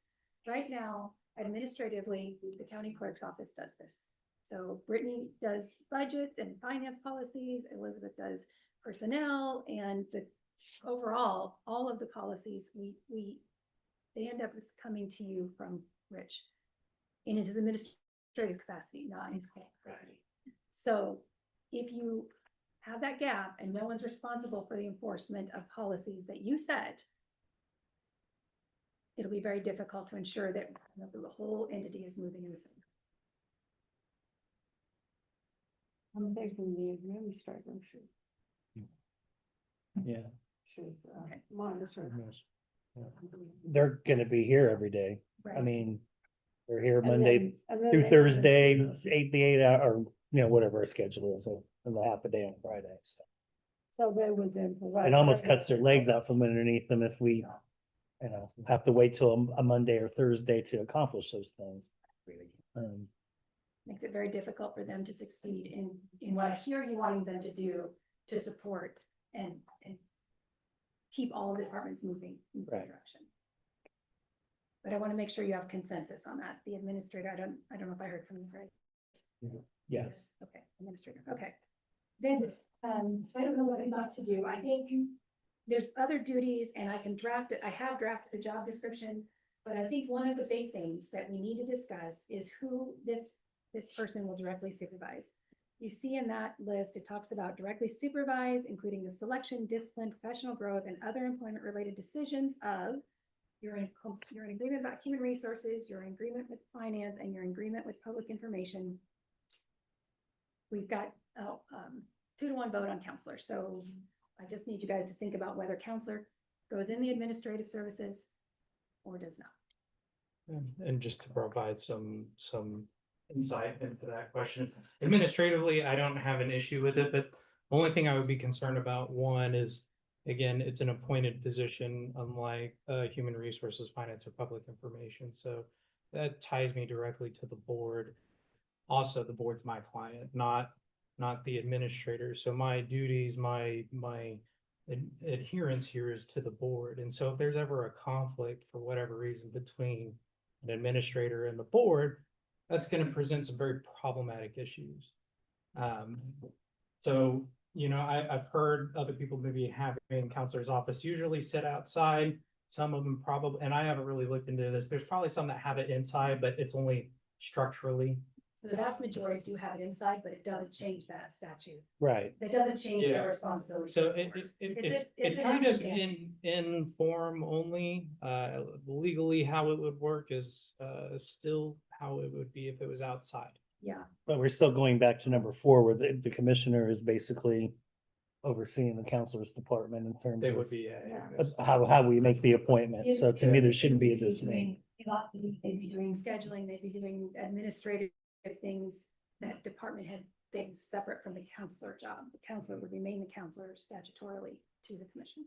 S9: Right now, administratively, the county clerk's office does this. So Brittany does budget and finance policies, Elizabeth does personnel, and the overall, all of the policies, they end up as coming to you from Rich in his administrative capacity, not in his corporate capacity. So if you have that gap and no one's responsible for the enforcement of policies that you set, it'll be very difficult to ensure that the whole entity is moving in the same.
S1: I'm thinking the administrator
S3: Yeah,
S1: should monitor.
S3: they're gonna be here every day. I
S9: Right.
S3: mean, they're here
S1: And
S3: Monday
S1: then- and then
S3: through
S1: they
S3: Thursday,
S1: monitor.
S3: 8 or, whatever our schedule is, or a half a day on Friday, so.
S1: So they would then provide.
S3: It almost cuts their legs out from underneath them if we, have to wait till a Monday or Thursday to accomplish those things.
S9: Makes it very difficult for them to succeed in what I hear you wanting them to do to support and keep all the departments moving in the same
S3: Right.
S9: direction. But I want to make sure you have consensus on that. The administrator, I don't know if I heard from you, right?
S3: Yes.
S9: Okay, administrator, okay. Then, so I don't know what not to do. I think there's other duties and I can draft it. I have drafted a job description. But I think one of the big things that we need to discuss is who this person will directly supervise. You see in that list, it talks about directly supervise, including the selection, discipline, professional growth, and other employment related decisions of you're in agreement about human resources, you're in agreement with finance, and you're in agreement with public information. We've got 2-to-1 vote on counselor. So I just need you guys to think about whether counselor goes in the administrative services or does not.
S2: And just to provide some insight into that question. Administratively, I don't have an issue with it, but the only thing I would be concerned about, one is, again, it's an appointed position, unlike human resources, finance, or public information. So that ties me directly to the board. Also, the board's my client, not the administrator. So my duties, my adherence here is to the board. And so if there's ever a conflict for whatever reason between an administrator and the board, that's going to present some very problematic issues. So, I've heard other people maybe having counselor's office usually sit outside. Some of them probably, and I haven't really looked into this. There's probably some that have it inside, but it's only structurally.
S9: So the vast majority do have it inside, but it doesn't change that statute.
S3: Right.
S9: That doesn't change
S2: Yeah.
S9: their responsibility.
S2: So
S9: to the board.
S2: it's
S9: an
S2: kind of
S9: understanding.
S2: in form only. Legally, how it would work is still how it would be if it was outside.
S9: Yeah,
S3: But we're still going back to number 4, where the commissioner is basically overseeing the counselor's department in terms
S2: They would
S3: of
S2: be.
S3: how we make the appointment. So to me, there shouldn't be a
S9: They'd be
S3: dismaying.
S9: they'd be doing scheduling, they'd be doing administrative things, that department head things separate from the counselor job. The counselor would remain the counselor statutorily to the commission.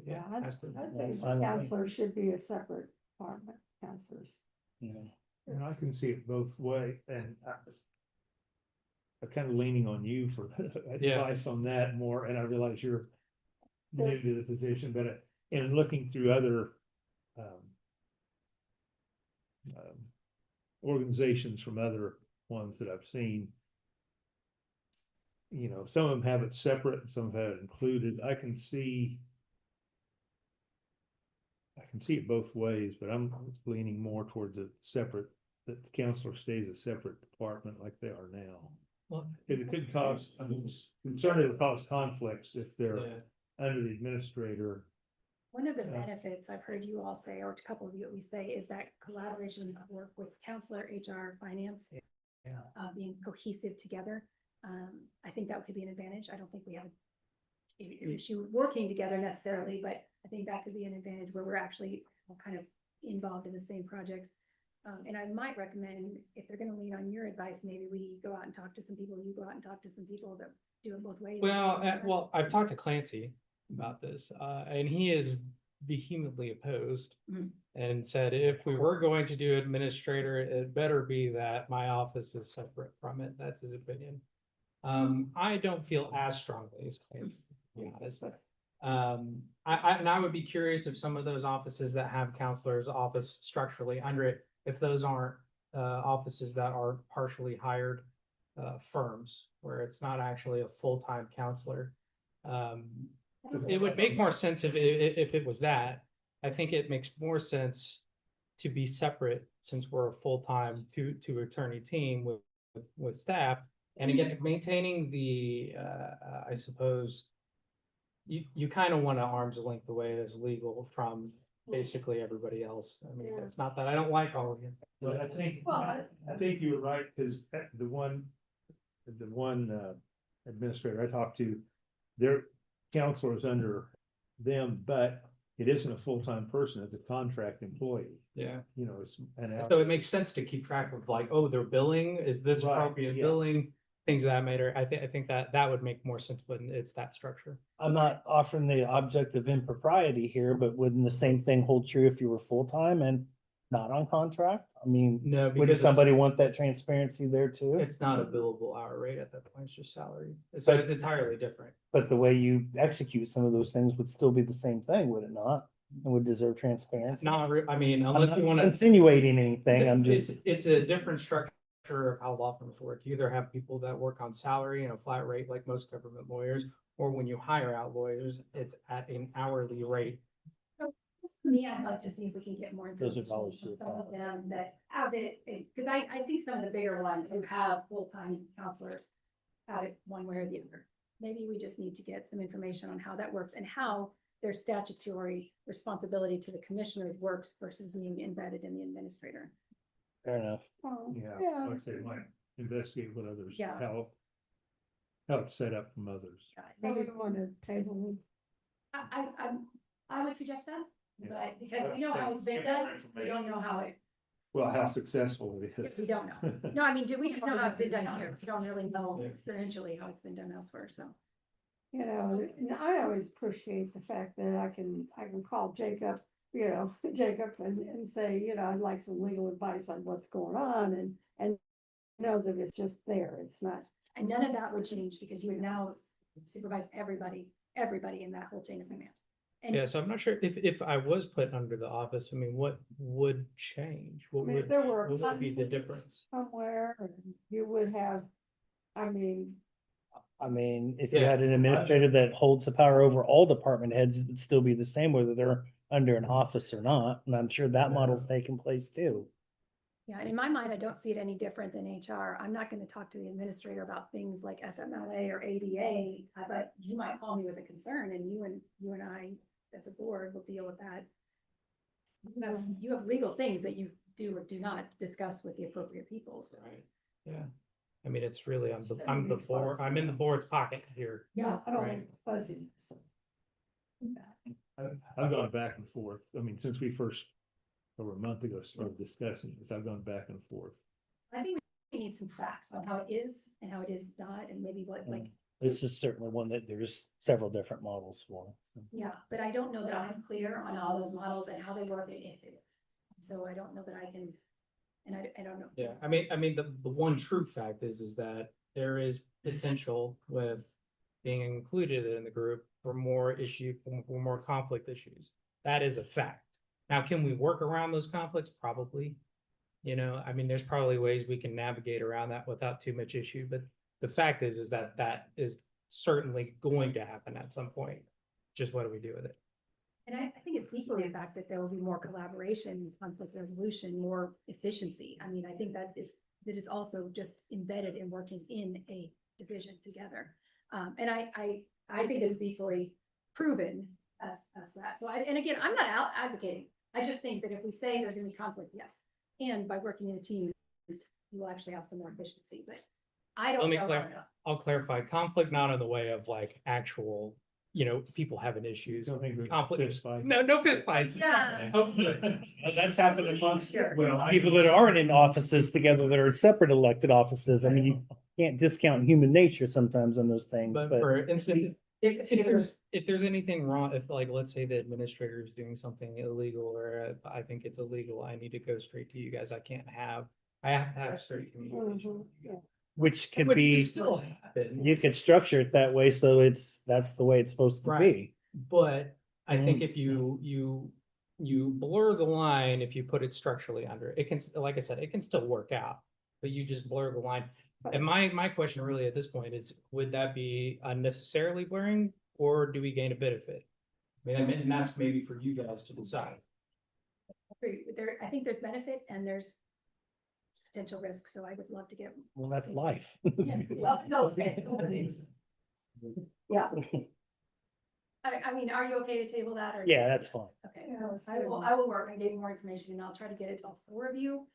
S1: Yeah, I
S2: has to-
S1: think
S3: That's fine with me.
S1: counselors should be a separate department, counselors.
S7: And I can see it both way, and I'm kind of leaning on you for
S2: Yeah.
S7: advice on that more, and I realize you're new
S1: There's-
S7: to the position, but in looking through other organizations from other ones that I've seen, some of them have it separate, and some have it included. I can see it both ways, but I'm leaning more towards a separate, that the counselor stays a separate department like they are now.
S2: Well,
S7: Cause it could cause, I'm concerned it would cause conflicts if they're
S2: yeah.
S7: under the administrator.
S9: One of the
S7: Yeah.
S9: benefits I've heard you all say, or a couple of you at least say, is that collaboration of work with counselor, HR, finance.
S3: Yeah.
S9: Being cohesive together. I think that could be an advantage. I don't think we have an issue working together necessarily, but I think that could be an advantage where we're actually kind of involved in the same projects. And I might recommend, if they're gonna lean on your advice, maybe we go out and talk to some people, you go out and talk to some people that do it both ways.
S2: Well, I've talked to Clancy about this, and he is vehemently opposed.
S9: Mhm.
S2: And said if we were going to do administrator, it better be that my office is separate from it. That's his opinion. I don't feel as strongly as Clancy, to be honest. I would be curious if some of those offices that have counselor's office structurally under it, if those aren't offices that are partially hired firms where it's not actually a full-time counselor. It would make more sense if it was that. I think it makes more sense to be separate since we're a full-time two attorney team with staff. And again, maintaining the, I suppose, you kind of want to arm's length the way it is legal from basically everybody else. I mean, it's not that I don't like all of you.
S7: But I think you were right, because the one administrator I talked to, their counselor is under them, but it isn't a full-time person, it's a contract employee,
S2: Yeah.
S7: you know, it's.
S2: So it makes sense to keep track of like, oh, they're billing, is this
S7: Right,
S2: appropriate
S7: yeah.
S2: billing? Things of that matter. I think that would make more sense when it's that structure.
S3: I'm not offering the object of impropriety here, but wouldn't the same thing hold true if you were full-time and not on contract? I mean,
S2: No,
S3: would
S2: because
S3: somebody want that transparency there too?
S2: it's not a billable hour rate at that point, it's just salary. So
S3: But-
S2: it's entirely different.
S3: But the way you execute some of those things would still be the same thing, would it not? And would deserve transparency.
S2: Not, I mean,
S3: I'm
S2: unless
S3: not
S2: you want to.
S3: insinuating anything, I'm just,
S2: It's a different structure of how law firms work. You either have people that work on salary and a flat rate like most government lawyers, or when you hire out lawyers, it's at an hourly rate.
S9: For me, I'd like to see if we can get more
S3: Those are
S9: information
S3: dollars
S9: from
S3: to
S9: some of them that have it, because I think some of the bigger ones who have full-time counselors have it one way or the other. Maybe we just need to get some information on how that works and how their statutory responsibility to the commissioners works versus being embedded in the administrator.
S3: fair enough.
S1: Oh,
S7: Yeah, like I say, might investigate what others,
S9: Yeah.
S7: how it's set up from others.
S1: So we want to table.
S9: I would suggest that,
S7: Yeah.
S9: but because we know how it's been done, we don't know how it,
S7: Well, how successful it is.
S9: we don't know. No, I mean, we just know how it's been done here. We don't really know experientially how it's been done elsewhere, so.
S1: You know, and I always appreciate the fact that I can call Jacob, you know, Jacob and say, you know, I'd like some legal advice on what's going on and know that it's just there. It's not.
S9: And none of that would change because you would now supervise everybody in that whole chain of command. And
S2: Yeah, so I'm not sure if I was put under the office, I mean, what would change?
S1: I
S2: What
S1: mean, if
S2: would,
S1: there were a
S2: what would be the
S1: conflict
S2: difference?
S1: somewhere, and you would have, I mean,
S3: If you
S2: Yeah.
S3: had an administrator that holds the power over all department heads, it would still be the same whether they're under an office or not. And I'm sure that model's taking place too.
S9: yeah, and in my mind, I don't see it any different than HR. I'm not going to talk to the administrator about things like FMLA or ADA, but you might call me with a concern and you and I, as a board, will deal with that. You have legal things that you do or do not discuss with the appropriate people, so.
S2: Right, yeah. I mean, it's really, I'm the board, I'm in the board's pocket here.
S1: yeah, I don't
S2: Right.
S1: like fuzziness.
S7: I've gone back and forth. I mean, since we first, over a month ago, started discussing this, I've gone back and forth.
S9: I think we need some facts on how it is and how it is not, and maybe what, like,
S3: This is certainly one that there's several different models for.
S9: yeah, but I don't know that I'm clear on all those models and how they work and if it. So I don't know that I can, and I don't know.
S2: Yeah, I mean, the one true fact is that there is potential with being included in the group for more for more conflict issues. That is a fact. Now, can we work around those conflicts? Probably. You know, I mean, there's probably ways we can navigate around that without too much issue, but the fact is that that is certainly going to happen at some point. Just what do we do with it?
S9: And I think it's equally a fact that there will be more collaboration, conflict resolution, more efficiency. I mean, I think that is also just embedded in working in a division together. And I think it is equally proven as that. So and again, I'm not out advocating. I just think that if we say there's gonna be conflict, yes. And by working in a team, you will actually have some more efficiency, but I don't know.
S2: I'll clarify conflict, not in the way of like actual, you know, people having issues.
S7: Don't think we're
S2: Conflict.
S7: fist fight.
S2: No fist fights.
S9: Yeah.
S3: That's happened amongst
S9: Sure.
S3: people that aren't in offices together that are separate elected offices. I mean, you can't discount human nature sometimes on those things,
S2: But
S3: but
S2: for instance, if there's anything wrong, if like, let's say the administrator is doing something illegal or I think it's illegal, I need to go straight to you guys. I have to have straight communication. with you guys.
S3: which could
S2: Which
S3: be,
S2: still happen.
S3: you could structure it that way, so that's the way it's supposed to
S2: Right.
S3: be.
S2: But I think if you blur the line, if you put it structurally under, it can, like I said, it can still work out. But you just blur the line. And my question really at this point is, would that be unnecessarily blurring? or do we gain a benefit? I mean, and that's maybe for you guys to decide.
S9: I think there's benefit and there's potential risk, so I would love to get.
S3: Well, that's life.
S9: Well, no. Yeah. I mean, are you okay to table that or?
S3: Yeah, that's fine.
S9: Okay, I will work on getting more information and I'll try to get it to all four of you.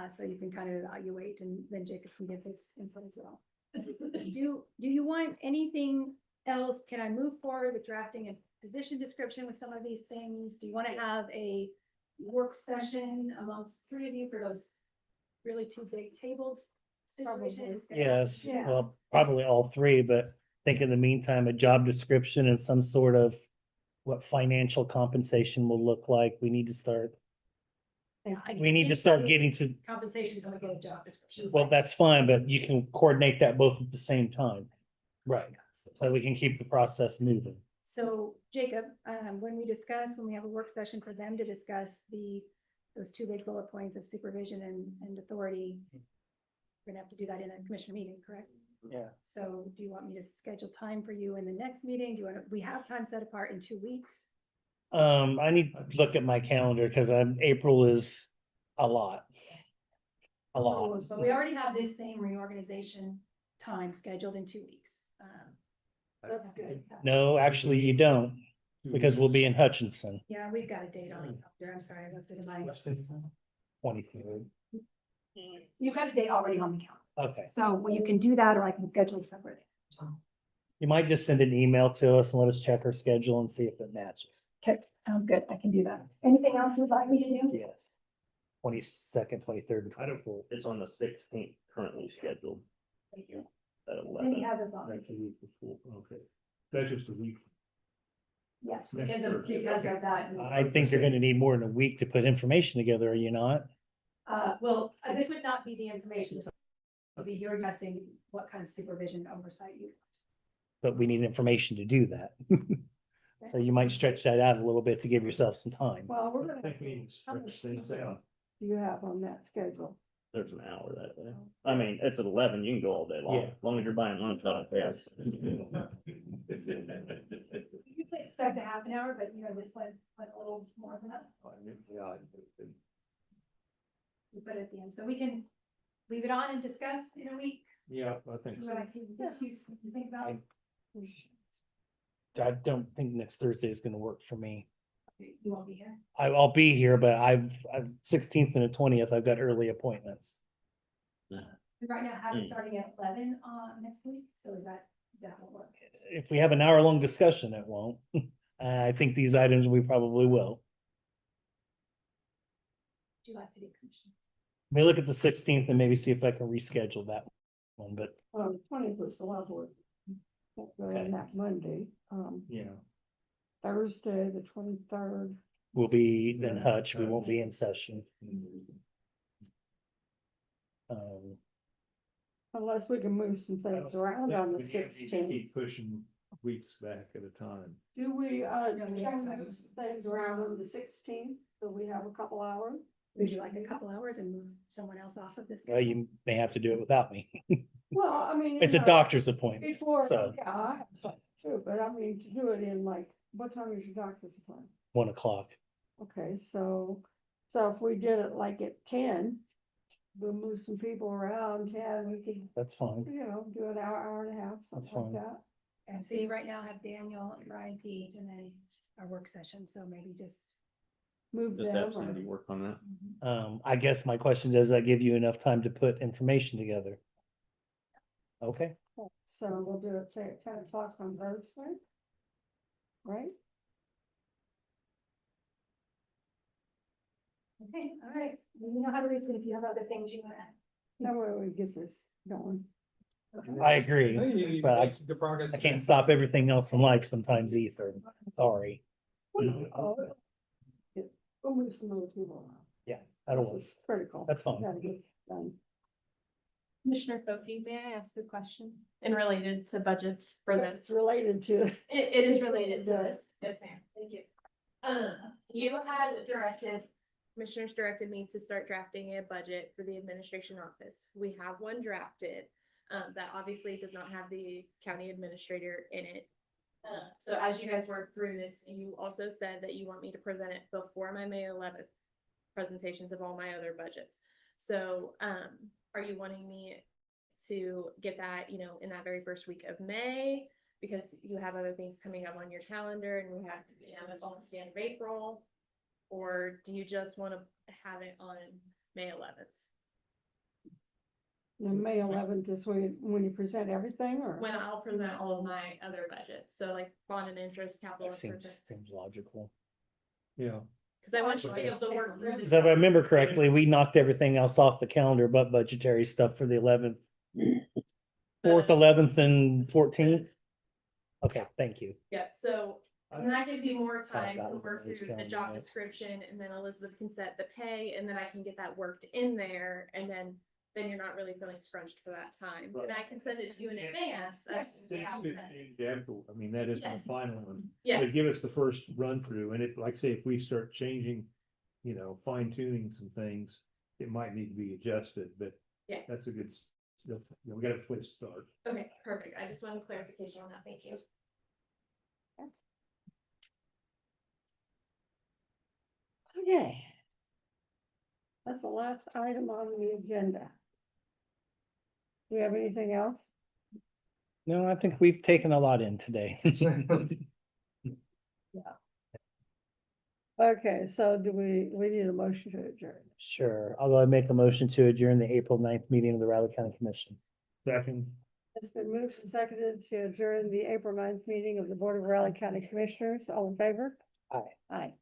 S9: So you can kind of evaluate and then Jacob can get this input as well. Do you want anything else? Can I move forward with drafting a position description with some of these things? Do you want to have a work session amongst three of you for those really two big tables situations?
S3: Yes,
S9: Yeah.
S3: well, probably all three, but I think in the meantime, a job description and some sort of what financial compensation will look like. We need to start, we need to start getting to,
S9: Compensation is only get a job description.
S3: well, that's fine, but you can coordinate that both at the same time. Right. So we can keep the process moving.
S9: So Jacob, when we have a work session for them to discuss those two big bullet points of supervision and authority. We're gonna have to do that in a commissioner meeting, correct?
S3: Yeah.
S9: So do you want me to schedule time for you in the next meeting? Do you want to, we have time set apart in 2 weeks?
S3: I need to look at my calendar because April is a lot. A lot.
S9: So we already have this same reorganization time scheduled in 2 weeks. That's good.
S3: No, actually you don't, because we'll be in Hutchinson.
S9: Yeah, we've got a date on the calendar. I'm sorry, I left it in my.
S3: 23rd.
S9: You've got a date already on the calendar.
S3: Okay.
S9: So you can do that or I can schedule separately.
S3: You might just send an email to us and let us check our schedule and see if it matches.
S9: Okay, sounds good. I can do that. Anything else you'd like me to do?
S3: Yes. 22nd, 23rd.
S4: I don't know, it's on the 16th currently scheduled
S9: Thank you.
S4: at
S9: And he
S4: 11.
S9: has his on.
S7: That's a week before, okay. That's just a week.
S9: Yes,
S7: Next
S9: because of
S7: Thursday.
S9: that.
S3: I think you're gonna need more than a week to put information together, are you not?
S9: Well, this would not be the information. This would be your guessing what kind of supervision oversight you.
S3: But we need information to do that. So you might stretch that out a little bit to give yourself some time.
S1: Well, we're gonna,
S7: Think meetings,
S1: How much
S7: stretch things out.
S1: do you have on that schedule?
S4: There's an hour that day. I mean, it's at 11, you can go all day long,
S3: Yeah.
S4: as long as you're buying lunch out of gas.
S9: You could expect a half an hour, but you know, this went a little more than that. We put it at the end, so we can leave it on and discuss in a week.
S7: Yeah, I think
S9: See
S7: so.
S9: what I can, you think about.
S3: I don't think next Thursday is gonna work for me.
S9: You won't be here.
S3: I'll be here, but I've 16th and the 20th, I've got early appointments.
S9: We right now have it
S4: Mm.
S9: starting at 11 next week, so that won't work.
S3: If we have an hour-long discussion, it won't. I think these items we probably will.
S9: Would you like to do commission?
S3: May look at the 16th and maybe see if I can reschedule that one, but
S1: 20th, so I'll work.
S3: Okay.
S1: On that Monday,
S7: Yeah.
S1: Thursday, the 23rd.
S3: we'll be in Hutch, we won't be in session.
S1: Unless we can move some things around on the
S7: We need to
S1: 16th.
S7: Keep pushing weeks back at a time.
S1: Do we, can we move some things around on the 16th, so we have a couple hours?
S9: Would you like a couple hours and move someone else off of this?
S3: Well, you may have to do it without me.
S1: Well, I mean.
S3: It's a
S1: you know,
S3: doctor's appointment,
S1: Before,
S3: so
S1: yeah, I have something too, but I mean, to do it in like, what time is your doctor's appointment?
S3: 1 o'clock.
S1: Okay, so if we did it like at 10, we'll move some people around, 10, we could,
S3: That's fine.
S1: you know, do an hour and a half,
S3: That's
S1: something like
S3: fine.
S1: that.
S9: And so you right now have Daniel and Ryan Pete and then our work session, so maybe just.
S1: Move
S4: Just
S1: them.
S4: have
S1: or-
S4: somebody work on that.
S3: I guess my question, does that give you enough time to put information together? Okay,
S1: So we'll do it at 10 o'clock on Thursday. Right?
S9: Okay, all right. You know how to reach it if you have other things you want to add.
S1: That way we get this going.
S3: I agree,
S2: You
S3: but
S2: made some good progress.
S3: I can't stop everything else in life sometimes either. Sorry.
S1: We'll move some other people around.
S3: Yeah, that'll
S1: This
S3: work.
S1: is critical.
S3: That's fine.
S1: Gotta get it done.
S10: Commissioner Foki, may I ask a question? And related to budgets for
S1: It's
S10: this?
S1: related to.
S10: It is related to this. Yes, ma'am. Thank you. You had directed, commissioners directed me to start drafting a budget for the administration office. We have one drafted. That obviously does not have the county administrator in it. So as you guys work through this, you also said that you want me to present it before my May 11th presentations of all my other budgets. So, are you wanting me to get that, in that very first week of May? Because you have other things coming up on your calendar and we have, it's almost the end of April? Or do you just want to have it on May 11th?
S1: The May 11th is when you present everything, or?
S10: When I'll present all of my other budgets, so like bond and interest, capital
S3: That seems,
S10: improvement.
S3: seems logical.
S7: Yeah.
S10: Cause I want you to be able to work through
S3: Cause
S10: this.
S3: if I remember correctly, we knocked everything else off the calendar but budgetary stuff for the 11th. 4th, 11th and 14th. Okay, thank you.
S10: Yep, so, and that gives you more time
S3: that
S10: to
S3: was
S10: work
S3: what I was
S10: through the
S3: telling
S10: job
S3: you.
S10: description, and then Elizabeth can set the pay, and then I can get that worked in there, and then you're not really feeling scrunched for that time, and I can send it to you in advance. As soon as I send it.
S7: I mean, that is the
S10: Yes.
S7: final one.
S10: Yes.
S7: But give us the first run through, and like say, if we start changing, fine tuning some things, it might need to be adjusted, but
S10: Yeah.
S7: that's a good, we got a place to start.
S10: Okay, perfect, I just wanted clarification on that, thank you.
S1: Okay. That's the last item on the agenda. Do you have anything else?
S3: No, I think we've taken a lot in today.
S1: Okay, so we need a motion to adjourn.
S3: Sure, I'll go ahead and make a motion to adjourn the April 9th meeting of the Riley County Commission.
S7: Second.
S1: It's been moved and seconded to adjourn the April 9th meeting of the Board of Raleigh County Commissioners. All in favor?
S3: Aye.
S1: Aye.